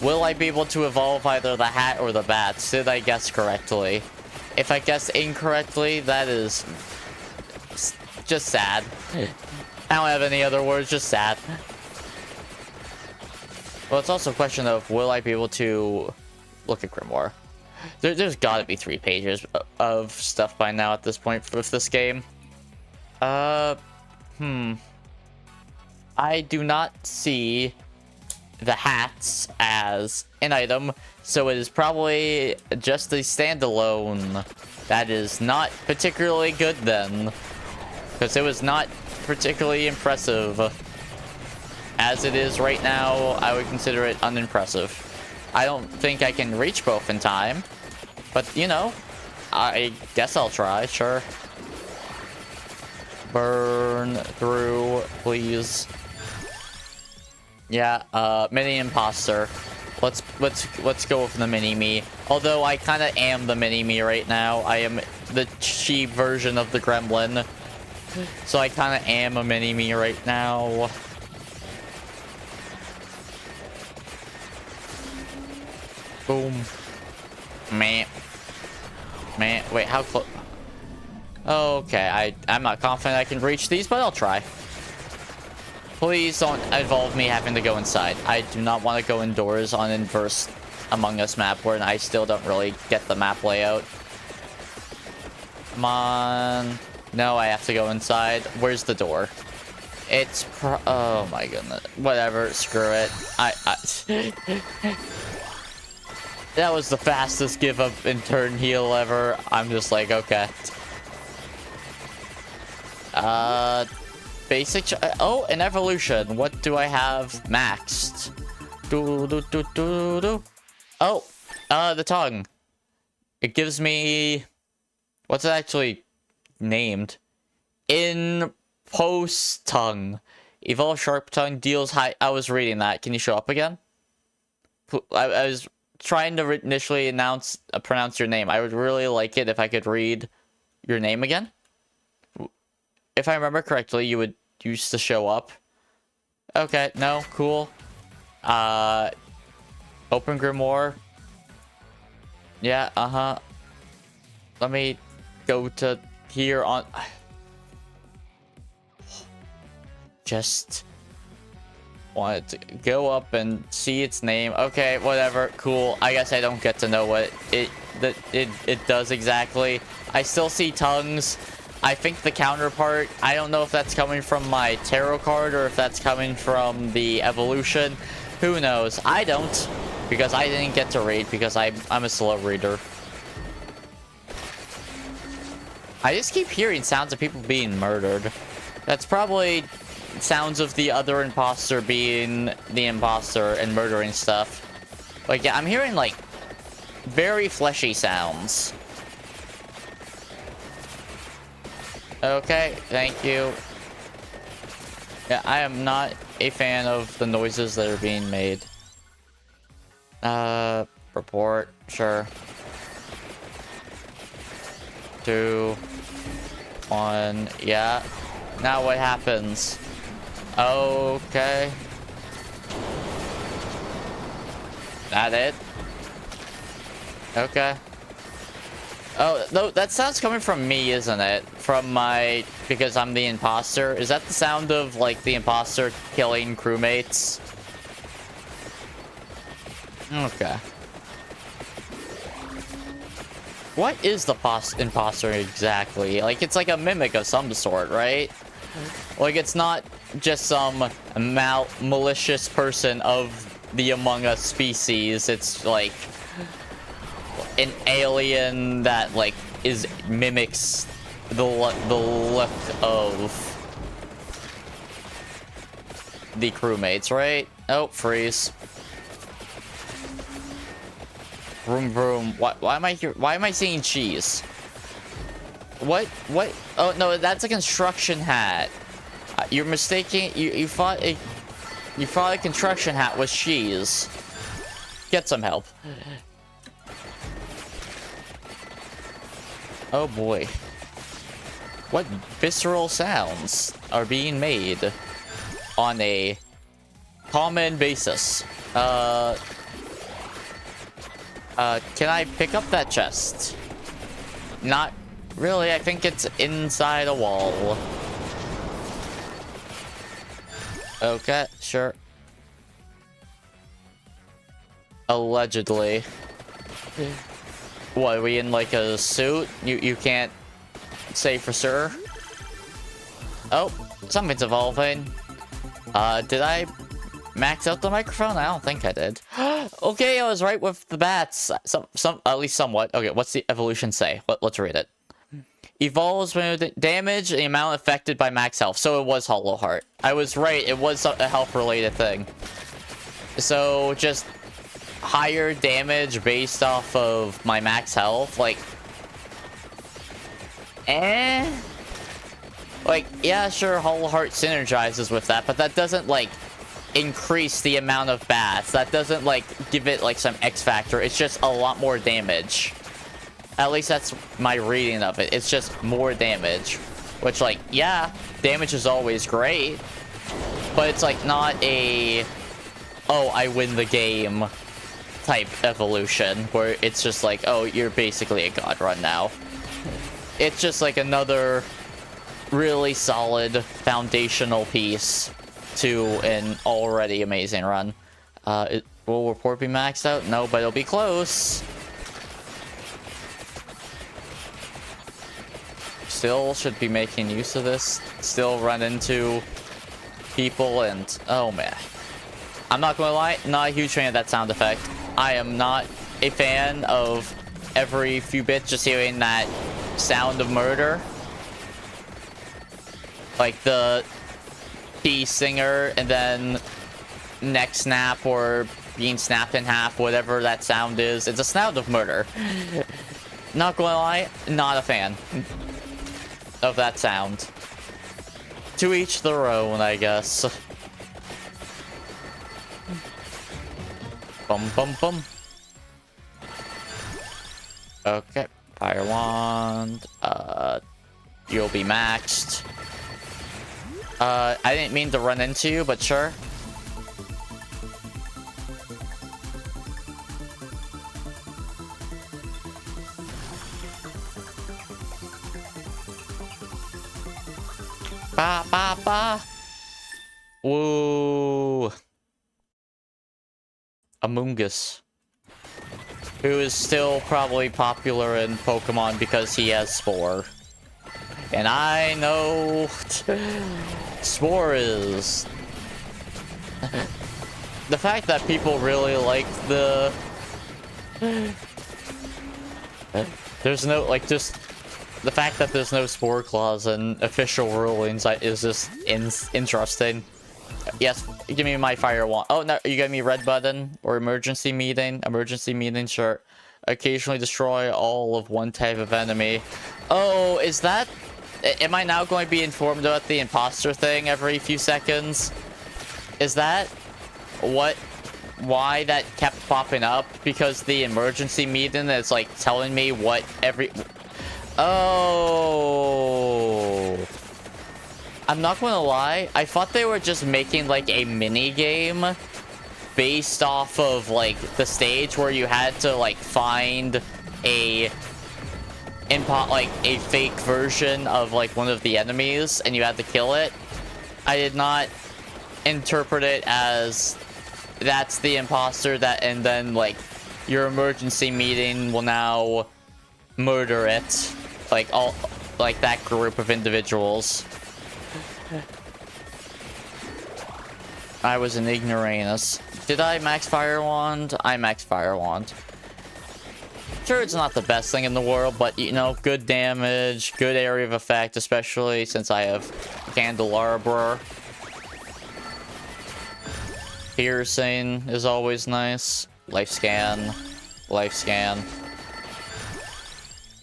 will I be able to evolve either the hat or the bats? Did I guess correctly? If I guessed incorrectly, that is just sad. I don't have any other words, just sad. Well, it's also a question of, will I be able to look at Grimoire? There's gotta be 3 pages of stuff by now at this point with this game. I do not see the hats as an item, so it is probably just a standalone. That is not particularly good then, because it was not particularly impressive. As it is right now, I would consider it unimpressive. I don't think I can reach both in time, but you know, I guess I'll try, sure. Burn through, please. Yeah, mini imposter. Let's go with the mini me. Although I kind of am the mini me right now. I am the cheap version of the gremlin. So I kind of am a mini me right now. Boom. Man. Wait, how close? Okay, I'm not confident I can reach these, but I'll try. Please don't involve me having to go inside. I do not want to go indoors on inverse Among Us map where I still don't really get the map layout. Come on. No, I have to go inside. Where's the door? It's oh my goodness. Whatever, screw it. That was the fastest give up and turn heal ever. I'm just like, okay. Basic. Oh, an evolution. What do I have maxed? Oh, the tongue. It gives me. What's it actually named? In post tongue. Evolve sharp tongue deals high. I was reading that. Can you show up again? I was trying to initially pronounce your name. I would really like it if I could read your name again. If I remember correctly, you would used to show up. Okay, no, cool. Open Grimoire. Yeah, let me go to here on... Just wanted to go up and see its name. Okay, whatever, cool. I guess I don't get to know what it does exactly. I still see tongues. I think the counterpart, I don't know if that's coming from my tarot card or if that's coming from the evolution. Who knows? I don't, because I didn't get to read because I'm a slow reader. I just keep hearing sounds of people being murdered. That's probably sounds of the other imposter being the imposter and murdering stuff. Like, yeah, I'm hearing, like, very fleshy sounds. Okay, thank you. Yeah, I am not a fan of the noises that are being made. Report, sure. 2, 1, yeah. Now what happens? Okay. That it? Okay. Oh, no, that sound's coming from me, isn't it? From my... Because I'm the imposter. Is that the sound of, like, the imposter killing crewmates? Okay. What is the imposter exactly? Like, it's like a mimic of some sort, right? Like, it's not just some malicious person of the Among Us species. It's, like... an alien that, like, mimics the look of the crewmates, right? Oh, freeze. Vroom vroom. Why am I here? Why am I seeing cheese? What? Oh no, that's a construction hat. You're mistaking. You thought a construction hat was cheese. Get some help. Oh boy. What visceral sounds are being made on a common basis? Can I pick up that chest? Not really, I think it's inside a wall. Okay, sure. Allegedly. What, are we in like a suit? You can't say for sure? Oh, something's evolving. Did I max out the microphone? I don't think I did. Okay, I was right with the bats. Some at least somewhat. Okay, what's the evolution say? Let's read it. Evolves when damage the amount affected by max health. So it was Hollow Heart. I was right. It was a health related thing. So just higher damage based off of my max health, like, like, yeah, sure, Hollow Heart synergizes with that, but that doesn't, like, increase the amount of bats. That doesn't, like, give it, like, some X factor. It's just a lot more damage. At least that's my reading of it. It's just more damage, which, like, yeah, damage is always great, but it's, like, not a, oh, I win the game type evolution where it's just like, oh, you're basically a god run now. It's just like another really solid foundational piece to an already amazing run. Will report be maxed out? No, but it'll be close. Still should be making use of this. Still run into people and, oh man. I'm not gonna lie, not a huge fan of that sound effect. I am not a fan of every few bits just hearing that sound of murder. Like the key singer and then neck snap or being snapped in half, whatever that sound is. It's a sound of murder. Not gonna lie, not a fan of that sound. To each their own, I guess. Bum bum bum. Okay, fire wand. You'll be maxed. I didn't mean to run into you, but sure. Ba ba ba. Woo. Amoug, who is still probably popular in Pokemon because he has Spore. And I know Spore is. The fact that people really like the... There's no, like, just... The fact that there's no Spore clause in official rulings is just interesting. Yes, give me my fire wand. Oh, no, you gave me red button or emergency meeting. Emergency meeting, sure. Occasionally destroy all of one type of enemy. Oh, is that... Am I now going to be informed about the imposter thing every few seconds? Is that why that kept popping up? Because the emergency meeting is like telling me what every... Oh... I'm not gonna lie, I thought they were just making like a mini game based off of like the stage where you had to like find a fake version of like one of the enemies and you had to kill it. I did not interpret it as that's the imposter that, and then like your emergency meeting will now murder it, like all like that group of individuals. I was an ignoramus. Did I max fire wand? I max fire wand. Sure, it's not the best thing in the world, but you know, good damage, good area of effect, especially since I have candelabra. Piercing is always nice. Life scan, life scan,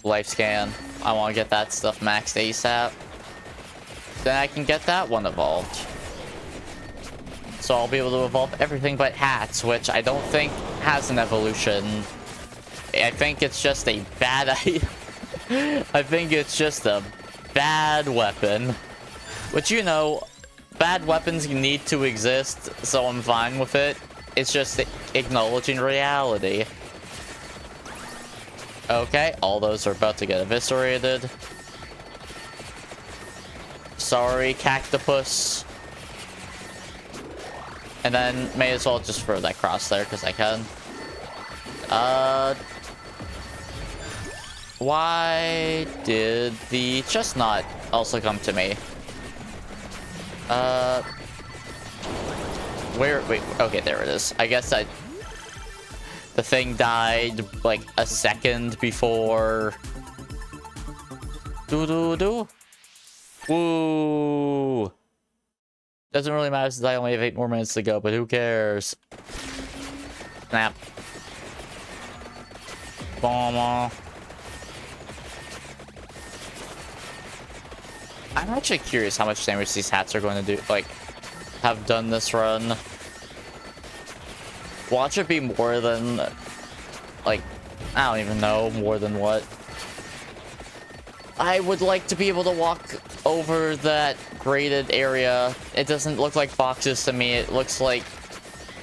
life scan. I want to get that stuff maxed ASAP. Then I can get that one evolved. So I'll be able to evolve everything but hats, which I don't think has an evolution. I think it's just a bad idea. I think it's just a bad weapon. Which, you know, bad weapons need to exist, so I'm fine with it. It's just acknowledging reality. Okay, all those are about to get eviscerated. Sorry, cactopus. And then may as well just throw that cross there because I can. Why did the chestnut also come to me? Where? Wait, okay, there it is. I guess the thing died like a second before. Doo. Woo! Doesn't really matter since I only have 8 more minutes to go, but who cares? Snap. Bomb. I'm actually curious how much damage these hats are going to do, like, have done this run. Watch it be more than, like, I don't even know, more than what. I would like to be able to walk over that graded area. It doesn't look like boxes to me. It looks like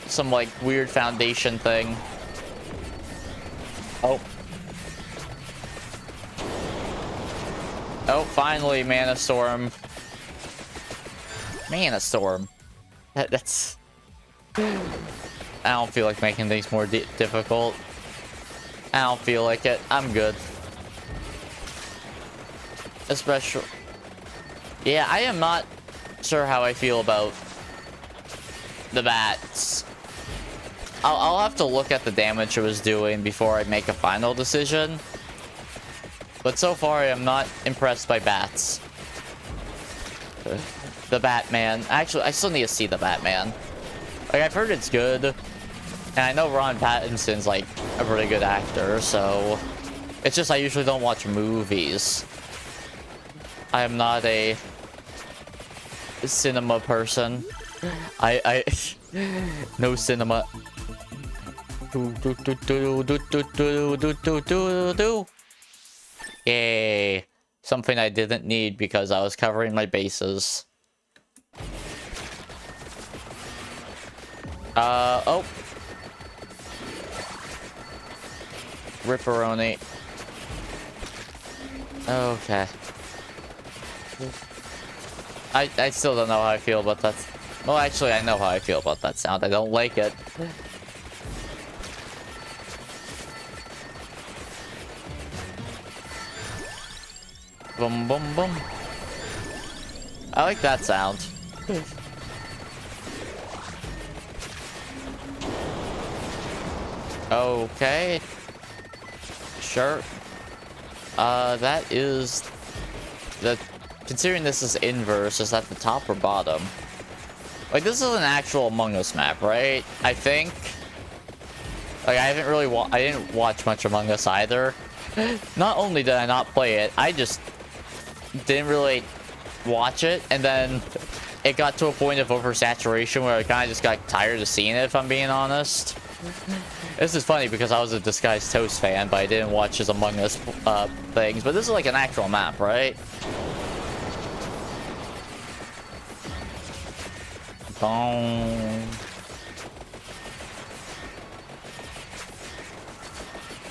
some, like, weird foundation thing. Oh. Oh, finally, Mana Storm. Mana Storm. That's... I don't feel like making things more difficult. I don't feel like it. I'm good. Especially... Yeah, I am not sure how I feel about the bats. I'll have to look at the damage it was doing before I make a final decision. But so far, I am not impressed by bats. The Batman. Actually, I still need to see the Batman. Like, I've heard it's good. And I know Ron Pattinson's, like, a really good actor, so... It's just I usually don't watch movies. I am not a... cinema person. I no cinema. Yay. Something I didn't need because I was covering my bases. Oh. Ripperoni. Okay. I still don't know how I feel about that. Well, actually, I know how I feel about that sound. I don't like it. Boom, boom, boom. I like that sound. Okay. Sure. That is... Considering this is inverse, is that the top or bottom? Like, this is an actual Among Us map, right? I think. Like, I haven't really I didn't watch much Among Us either. Not only did I not play it, I just didn't really watch it, and then it got to a point of oversaturation where I kind of just got tired of seeing it, if I'm being honest. This is funny because I was a Disguised Toast fan, but I didn't watch his Among Us things. But this is like an actual map, right? Boom.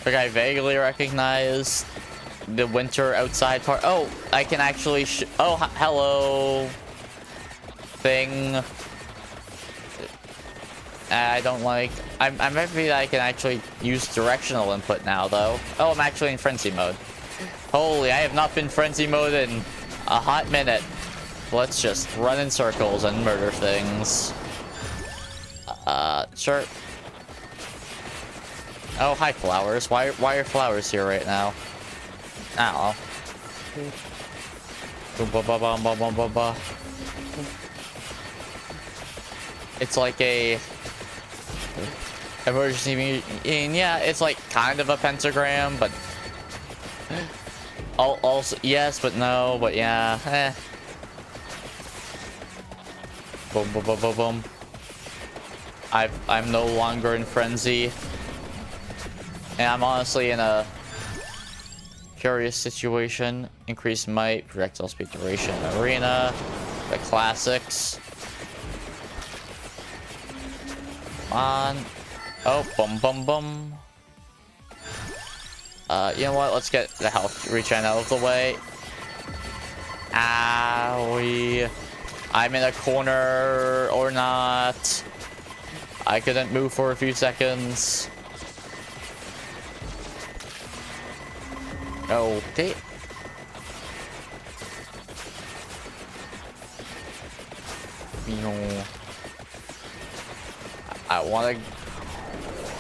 Like, I vaguely recognize the winter outside part. Oh, I can actually oh, hello. Thing. I don't like... I'm happy that I can actually use directional input now, though. Oh, I'm actually in frenzy mode. Holy, I have not been frenzy mode in a hot minute. Let's just run in circles and murder things. Sure. Oh, hi, flowers. Why are flowers here right now? Ow. It's like a... emergency meeting. Yeah, it's like kind of a pentagram, but... Also, yes, but no, but yeah. Eh. Boom, boom, boom, boom, boom. I'm no longer in frenzy. And I'm honestly in a curious situation. Increased might, projectile speed, duration, arena, the classics. Come on. Oh, bum, bum, bum. You know what? Let's get the health regen out of the way. Owie. I'm in a corner or not. I couldn't move for a few seconds. Okay. I want to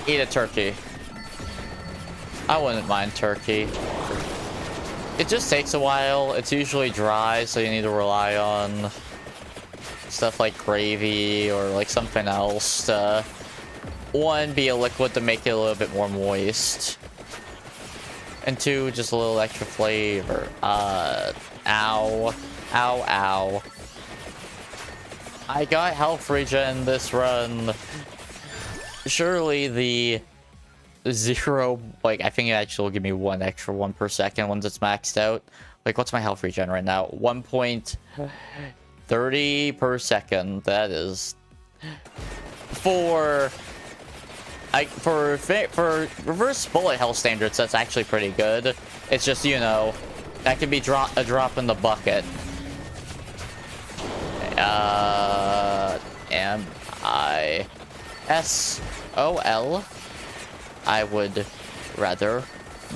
eat a turkey. I wouldn't mind turkey. It just takes a while. It's usually dry, so you need to rely on stuff like gravy or like something else to, one, be a liquid to make it a little bit more moist, and two, just a little extra flavor. Ow. Ow, ow. I got health regen this run. Surely the 0, like, I think it actually will give me 1 extra 1 per second once it's maxed out. Like, what's my health regen right now? 1.30 per second. That is for reverse bullet hell standards, that's actually pretty good. It's just, you know, that could be a drop in the bucket. M-I-S-O-L. I would rather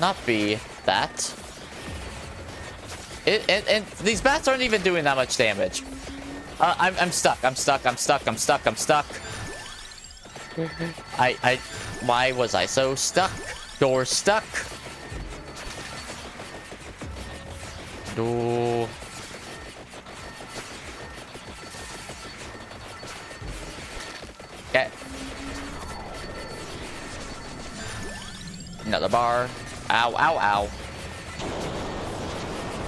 not be that. And these bats aren't even doing that much damage. I'm stuck. I'm stuck. I'm stuck. I'm stuck. I'm stuck. Why was I so stuck? Door stuck. Door. Okay. Another bar. Ow, ow, ow.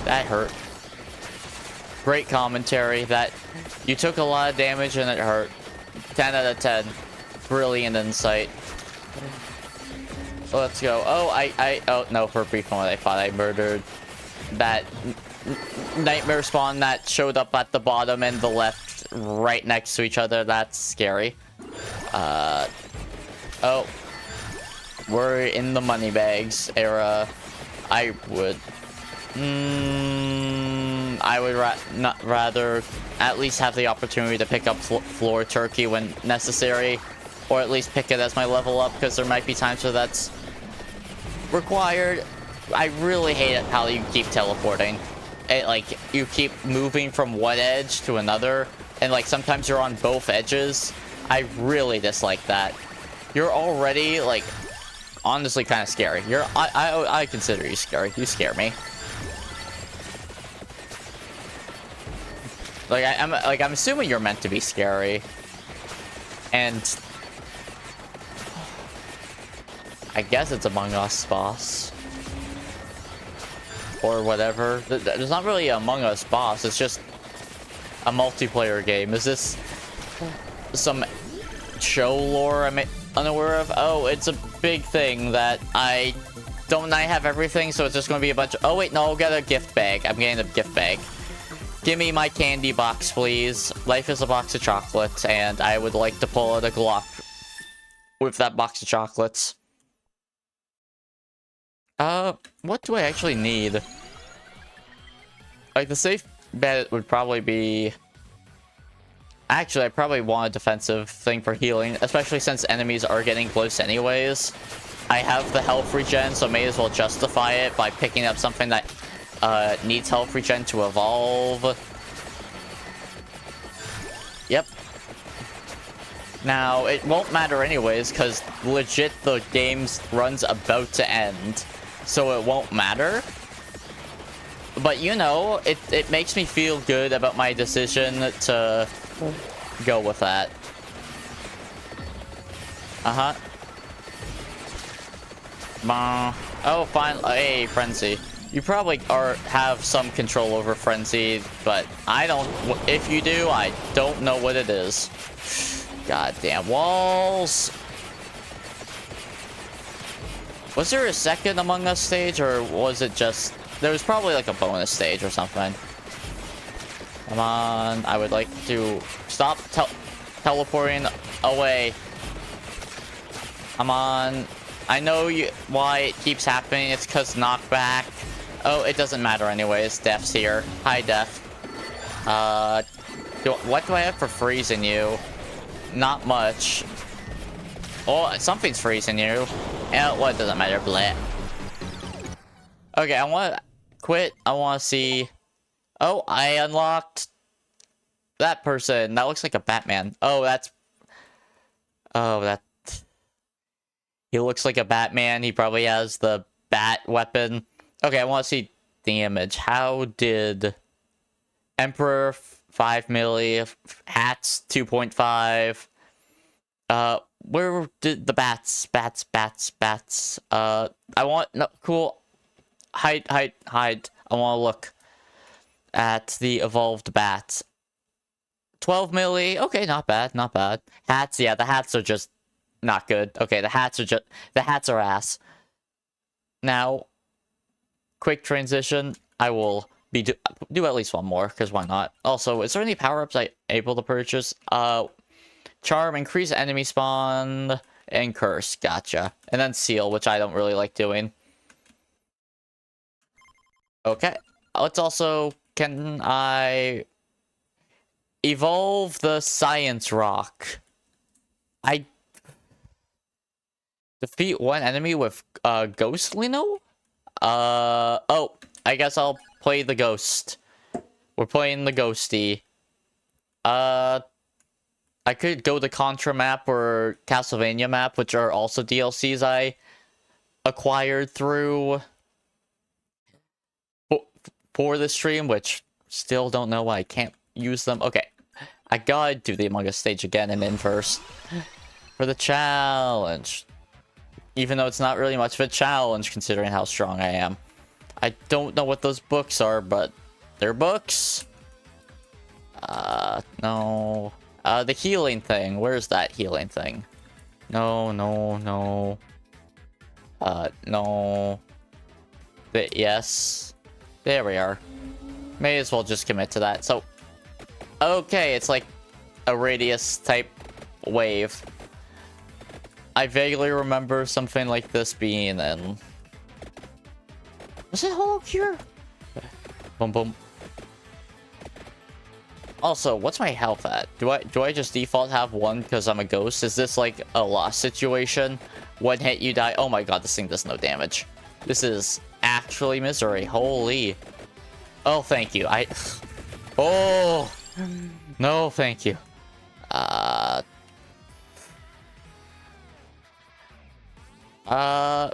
That hurt. Great commentary that you took a lot of damage and it hurt. 10 out of 10. Brilliant insight. So let's go. Oh, oh no, for a brief moment I thought I murdered that nightmare spawn that showed up at the bottom and the left right next to each other. That's scary. Oh. We're in the moneybags era. I would rather at least have the opportunity to pick up floor turkey when necessary, or at least pick it as my level up, because there might be times where that's required. I really hate it how you keep teleporting. Like, you keep moving from one edge to another, and like sometimes you're on both edges. I really dislike that. You're already like honestly kind of scary. I consider you scary. You scare me. Like I'm assuming you're meant to be scary. And I guess it's Among Us boss. Or whatever. There's not really an Among Us boss, it's just a multiplayer game. Is this some show lore I'm unaware of? Oh, it's a big thing that I have everything, so it's just gonna be a bunch of... Oh wait, no, I'll get a gift bag. I'm getting a gift bag. Give me my candy box, please. Life is a box of chocolates, and I would like to pull out a Glock with that box of chocolates. What do I actually need? Like, the safe bet would probably be... Actually, I probably want a defensive thing for healing, especially since enemies are getting close anyways. I have the health regen, so may as well justify it by picking up something that needs health regen to evolve. Yep. Now, it won't matter anyways, because legit the game's run's about to end. So it won't matter. But, you know, it makes me feel good about my decision to go with that. Uh-huh. Oh, fine. Hey, Frenzy. You probably have some control over Frenzy, but I don't... If you do, I don't know what it is. Goddamn walls. Was there a second Among Us stage, or was it just... There was probably like a bonus stage or something. Come on, I would like to stop teleporting away. Come on. I know why it keeps happening. It's because knockback. Oh, it doesn't matter anyways. Def's here. Hi, Def. What do I have for freezing you? Not much. Oh, something's freezing you. And what doesn't matter. Bleh. Okay, I want to quit. I want to see... Oh, I unlocked that person. That looks like a Batman. Oh, that's... Oh, that... He looks like a Batman. He probably has the bat weapon. Okay, I want to see the image. How did... Emperor 5 milli, hats 2.5. Where did the bats? I want... No, cool. Hide. I want to look at the evolved bats. 12 milli. Okay, not bad. Hats, yeah, the hats are just not good. Okay, the hats are ass. Now, quick transition. I will do at least one more, because why not? Also, is there any power-ups I'm able to purchase? Charm, increase enemy spawn, and curse. Gotcha. And then seal, which I don't really like doing. Okay. Let's also... Can I... Evolve the science rock? I... Defeat one enemy with Ghost Lino? Oh, I guess I'll play the ghost. We're playing the ghosty. I could go the Contra map or Castlevania map, which are also DLCs I acquired through for the stream, which still don't know why I can't use them. Okay, I gotta do the Among Us stage again and in first for the challenge. Even though it's not really much of a challenge considering how strong I am. I don't know what those books are, but they're books. No. The healing thing. Where's that healing thing? No. No. Yes. There we are. May as well just commit to that. So, okay, it's like a radius type wave. I vaguely remember something like this being in... Was it Hollow Cure? Boom, boom. Also, what's my health at? Do I just default have 1 because I'm a ghost? Is this like a lost situation? 1 hit, you die. Oh my god, this thing does no damage. This is actually misery. Holy. Oh, thank you. Oh! No, thank you.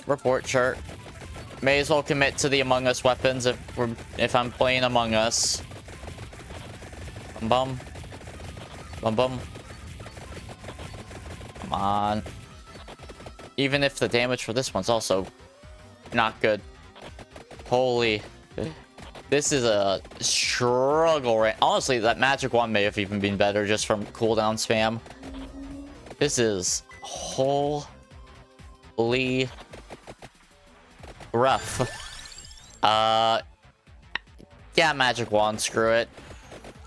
Report chart. May as well commit to the Among Us weapons if I'm playing Among Us. Bum bum. Bum bum. Come on. Even if the damage for this one's also not good. Holy. This is a struggle right. Honestly, that magic wand may have even been better just from cooldown spam. This is holy rough. Yeah, magic wand, screw it.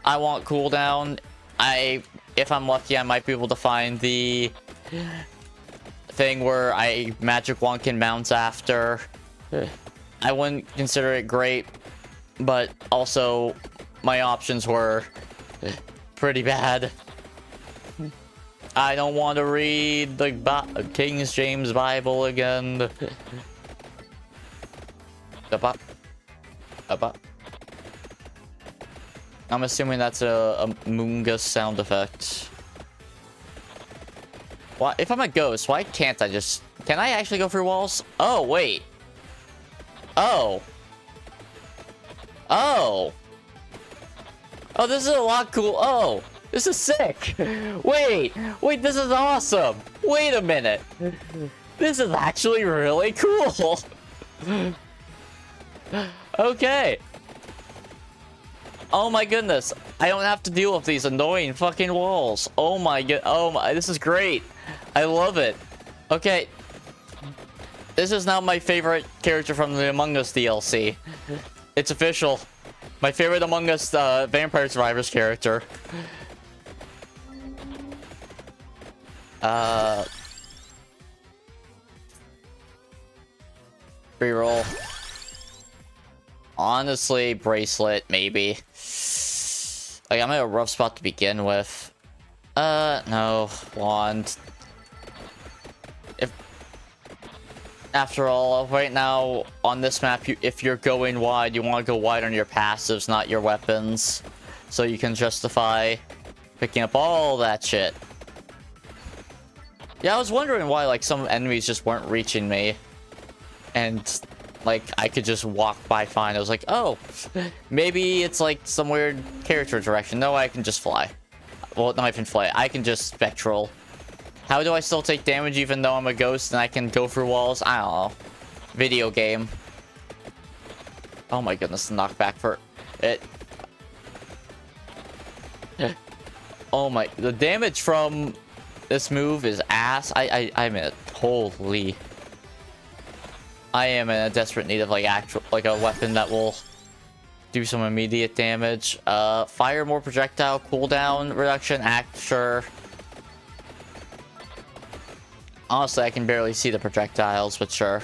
I want cooldown. If I'm lucky, I might be able to find the thing where magic wand can bounce after. I wouldn't consider it great, but also my options were pretty bad. I don't want to read the King James Bible again. I'm assuming that's a Moongus sound effect. Why, if I'm a ghost, why can't I just... Can I actually go through walls? Oh, wait. Oh. Oh. Oh, this is a lot cool. Oh, this is sick. Wait, this is awesome. Wait a minute. This is actually really cool. Okay. Oh my goodness. I don't have to deal with these annoying fucking walls. Oh my god. Oh my, this is great. I love it. Okay. This is now my favorite character from the Among Us DLC. It's official. My favorite Among Us Vampire Survivors character. Reroll. Honestly, bracelet, maybe. Like, I'm in a rough spot to begin with. No. Wand. After all, right now, on this map, if you're going wide, you want to go wide on your passives, not your weapons. So you can justify picking up all that shit. Yeah, I was wondering why, like, some enemies just weren't reaching me. And, like, I could just walk by fine. I was like, oh, maybe it's, like, some weird character direction. No, I can just fly. Well, not even fly. I can just spectral. How do I still take damage even though I'm a ghost and I can go through walls? I don't know. Video game. Oh my goodness, the knockback for it. Oh my, the damage from this move is ass. I'm in a holy. I am in a desperate need of like a weapon that will do some immediate damage. Fire more projectile, cooldown reduction, sure. Honestly, I can barely see the projectiles, but sure.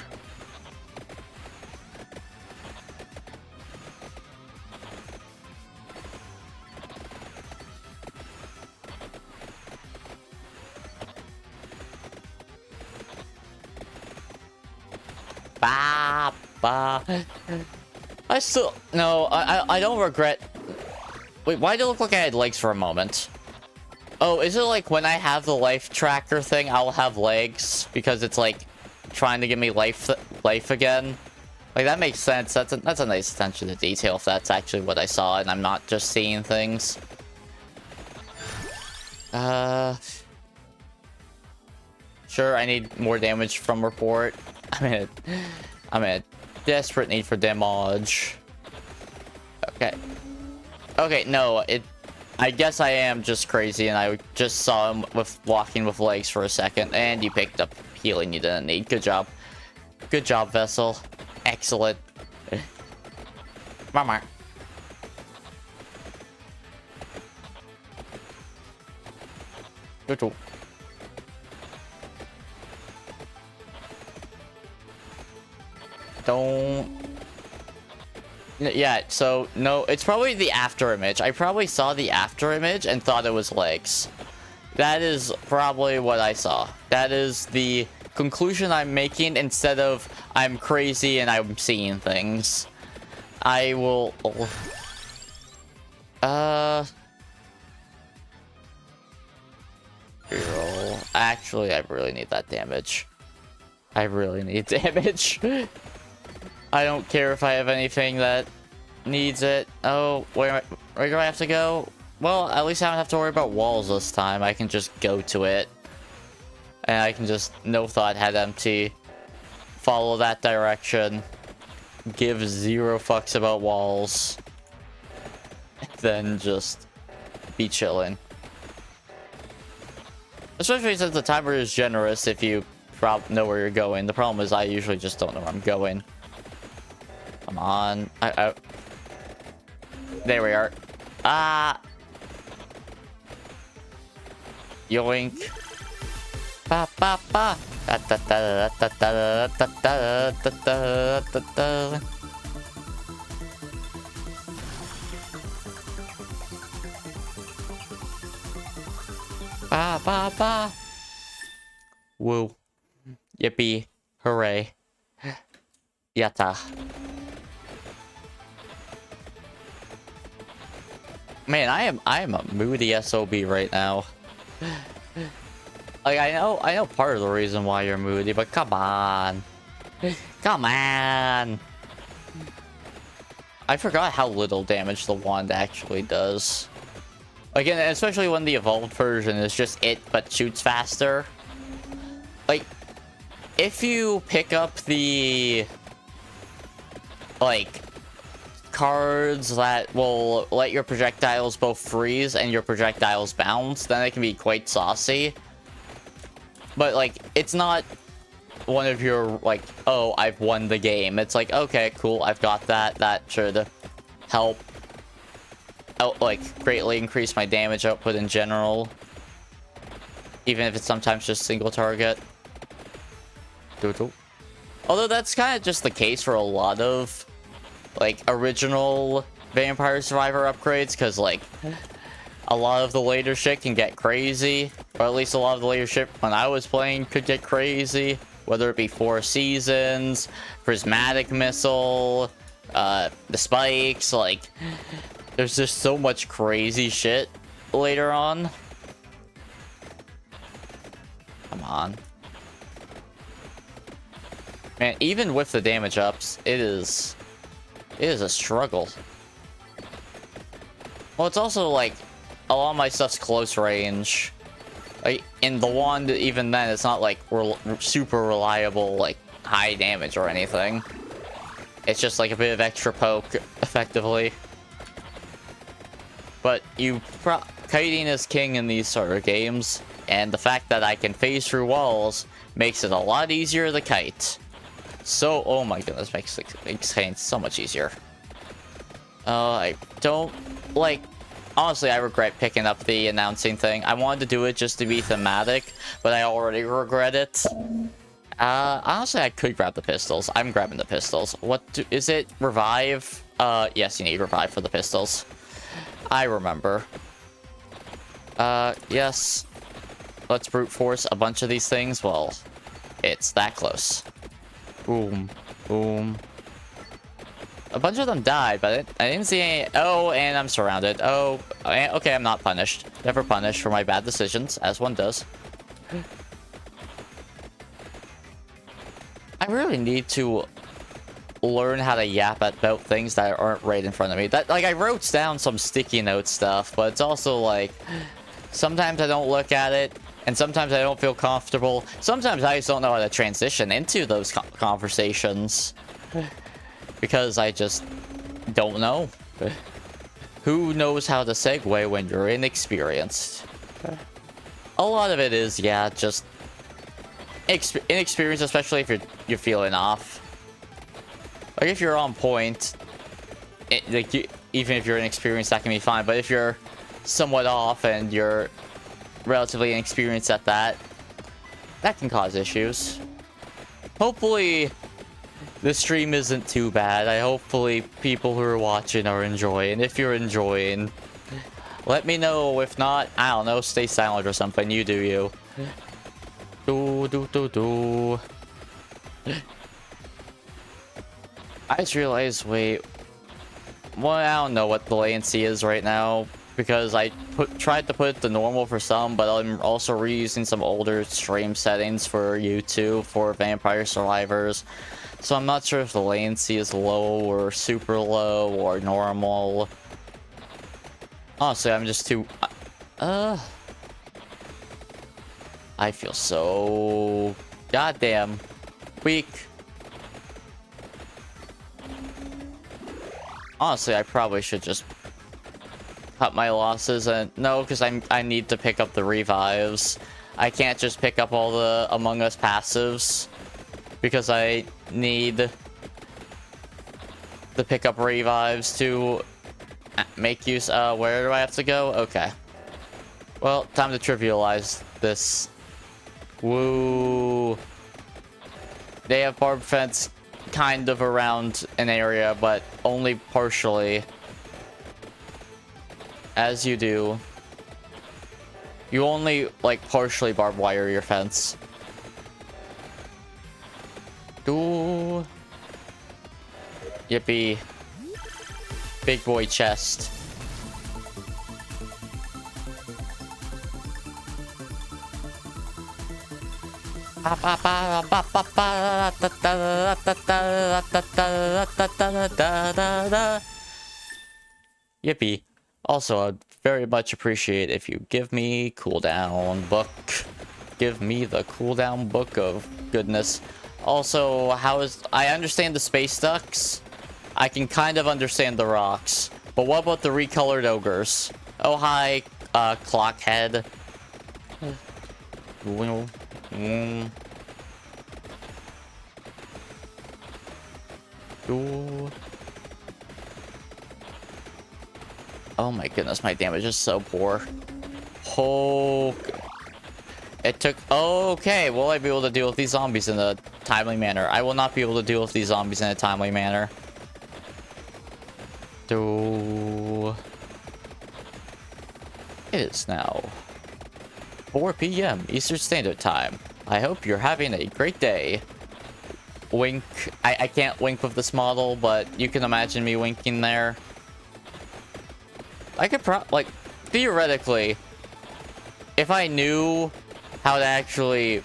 I still... No, I don't regret... Wait, why did it look like I had legs for a moment? Oh, is it like when I have the life tracker thing, I'll have legs because it's like trying to give me life again? Like, that makes sense. That's a nice attention to detail if that's actually what I saw and I'm not just seeing things. Sure, I need more damage from report. I'm in a desperate need for damage. Okay. Okay, no, I guess I am just crazy and I just saw him walking with legs for a second and you picked up healing you didn't need. Good job. Good job, Vessel. Excellent. Mama. Good job. Don't... Yeah, so, no, it's probably the after image. I probably saw the after image and thought it was legs. That is probably what I saw. That is the conclusion I'm making instead of I'm crazy and I'm seeing things. I will... Reroll. Actually, I really need that damage. I really need damage. I don't care if I have anything that needs it. Oh, where do I have to go? Well, at least I don't have to worry about walls this time. I can just go to it. And I can just, no thought, head empty. Follow that direction. Give 0 fucks about walls. Then just be chilling. Especially since the timer is generous if you know where you're going. The problem is I usually just don't know where I'm going. Come on. There we are. Ah. Yoink. Ba ba ba. Da da da da da da da da da da. Ba ba ba. Woo. Yippee. Hooray. Yatta. Man, I am a moody SOB right now. Like, I know part of the reason why you're moody, but come on. Come on. I forgot how little damage the wand actually does. Again, especially when the evolved version is just it, but shoots faster. Like, if you pick up the, like, cards that will let your projectiles both freeze and your projectiles bounce, then it can be quite saucy. But, like, it's not one of your, like, oh, I've won the game. It's like, okay, cool, I've got that. That should help out, like, greatly increase my damage output in general. Even if it's sometimes just single target. Although that's kind of just the case for a lot of, like, original Vampire Survivor upgrades, because, like, a lot of the later shit can get crazy, or at least a lot of the later shit when I was playing could get crazy, whether it be 4 Seasons, Prismatic Missile, the spikes, like, there's just so much crazy shit later on. Come on. Man, even with the damage ups, it is a struggle. Well, it's also, like, a lot of my stuff's close range. Like, in the wand, even then, it's not, like, super reliable, like, high damage or anything. It's just, like, a bit of extra poke, effectively. But kiting is king in these sort of games, and the fact that I can phase through walls makes it a lot easier to kite. So, oh my goodness, makes kiting so much easier. I don't, like, honestly, I regret picking up the announcing thing. I wanted to do it just to be thematic, but I already regret it. Honestly, I could grab the pistols. I'm grabbing the pistols. Is it revive? Yes, you need revive for the pistols. I remember. Yes. Let's brute force a bunch of these things. Well, it's that close. Boom. Boom. A bunch of them died, but I didn't see any. Oh, and I'm surrounded. Oh, okay, I'm not punished. Never punished for my bad decisions, as one does. I really need to learn how to yap about things that aren't right in front of me. That, like, I wrote down some sticky note stuff, but it's also like sometimes I don't look at it, and sometimes I don't feel comfortable. Sometimes I just don't know how to transition into those conversations because I just don't know. Who knows how to segue when you're inexperienced? A lot of it is, yeah, just inexperience, especially if you're feeling off. Like, if you're on point, even if you're inexperienced, that can be fine. But if you're somewhat off and you're relatively inexperienced at that, that can cause issues. Hopefully, the stream isn't too bad. Hopefully, people who are watching are enjoying. If you're enjoying, let me know. If not, I don't know, stay silent or something. You do you. I just realized, wait, well, I don't know what the latency is right now because I tried to put the normal for some, but I'm also reusing some older stream settings for YouTube for Vampire Survivors. So I'm not sure if the latency is low or super low or normal. Honestly, I'm just too... I feel so goddamn weak. Honestly, I probably should just cut my losses, and no, because I need to pick up the revives. I can't just pick up all the Among Us passives because I need to pick up revives to make use. Where do I have to go? Okay. Well, time to trivialize this. Woo. They have barbed fence kind of around an area, but only partially. As you do. You only, like, partially barbed wire your fence. Ooh. Yippee. Big boy chest. Yippee. Also, I'd very much appreciate if you give me cooldown book. Give me the cooldown book of goodness. Also, I understand the space ducks. I can kind of understand the rocks. But what about the recolored ogres? Oh, hi, Clockhead. Ooh. Oh my goodness, my damage is so poor. Oh, it took... Okay, will I be able to deal with these zombies in a timely manner? I will not be able to deal with these zombies in a timely manner. It is now 4 p.m. Eastern Standard Time. I hope you're having a great day. Wink. I can't wink with this model, but you can imagine me winking there. I could like, theoretically, if I knew how to actually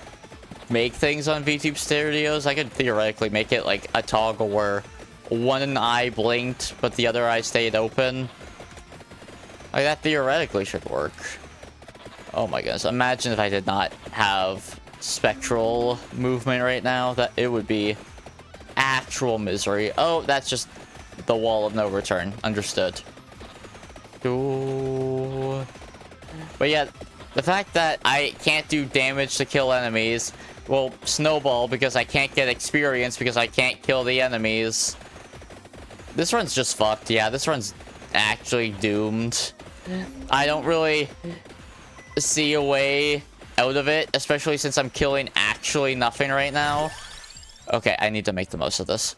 make things on VTube Studios, I could theoretically make it like a toggle where one eye blinked, but the other eye stayed open. Like, that theoretically should work. Oh my goodness, imagine if I did not have spectral movement right now. That it would be actual misery. Oh, that's just the wall of no return. Understood. Ooh. But yeah, the fact that I can't do damage to kill enemies will snowball because I can't get experience because I can't kill the enemies. This run's just fucked. Yeah, this run's actually doomed. I don't really see a way out of it, especially since I'm killing actually nothing right now. Okay, I need to make the most of this.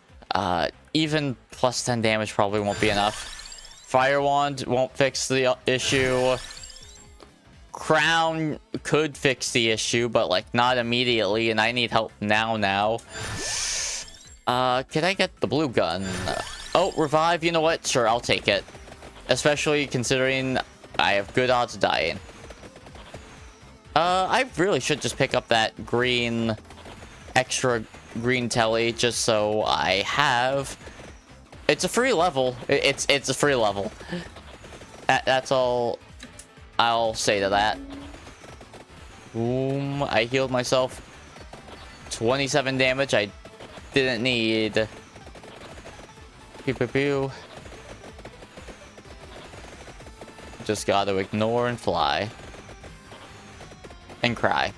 Even plus 10 damage probably won't be enough. Fire Wand won't fix the issue. Crown could fix the issue, but like not immediately, and I need help now. Can I get the blue gun? Oh, revive. You know what? Sure, I'll take it. Especially considering I have good odds of dying. I really should just pick up that green... extra green telly just so I have... It's a free level. It's a free level. That's all I'll say to that. Boom. I healed myself. 27 damage I didn't need. Pew pew pew. Just gotta ignore and fly. And cry.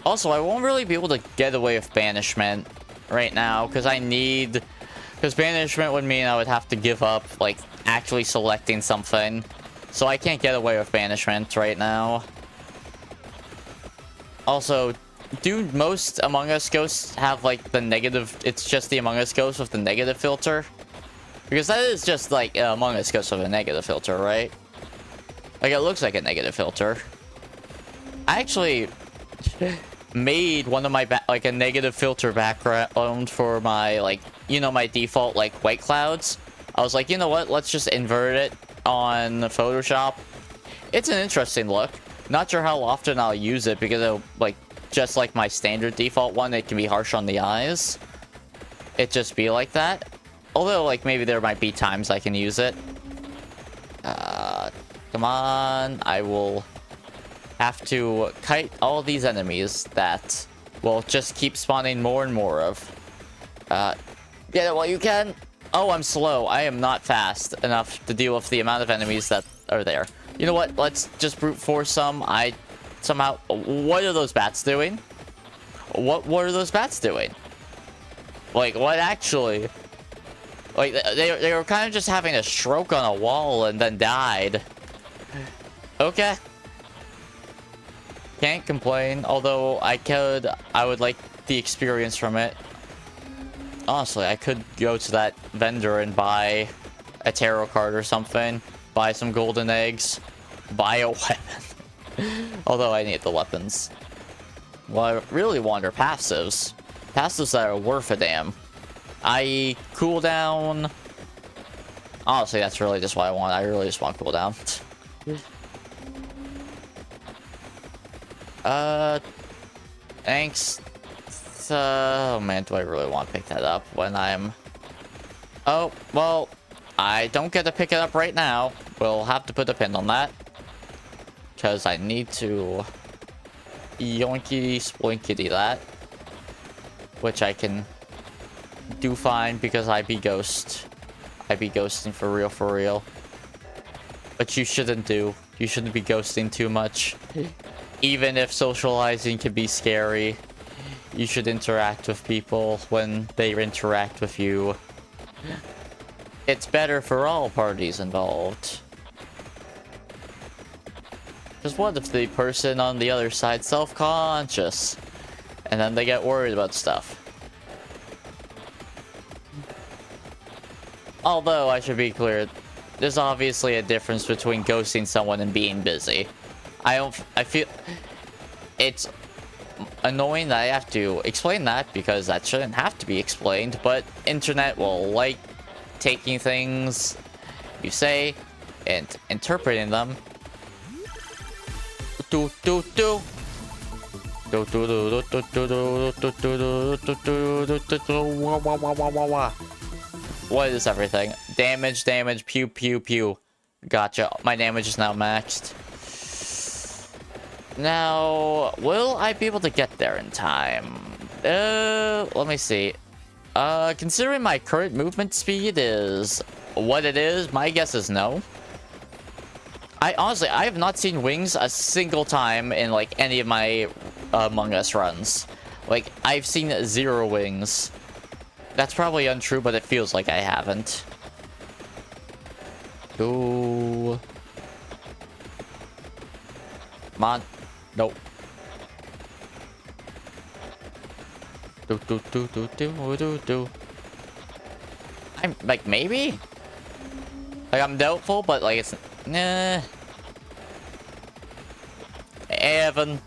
Also, I won't really be able to get away with banishment right now, because because banishment would mean I would have to give up, like, actually selecting something. So I can't get away with banishment right now. Also, do most Among Us ghosts have, like, the negative... It's just the Among Us ghost with the negative filter? Because that is just, like, Among Us ghost with a negative filter, right? Like, it looks like a negative filter. I actually... made one of my like a negative filter background for my, like, you know, my default, like, white clouds. I was like, you know what, let's just invert it on Photoshop. It's an interesting look. Not sure how often I'll use it, because it'll, like, just like my standard default one, it can be harsh on the eyes. It just be like that. Although, like, maybe there might be times I can use it. Come on, I will have to kite all these enemies that will just keep spawning more and more of. Get it while you can. Oh, I'm slow. I am not fast enough to deal with the amount of enemies that are there. You know what? Let's just brute force some. Somehow... What are those bats doing? What are those bats doing? Like, what actually? Like, they were kind of just having a stroke on a wall and then died. Okay. Can't complain, although I would like the experience from it. Honestly, I could go to that vendor and buy a tarot card or something, buy some golden eggs, buy a weapon. Although I need the weapons. Well, I really want are passives. Passives that are worth a damn. I.e. cooldown. Honestly, that's really just what I want. I really just want cooldown. Thanks. Oh man, do I really want to pick that up when I'm... Oh, well, I don't get to pick it up right now. We'll have to put a pin on that. Because I need to... yoinkity sploinkity that. Which I can do fine because I be ghost. I be ghosting for real, for real. But you shouldn't do. You shouldn't be ghosting too much. Even if socializing can be scary, you should interact with people when they interact with you. It's better for all parties involved. Because what if the person on the other side's self-conscious? And then they get worried about stuff. Although, I should be clear, there's obviously a difference between ghosting someone and being busy. I feel it's annoying that I have to explain that, because that shouldn't have to be explained, but internet will like taking things you say and interpreting them. What is everything? Damage, damage, pew, pew, pew. Gotcha. My damage is now maxed. Now, will I be able to get there in time? Let me see. Considering my current movement speed is what it is, my guess is no. I have not seen wings a single time in, like, any of my Among Us runs. Like, I've seen 0 wings. That's probably untrue, but it feels like I haven't. Ooh. Come on. Nope. I'm, like, maybe? Like, I'm doubtful, but, like, it's... Nah. Evan.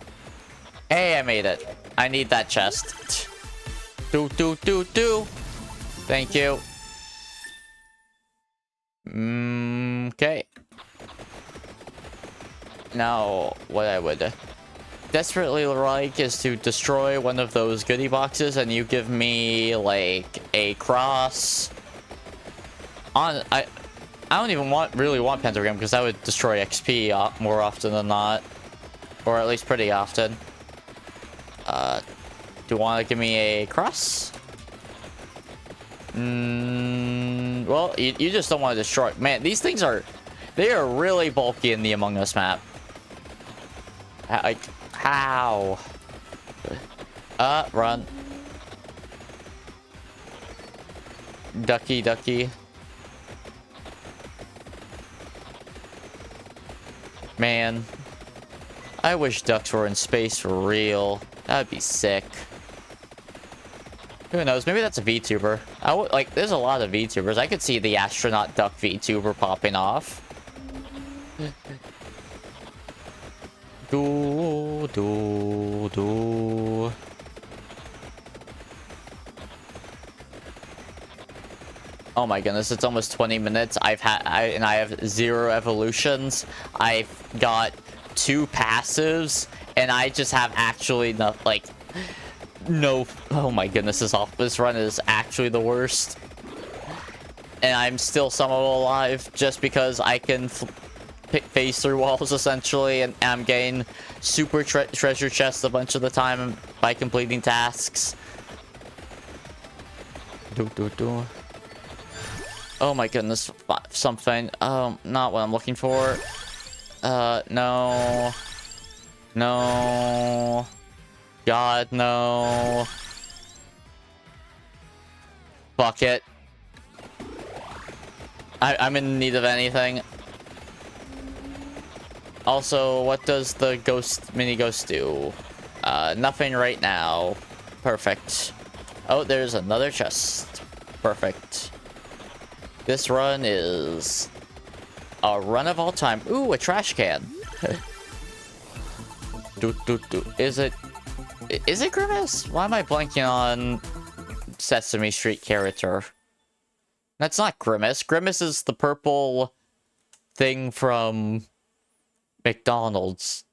Hey, I made it. I need that chest. Do. Thank you. Okay. Now, what I would desperately like is to destroy one of those goodie boxes, and you give me like a cross. I don't even really want pentagram, because that would destroy XP more often than not, or at least pretty often. Do you want to give me a cross? Well, you just don't want to destroy it. Man, these things are really bulky in the Among Us map. Like, how? Run. Ducky. Man, I wish ducks were in space for real. That'd be sick. Who knows? Maybe that's a VTuber. Like, there's a lot of VTubers. I could see the astronaut duck VTuber popping off. Do. Oh my goodness, it's almost 20 minutes. I have 0 evolutions. I've got 2 passives, and I just have actually no. Oh my goodness, this run is actually the worst. And I'm still somehow alive just because I can phase through walls essentially, and I'm getting super treasure chests a bunch of the time by completing tasks. Do. Oh my goodness, something. Not what I'm looking for. No. God, no. Fuck it. I'm in need of anything. Also, what does the mini ghost do? Nothing right now. Perfect. Oh, there's another chest. Perfect. This run is a run of all time. Ooh, a trash can. Do. Is it Grimace? Why am I blanking on Sesame Street character? That's not Grimace. Grimace is the purple thing from McDonald's.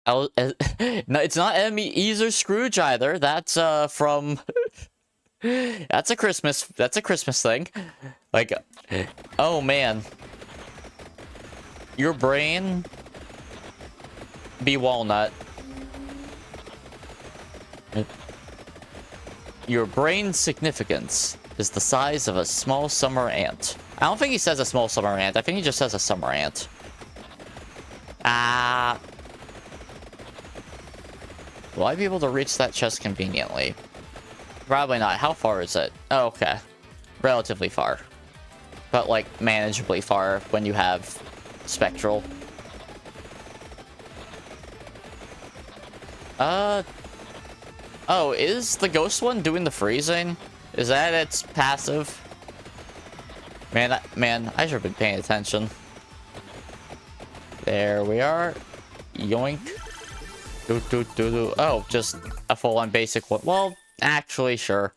No, it's not Ebenezer Scrooge either. That's from that's a Christmas thing. Like, oh man. Your brain be walnut. Your brain's significance is the size of a small summer ant. I don't think he says a small summer ant. I think he just says a summer ant. Will I be able to reach that chest conveniently? Probably not. How far is it? Oh, okay. Relatively far. But, like, manageably far when you have Spectral. Oh, is the ghost one doing the freezing? Is that its passive? Man, I should have been paying attention. There we are. Yoink. Do. Oh, just a full-on basic one. Well, actually, sure.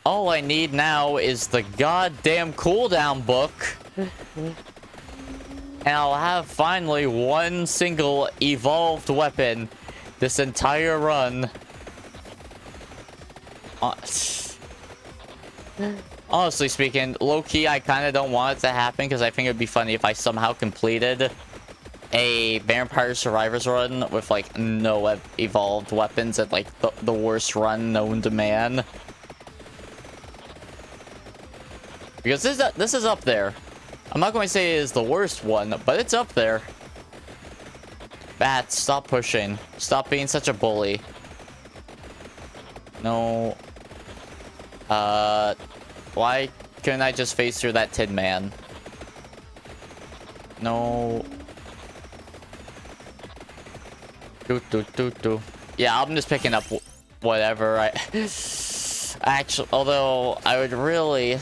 All I need now is the goddamn cooldown book. And I'll have finally one single evolved weapon this entire run. Honestly speaking, low-key, I kind of don't want it to happen because I think it would be funny if I somehow completed a Vampire Survivors run with, like, no evolved weapons and, like, the worst run known to man. Because this is up there. I'm not going to say it is the worst one, but it's up there. Bats, stop pushing. Stop being such a bully. No. Why couldn't I just face through that Tin Man? No. Do. Yeah, I'm just picking up whatever. Actually, although I would really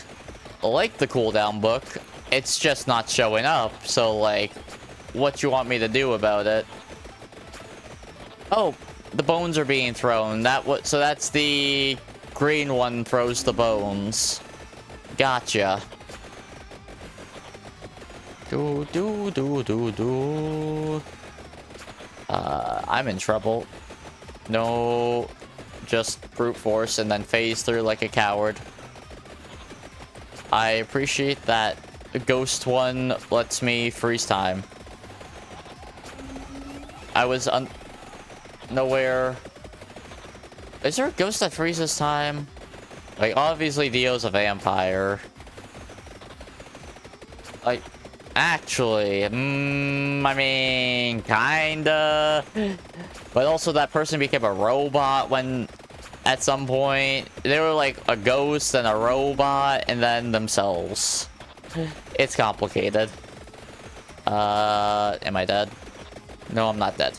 like the cooldown book, it's just not showing up. So, like, what you want me to do about it? Oh, the bones are being thrown. So that's the green one throws the bones. Gotcha. I'm in trouble. No, just brute force and then phase through like a coward. I appreciate that the ghost one lets me freeze time. I was nowhere. Is there a ghost that freezes time? Like, obviously Dio's a vampire. Like, actually, I mean, kinda. But also that person became a robot when, at some point, they were like a ghost and a robot and then themselves. It's complicated. Am I dead? No, I'm not dead.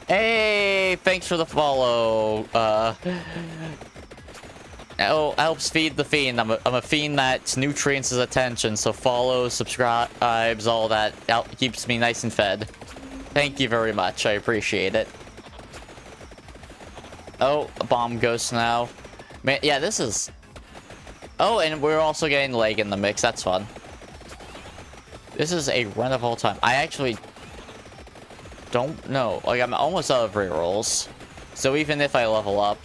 Hey, thanks for the follow. Oh, helps feed the fiend. I'm a fiend that nutrients his attention, so follow, subscribes, all that keeps me nice and fed. Thank you very much. I appreciate it. Oh, a bomb ghost now. Man, yeah, this is... Oh, and we're also getting leg in the mix. That's fun. This is a run of all time. I actually don't know. Like, I'm almost out of rerolls. So even if I level up,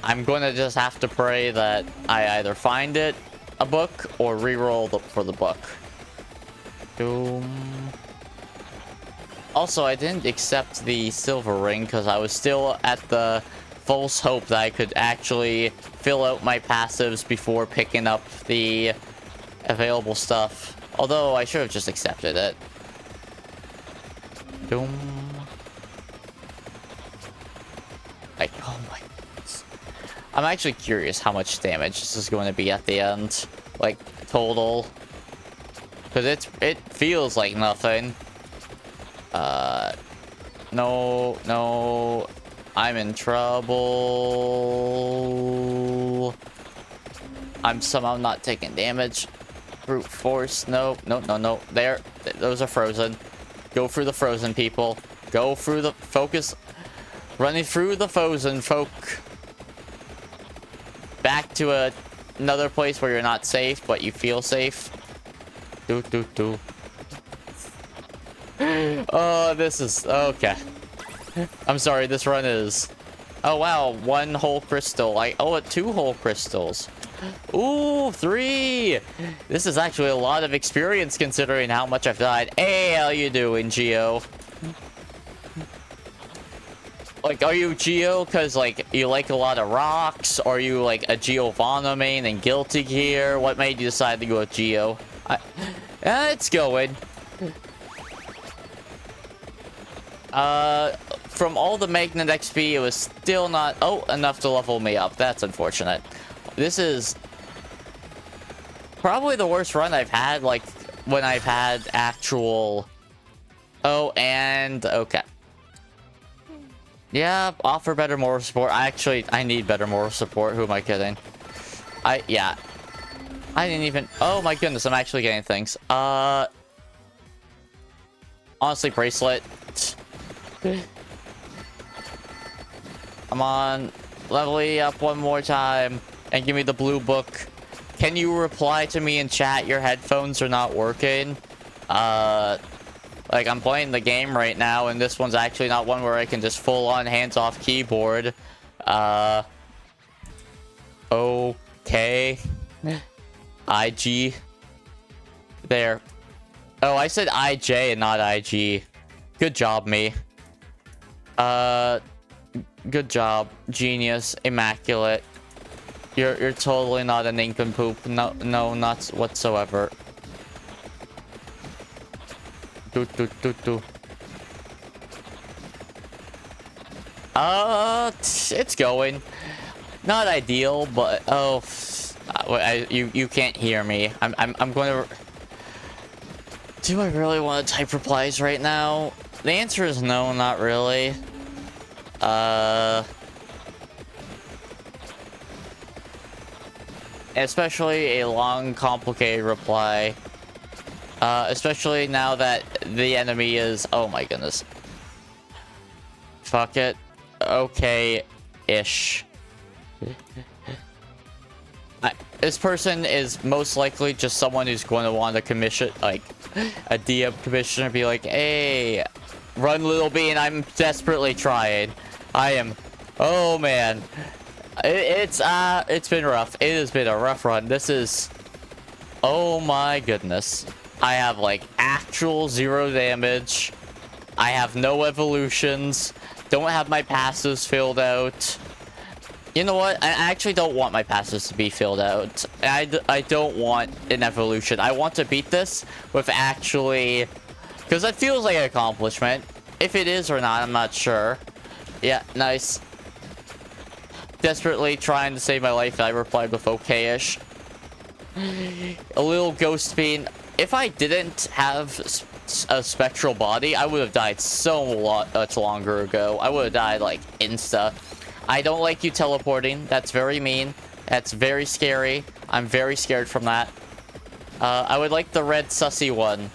I'm gonna just have to pray that I either find a book or reroll for the book. Doom. Also, I didn't accept the silver ring because I was still at the false hope that I could actually fill out my passives before picking up the available stuff. Although I should have just accepted it. Doom. Like, oh my goodness. I'm actually curious how much damage this is going to be at the end. Like, total. Because it feels like nothing. No. I'm in trouble. I'm somehow not taking damage. Brute force. No. There. Those are frozen. Go through the frozen people. Go through the focus. Running through the frozen folk. Back to another place where you're not safe, but you feel safe. Do. Oh, this is... Okay. I'm sorry, this run is... Oh, wow. 1 whole crystal. I owe it 2 whole crystals. Ooh, 3! This is actually a lot of experience considering how much I've died. Hey, how you doing, Geo? Like, are you Geo because, like, you like a lot of rocks? Or are you, like, a Giovanna main and Guilty Gear? What made you decide to go with Geo? It's going. From all the Magnet XP, it was still not... Oh, enough to level me up. That's unfortunate. This is probably the worst run I've had, like, when I've had actual... Oh, and... Okay. Yeah, offer better moral support. I need better moral support. Who am I kidding? Yeah. I didn't even... Oh my goodness, I'm actually getting things. Honestly, bracelet. Come on. Level me up one more time. And give me the blue book. Can you reply to me in chat? Your headphones are not working. Like, I'm playing the game right now, and this one's actually not one where I can just full-on hands-off keyboard. Okay. IG. There. Oh, I said IJ and not IG. Good job, me. Good job. Genius. Immaculate. You're totally not an nincompoop. No, not whatsoever. Do. It's going. Not ideal, but oh, you can't hear me. I'm going to. Do I really want to type replies right now? The answer is no, not really. Especially a long, complicated reply. Especially now that the enemy is... Oh my goodness. Fuck it. Okay-ish. This person is most likely just someone who's going to want to commission, like, a DM commissioner, be like, hey, run Little Bean, I'm desperately trying. I am, oh man. It's been rough. It has been a rough run. This is, oh my goodness. I have, like, actual 0 damage. I have no evolutions. Don't have my passives filled out. You know what? I actually don't want my passes to be filled out. I don't want an evolution. I want to beat this with actually... Because that feels like an accomplishment. If it is or not, I'm not sure. Yeah, nice. Desperately trying to save my life, I replied with okay-ish. A little ghost bean. If I didn't have a spectral body, I would have died so much longer ago. I would have died, like, insta. I don't like you teleporting. That's very mean. That's very scary. I'm very scared from that. I would like the red sussy one.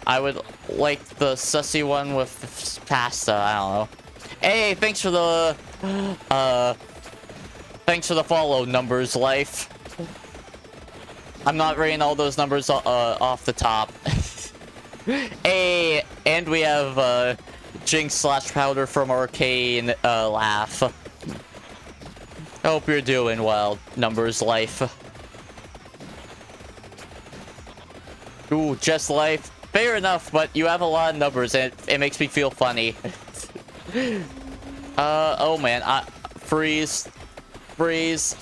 I would like the sussy one with pasta. I don't know. Hey, thanks for the... thanks for the follow, numbers life. I'm not reading all those numbers off the top. Hey, and we have Jinx / Powder from Arcane laugh. Hope you're doing well, numbers life. Ooh, just life. Fair enough, but you have a lot of numbers and it makes me feel funny. Oh man, freeze. Freeze.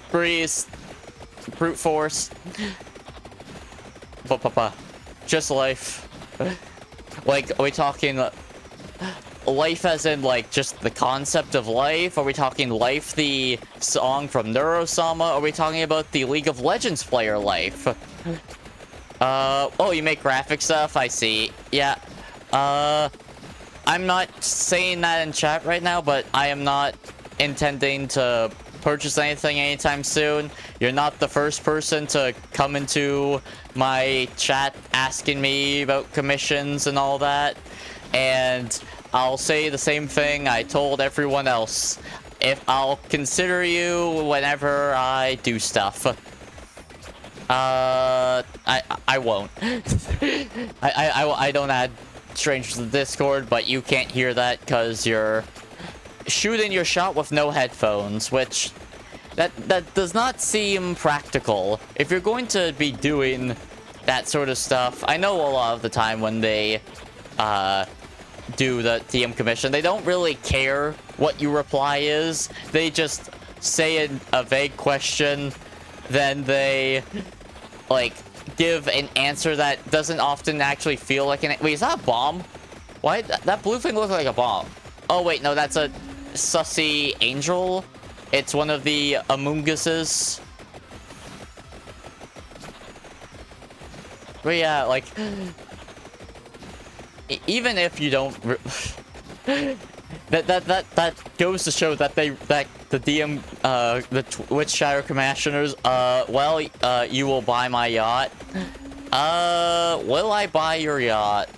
Freeze. Brute force. Just life. Like, are we talking life as in, like, just the concept of life? Are we talking life, the song from Neurosama? Are we talking about the League of Legends player life? Oh, you make graphic stuff? I see. Yeah. I'm not saying that in chat right now, but I am not intending to purchase anything anytime soon. You're not the first person to come into my chat asking me about commissions and all that. And I'll say the same thing I told everyone else. If I'll consider you whenever I do stuff. I won't. I don't add strangers to the Discord, but you can't hear that because you're shooting your shot with no headphones, which that does not seem practical. If you're going to be doing that sort of stuff, I know a lot of the time when they do the TM commission, they don't really care what your reply is. They just say a vague question, then they like give an answer that doesn't often actually feel like an... Wait, is that a bomb? Why that blue thing look like a bomb? Oh wait, no, that's a sussy angel. It's one of the Amounguses. But yeah, like, even if you don't, that goes to show that the DM, the Twitch Shadow Commissioners, well, you will buy my yacht. Will I buy your yacht?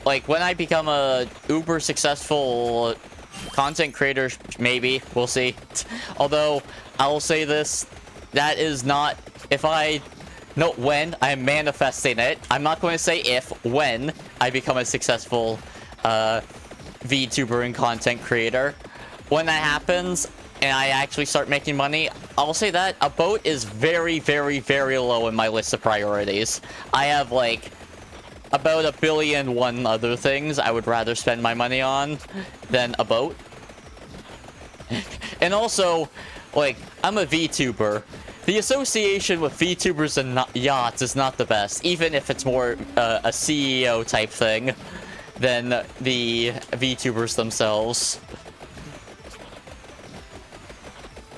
Like, when I become a uber successful content creator, maybe. We'll see. Although, I will say this, that is not, if I, no, when, I'm manifesting it. I'm not going to say if, when I become a successful, VTuber and content creator. When that happens, and I actually start making money, I'll say that a boat is very, very, very low in my list of priorities. I have, like, about 1,000,000,001 other things I would rather spend my money on than a boat. And also, like, I'm a VTuber. The association with VTubers and yachts is not the best, even if it's more a CEO type thing than the VTubers themselves.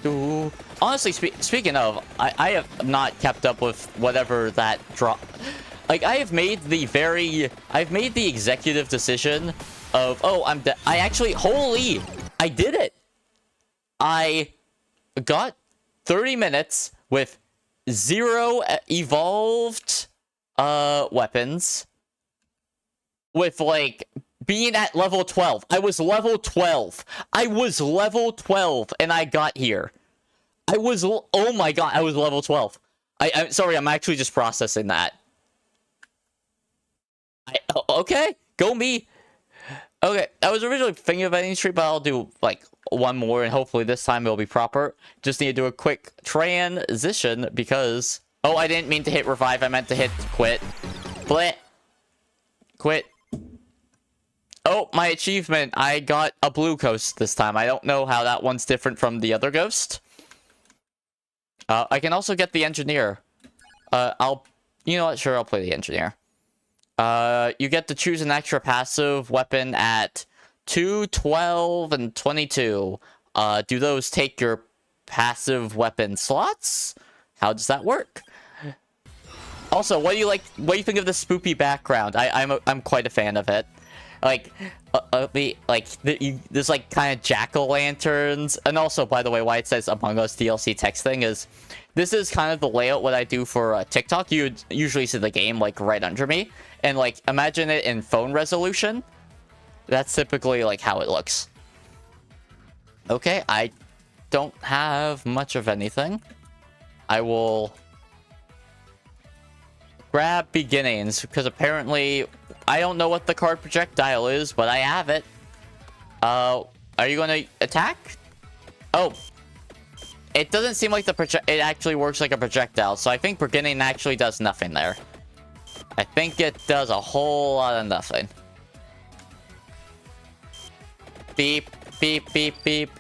Ooh. Honestly, speaking of, I have not kept up with whatever that drop. Like, I've made the executive decision of, oh, I actually, holy, I did it. I got 30 minutes with 0 evolved, weapons. With, like, being at level 12. I was level 12. I was level 12 and I got here. Oh my god, I was level 12. I'm sorry, I'm actually just processing that. Okay, go me. Okay, I was originally thinking of ending stream, but I'll do, like, one more, and hopefully this time it'll be proper. Just need to do a quick transition, because... Oh, I didn't mean to hit revive, I meant to hit quit. Quit. Oh, my achievement, I got a blue ghost this time. I don't know how that one's different from the other ghost. I can also get the engineer. You know what, sure, I'll play the engineer. You get to choose an extra passive weapon at 2, 12, and 22. Do those take your passive weapon slots? How does that work? Also, what do you think of the spoopy background? I'm quite a fan of it. Like, there's like kind of jack-o'-lanterns, and also, by the way, why it says Among Us DLC text thing is, this is kind of the layout what I do for TikTok. You would usually see the game like right under me, and like imagine it in phone resolution. That's typically like how it looks. Okay, I don't have much of anything. I will grab beginnings, because apparently I don't know what the card projectile is, but I have it. Are you gonna attack? Oh, it doesn't seem like it actually works like a projectile, so I think beginning actually does nothing there. I think it does a whole lot of nothing. Beep, beep, beep, beep.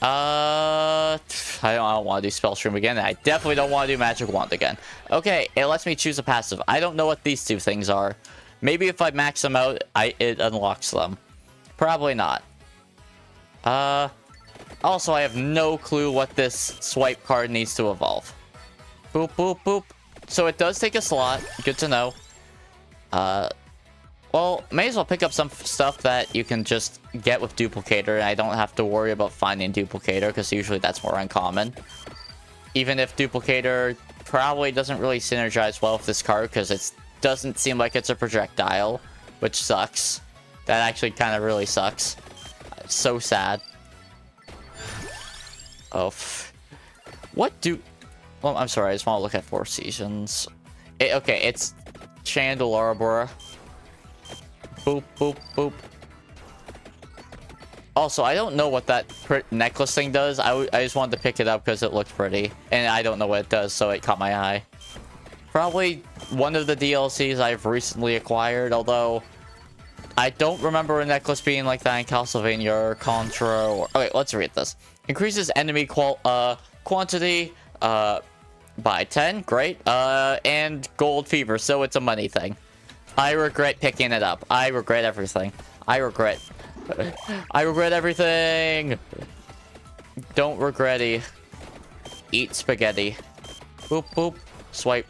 I don't want to do spell stream again. I definitely don't want to do magic wand again. Okay, it lets me choose a passive. I don't know what these two things are. Maybe if I max them out, it unlocks them. Probably not. Also, I have no clue what this swipe card needs to evolve. Boop, boop, boop. So it does take a slot. Good to know. Well, may as well pick up some stuff that you can just get with Duplicator, and I don't have to worry about finding Duplicator, because usually that's more uncommon. Even if Duplicator probably doesn't really synergize well with this card, because it doesn't seem like it's a projectile, which sucks. That actually kind of really sucks. It's so sad. Oh. Well, I'm sorry, I just want to look at Four Seasons. Okay, it's Chandelarbor. Boop, boop, boop. Also, I don't know what that necklace thing does. I just wanted to pick it up because it looked pretty. And I don't know what it does, so it caught my eye. Probably one of the DLCs I've recently acquired, although I don't remember a necklace being like that in Castlevania or Contra or... Okay, let's read this. Increases enemy quantity by 10. Great. And gold fever, so it's a money thing. I regret picking it up. I regret everything. I regret everything. Don't regretty. Eat spaghetti. Boop, boop. Swipe.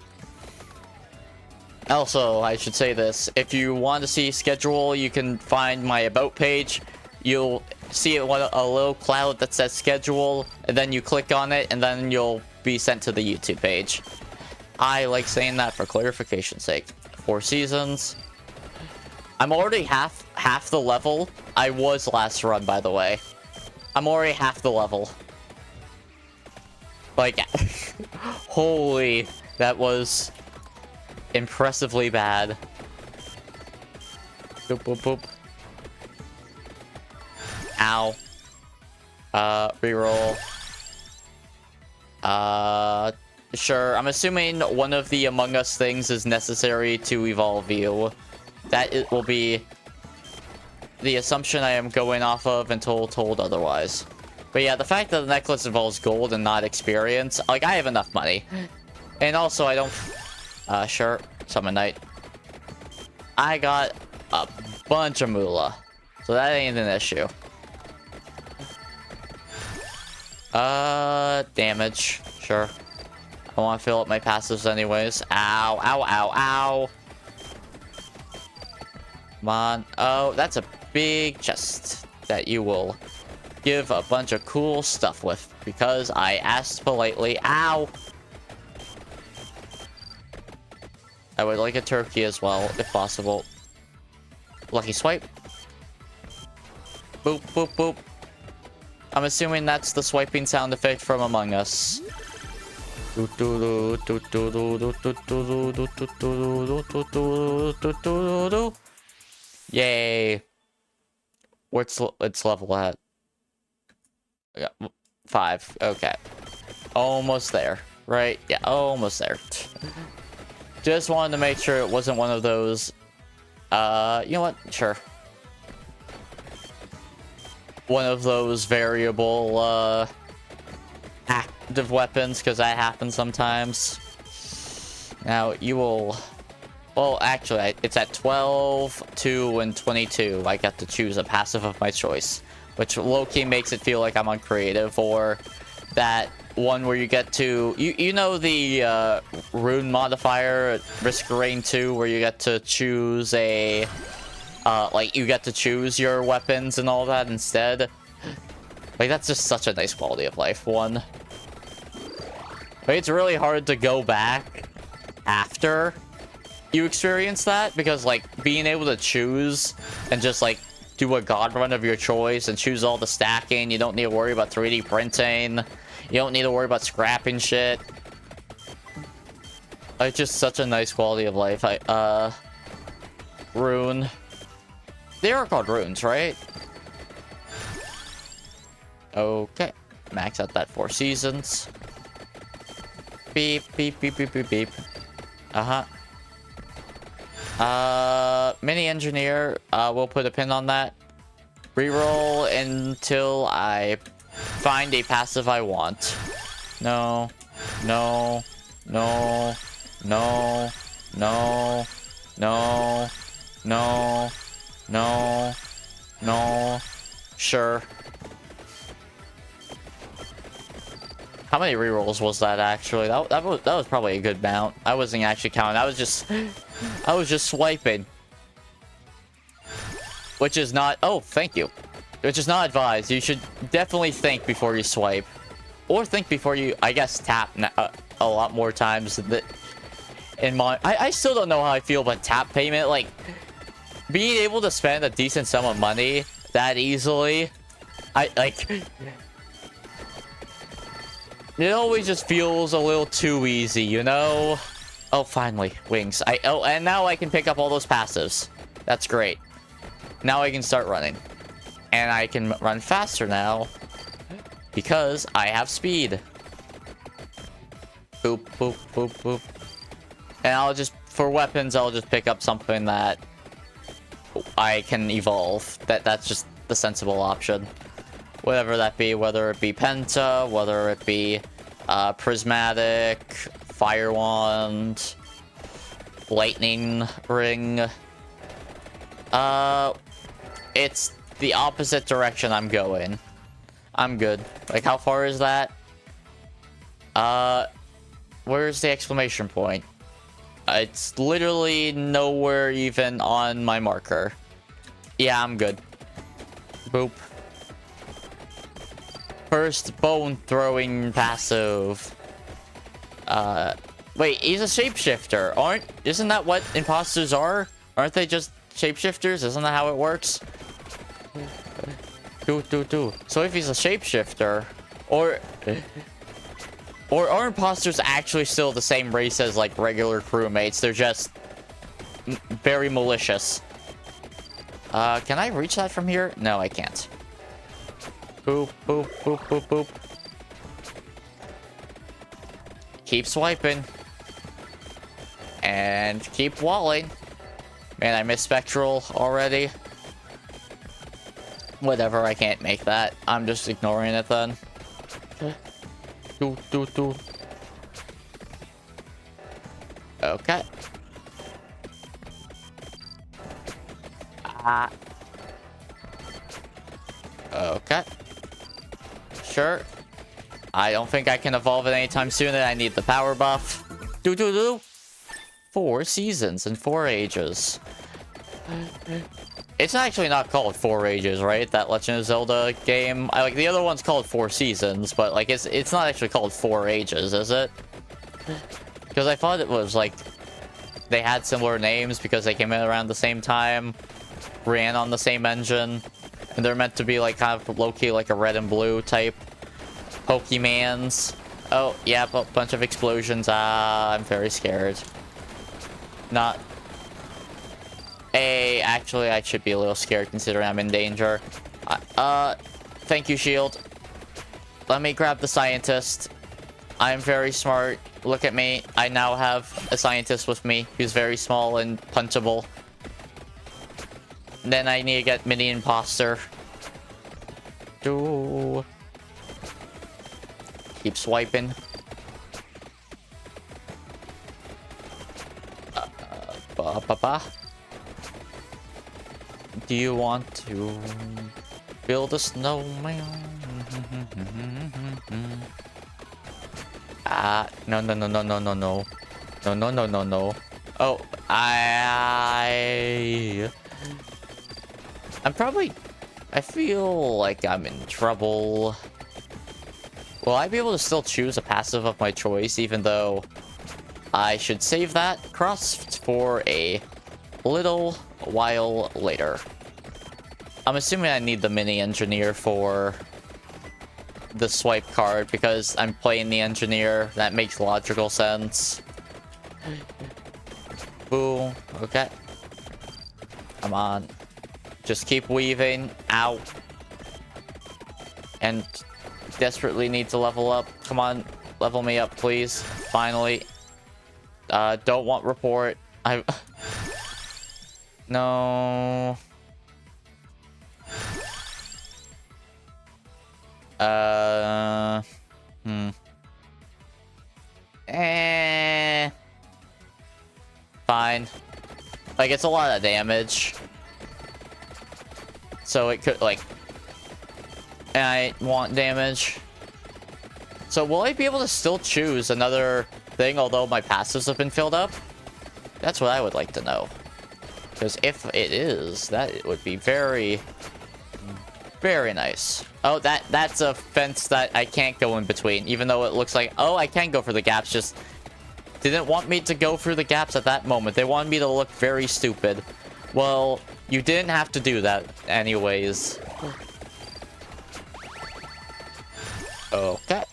Also, I should say this. If you want to see schedule, you can find my about page. You'll see a little cloud that says schedule, and then you click on it, and then you'll be sent to the YouTube page. I like saying that for clarification's sake. 4 seasons. I'm already half the level I was last run, by the way. I'm already half the level. Like, holy, that was impressively bad. Boop, boop, boop. Ow. Reroll. Sure, I'm assuming one of the Among Us things is necessary to evolve you. That will be the assumption I am going off of until told otherwise. But yeah, the fact that the necklace involves gold and not experience, like, I have enough money. And also, I don't... sure, Summon Knight. I got a bunch of moolah, so that ain't an issue. Damage, sure. I want to fill up my passives anyways. Ow, ow, ow, ow. Come on. Oh, that's a big chest that you will give a bunch of cool stuff with, because I asked politely. Ow. I would like a turkey as well, if possible. Lucky swipe. Boop, boop, boop. I'm assuming that's the swiping sound effect from Among Us. Yay. What's its level at? Yeah, 5. Okay. Almost there. Right? Yeah, almost there. Just wanted to make sure it wasn't one of those... you know what? Sure. One of those variable, active weapons, because that happens sometimes. Now, you will... Well, actually, it's at 12, 2, and 22. I got to choose a passive of my choice, which low-key makes it feel like I'm on creative, or that one where you get to... You know the rune modifier at Risk Rain 2, where you get to choose a... like, you get to choose your weapons and all that instead. Like, that's just such a nice quality of life one. Like, it's really hard to go back after you experience that, because, like, being able to choose and just, like, do a god run of your choice and choose all the stacking. You don't need to worry about 3D printing. You don't need to worry about scrapping shit. It's just such a nice quality of life. Rune. They are called runes, right? Okay. Max out that 4 seasons. Beep, beep, beep, beep, beep, beep. Uh-huh. Mini engineer, we'll put a pin on that. Reroll until I find a passive I want. No, no, no, no, no, no, no, no, no, sure. How many rerolls was that actually? That was probably a good mount. I wasn't actually counting. I was just swiping. Which is not... Oh, thank you. Which is not advised. You should definitely think before you swipe. Or think before you, I guess, tap a lot more times. In my... I still don't know how I feel about tap payment. Like, being able to spend a decent sum of money that easily... It always just feels a little too easy, you know? Oh, finally. Wings. Oh, and now I can pick up all those passives. That's great. Now I can start running. And I can run faster now. Because I have speed. Boop, boop, boop, boop. And I'll just... For weapons, I'll just pick up something that... I can evolve. That's just the sensible option. Whatever that be, whether it be Penta, whether it be Prismatic, Fire Wand, Lightning Ring. It's the opposite direction I'm going. I'm good. Like, how far is that? Where's the exclamation point? It's literally nowhere even on my marker. Yeah, I'm good. Boop. First bone throwing passive. Wait, he's a shapeshifter. Isn't that what imposters are? Aren't they just shapeshifters? Isn't that how it works? So if he's a shapeshifter, or are imposters actually still the same race as like regular crewmates? They're just very malicious. Can I reach that from here? No, I can't. Boop, boop, boop, boop, boop. Keep swiping. And keep walling. Man, I missed Spectral already. Whatever, I can't make that. I'm just ignoring it then. Okay. Okay. Sure. I don't think I can evolve it anytime soon, and I need the power buff. 4 seasons and 4 ages. It's actually not called 4 ages, right? That Legend of Zelda game. Like, the other one's called 4 seasons, but like it's not actually called 4 ages, is it? Because I thought it was like they had similar names because they came in around the same time. ran on the same engine. And they're meant to be like kind of low-key like a red and blue type Pokemans. Oh, yeah, a bunch of explosions. I'm very scared. Not... actually, I should be a little scared considering I'm in danger. Thank you, shield. Let me grab the scientist. I'm very smart. Look at me. I now have a scientist with me who's very small and punchable. Then I need to get mini imposter. Keep swiping. Do you want to build a snowman? No, no, no, no, no, no, no. No, no, no, no, no. Oh, I'm probably... I feel like I'm in trouble. Will I be able to still choose a passive of my choice, even though I should save that cross for a little while later? I'm assuming I need the mini engineer for the swipe card because I'm playing the engineer. That makes logical sense. Boom. Okay. Come on. Just keep weaving. Ow. And desperately need to level up. Come on. Level me up, please. Finally. Don't want report. No. Fine. Like, it's a lot of damage. So it could, like... And I want damage. So will I be able to still choose another thing, although my passives have been filled up? That's what I would like to know. Because if it is, that would be very... very nice. Oh, that's a fence that I can't go in between, even though it looks like, oh, I can go for the gaps, just didn't want me to go through the gaps at that moment. They wanted me to look very stupid. Well, you didn't have to do that anyways. Okay.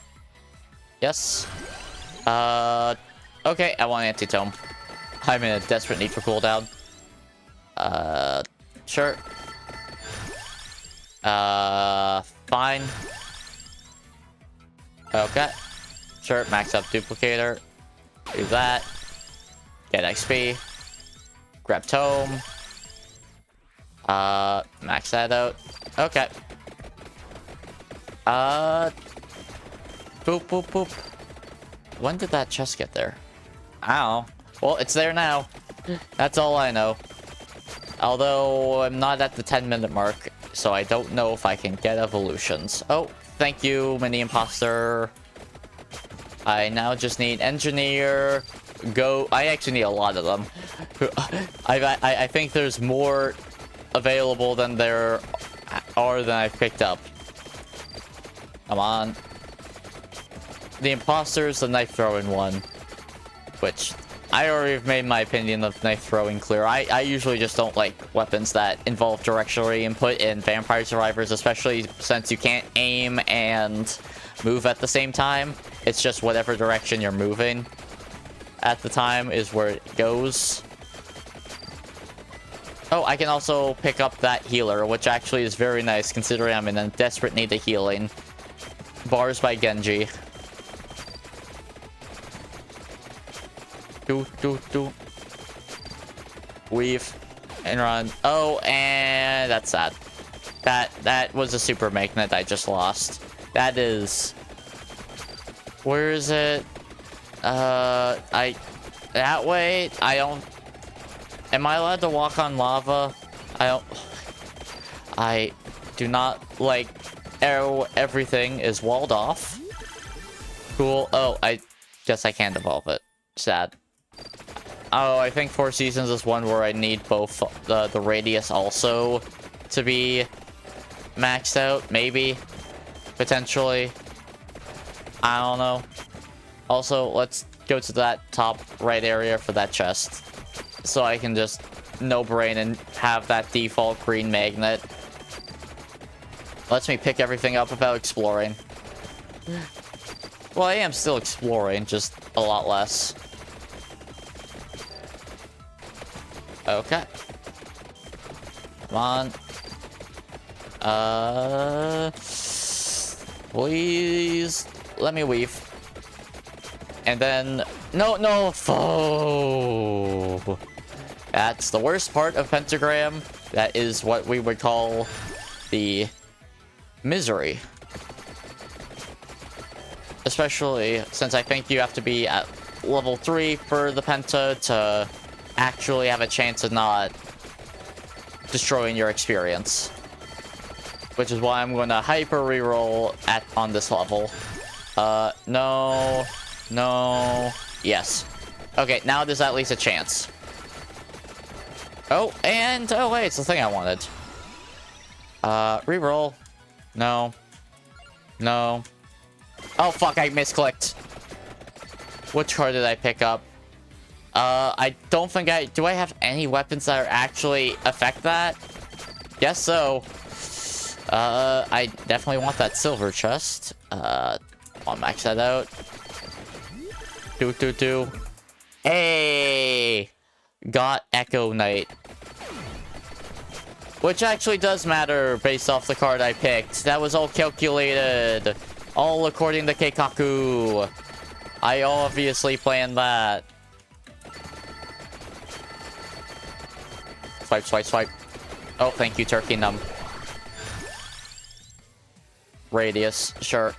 Yes. Okay, I want anti-tome. I'm in a desperate need for cooldown. Sure. Fine. Okay. Sure, max up duplicator. Do that. Get XP. Grab tome. Max that out. Okay. Boop, boop, boop. When did that chest get there? I don't know. Well, it's there now. That's all I know. Although, I'm not at the 10-minute mark, so I don't know if I can get evolutions. Oh, thank you, mini imposter. I now just need engineer. Go. I actually need a lot of them. I think there's more available than there are than I've picked up. Come on. The imposter's the knife throwing one, which I already have made my opinion of knife throwing clear. I usually just don't like weapons that involve directional input in Vampire Survivors, especially since you can't aim and move at the same time. It's just whatever direction you're moving at the time is where it goes. Oh, I can also pick up that healer, which actually is very nice considering I'm in a desperate need of healing. Bars by Genji. Do. Weave and run. Oh, and that's sad. That was a super magnet I just lost. That is... Where is it? That way? I don't... Am I allowed to walk on lava? I do not like... Everything is walled off. Cool. Oh, I guess I can't evolve it. Sad. Oh, I think Four Seasons is one where I need both the radius also to be maxed out. Maybe. Potentially. I don't know. Also, let's go to that top right area for that chest. So I can just no brain and have that default green magnet. Lets me pick everything up without exploring. Well, I am still exploring, just a lot less. Okay. Come on. Please let me weave. And then no. Oh, that's the worst part of pentagram. That is what we would call the misery. Especially since I think you have to be at level 3 for the penta to actually have a chance of not destroying your experience. Which is why I'm going to hyper reroll on this level. No. Yes. Okay, now there's at least a chance. Oh, and oh wait, it's the thing I wanted. Reroll. No. Oh fuck, I misclicked. Which card did I pick up? I don't think do I have any weapons that are actually affect that? Guess so. I definitely want that silver chest. I'll max that out. Do. Hey! Got Echo Knight. Which actually does matter based off the card I picked. That was all calculated. All according to Keikaku. I obviously planned that. Swipe. Oh, thank you, Turkey Num. Radius, sure.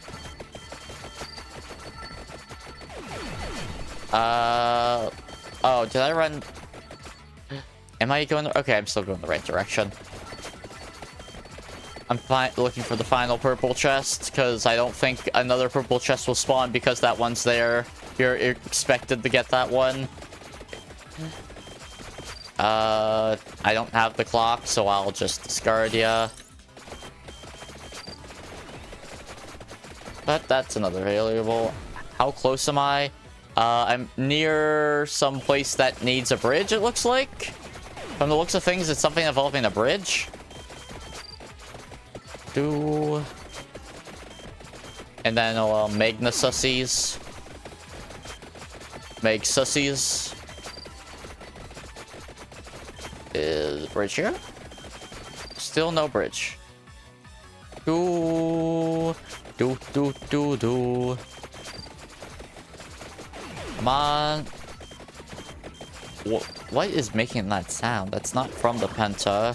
Oh, did I run? Am I going? Okay, I'm still going the right direction. I'm looking for the final purple chest, because I don't think another purple chest will spawn because that one's there. You're expected to get that one. I don't have the clock, so I'll just discard ya. But that's another variable. How close am I? I'm near some place that needs a bridge, it looks like. From the looks of things, it's something involving a bridge. And then Magna Sussies. Meg Sussies. Is bridge here? Still no bridge. Do. Come on. What is making that sound? That's not from the penta.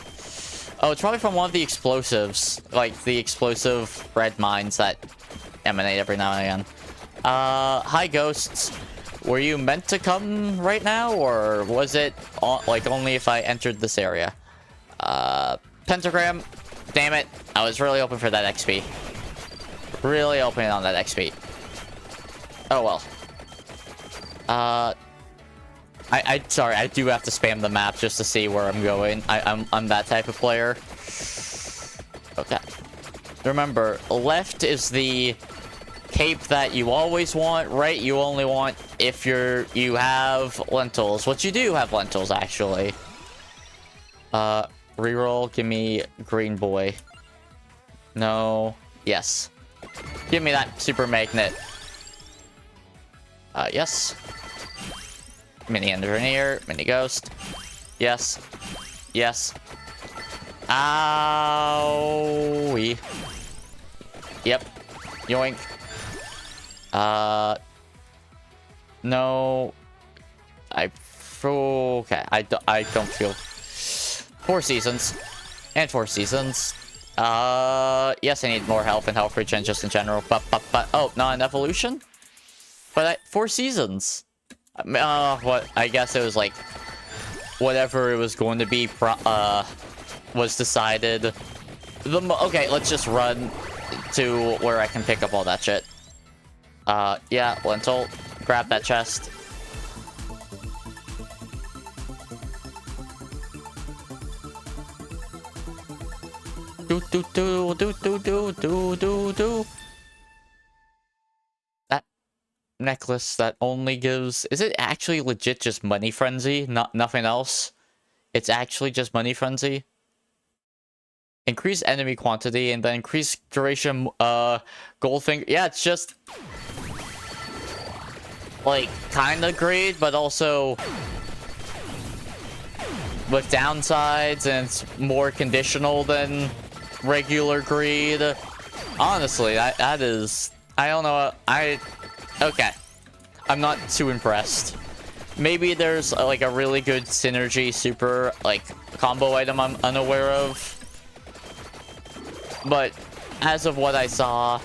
Oh, it's probably from one of the explosives. Like, the explosive red mines that emanate every now and again. Hi, ghosts. Were you meant to come right now? Or was it, like, only if I entered this area? Pentagram. Damn it. I was really hoping for that XP. Really hoping on that XP. Oh, well. Sorry, I do have to spam the map just to see where I'm going. I'm that type of player. Okay. Remember, left is the cape that you always want, right? You only want if you have lentils. Which you do have lentils, actually. Reroll, give me green boy. No. Yes. Give me that super magnet. Yes. Mini engineer, mini ghost. Yes. Owie. Yep. Yoink. No. Okay. I don't feel. 4 seasons. And 4 seasons. Yes, I need more health and health regen just in general. But, oh, not an evolution? But 4 seasons. What? I guess it was like whatever it was going to be. Was decided. Okay, let's just run to where I can pick up all that shit. Yeah, lentil, grab that chest. Do. That necklace that only gives... Is it actually legit just money frenzy? Nothing else? It's actually just Money Frenzy. Increase enemy quantity and then increase duration, Goldfinger. Yeah, it's just like kind of great, but also with downsides, and it's more conditional than regular greed. Honestly, that is, I don't know, okay. I'm not too impressed. Maybe there's like a really good synergy super like combo item I'm unaware of. But as of what I saw,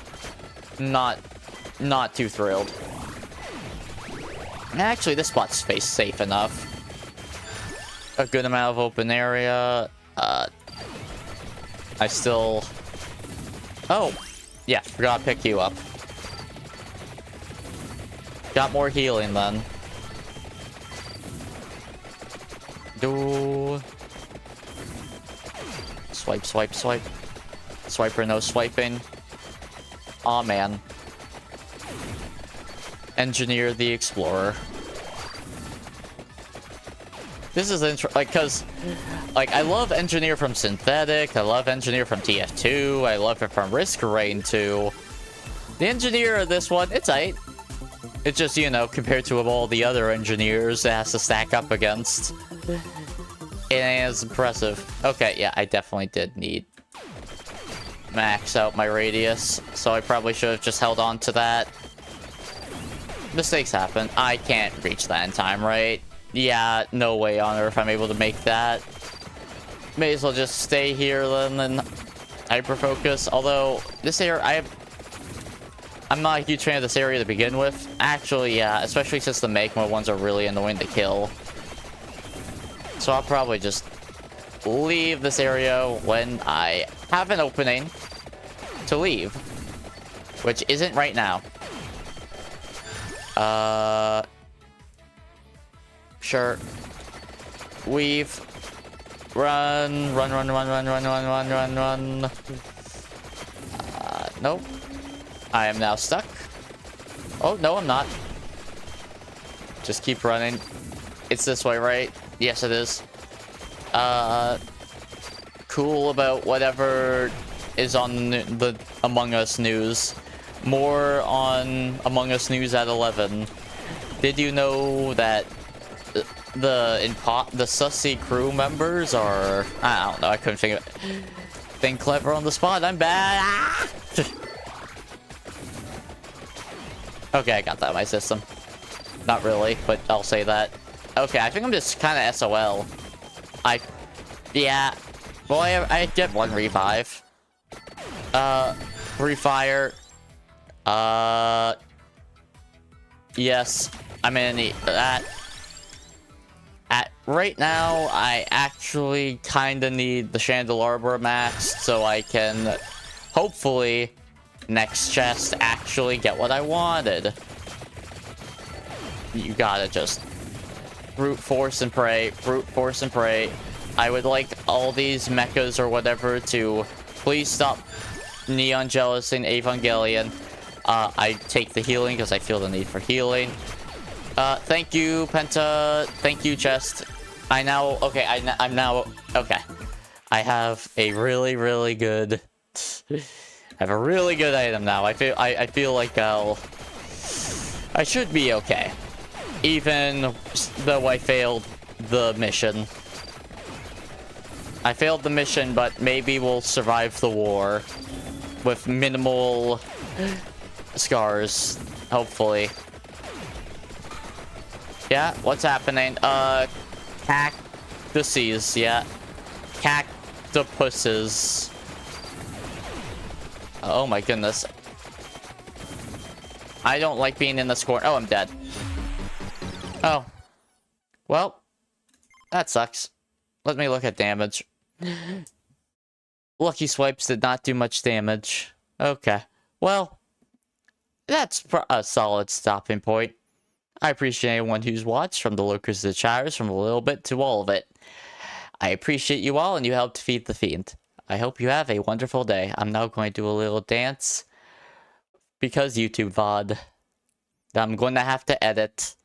not too thrilled. Actually, this spot's safe enough. A good amount of open area. I still... Oh! Yeah, forgot to pick you up. Got more healing then. Do... Swipe, swipe, swipe. Swiper, no swiping. Aw, man. Engineer the Explorer. This is like, cause like I love Engineer from Synthetic, I love Engineer from TF2, I love it from Risk Rain 2. The Engineer of this one, it's aight. It's just, you know, compared to all the other Engineers it has to stack up against, it ain't as impressive. Okay, yeah, I definitely did need max out my radius, so I probably should have just held on to that. Mistakes happen. I can't reach that in time, right? Yeah, no way on earth I'm able to make that. May as well just stay here then and hyper focus. Although this area, I'm not a huge fan of this area to begin with. Actually, yeah, especially since the Magma ones are really annoying to kill. So I'll probably just leave this area when I have an opening to leave, which isn't right now. Sure. Weave. Run. Nope. I am now stuck. Oh, no, I'm not. Just keep running. It's this way, right? Yes, it is. Cool about whatever is on the Among Us news. More on Among Us news at 11. Did you know that the sussy crew members are... I don't know, I couldn't think of it. Think clever on the spot, I'm bad! Ah! Okay, I got that in my system. Not really, but I'll say that. Okay, I think I'm just kind of SOL. Yeah. Well, I get one revive. Refire. Yes, I'm gonna need that. Right now, I actually kind of need the Chandelabra maxed so I can, hopefully, next chest actually get what I wanted. You gotta just brute force and pray, brute force and pray. I would like all these mechas or whatever to please stop Neon Jealous and Evangelion. I take the healing because I feel the need for healing. Thank you, Penta. Thank you, Chest. I'm now, okay. I have a really good, I have a really good item now. I feel like I should be okay. Even though I failed the mission. I failed the mission, but maybe we'll survive the war with minimal scars, hopefully. Yeah, what's happening? Cactuses, yeah. Cactuses. Oh my goodness. I don't like being in this corner. Oh, I'm dead. Oh. Well, that sucks. Let me look at damage. Lucky swipes did not do much damage. Okay. Well, that's a solid stopping point. I appreciate anyone who's watched, from the lurkers to the chatters, from a little bit to all of it. I appreciate you all, and you helped feed the fiend. I hope you have a wonderful day. I'm now going to do a little dance because YouTube VOD that I'm going to have to edit.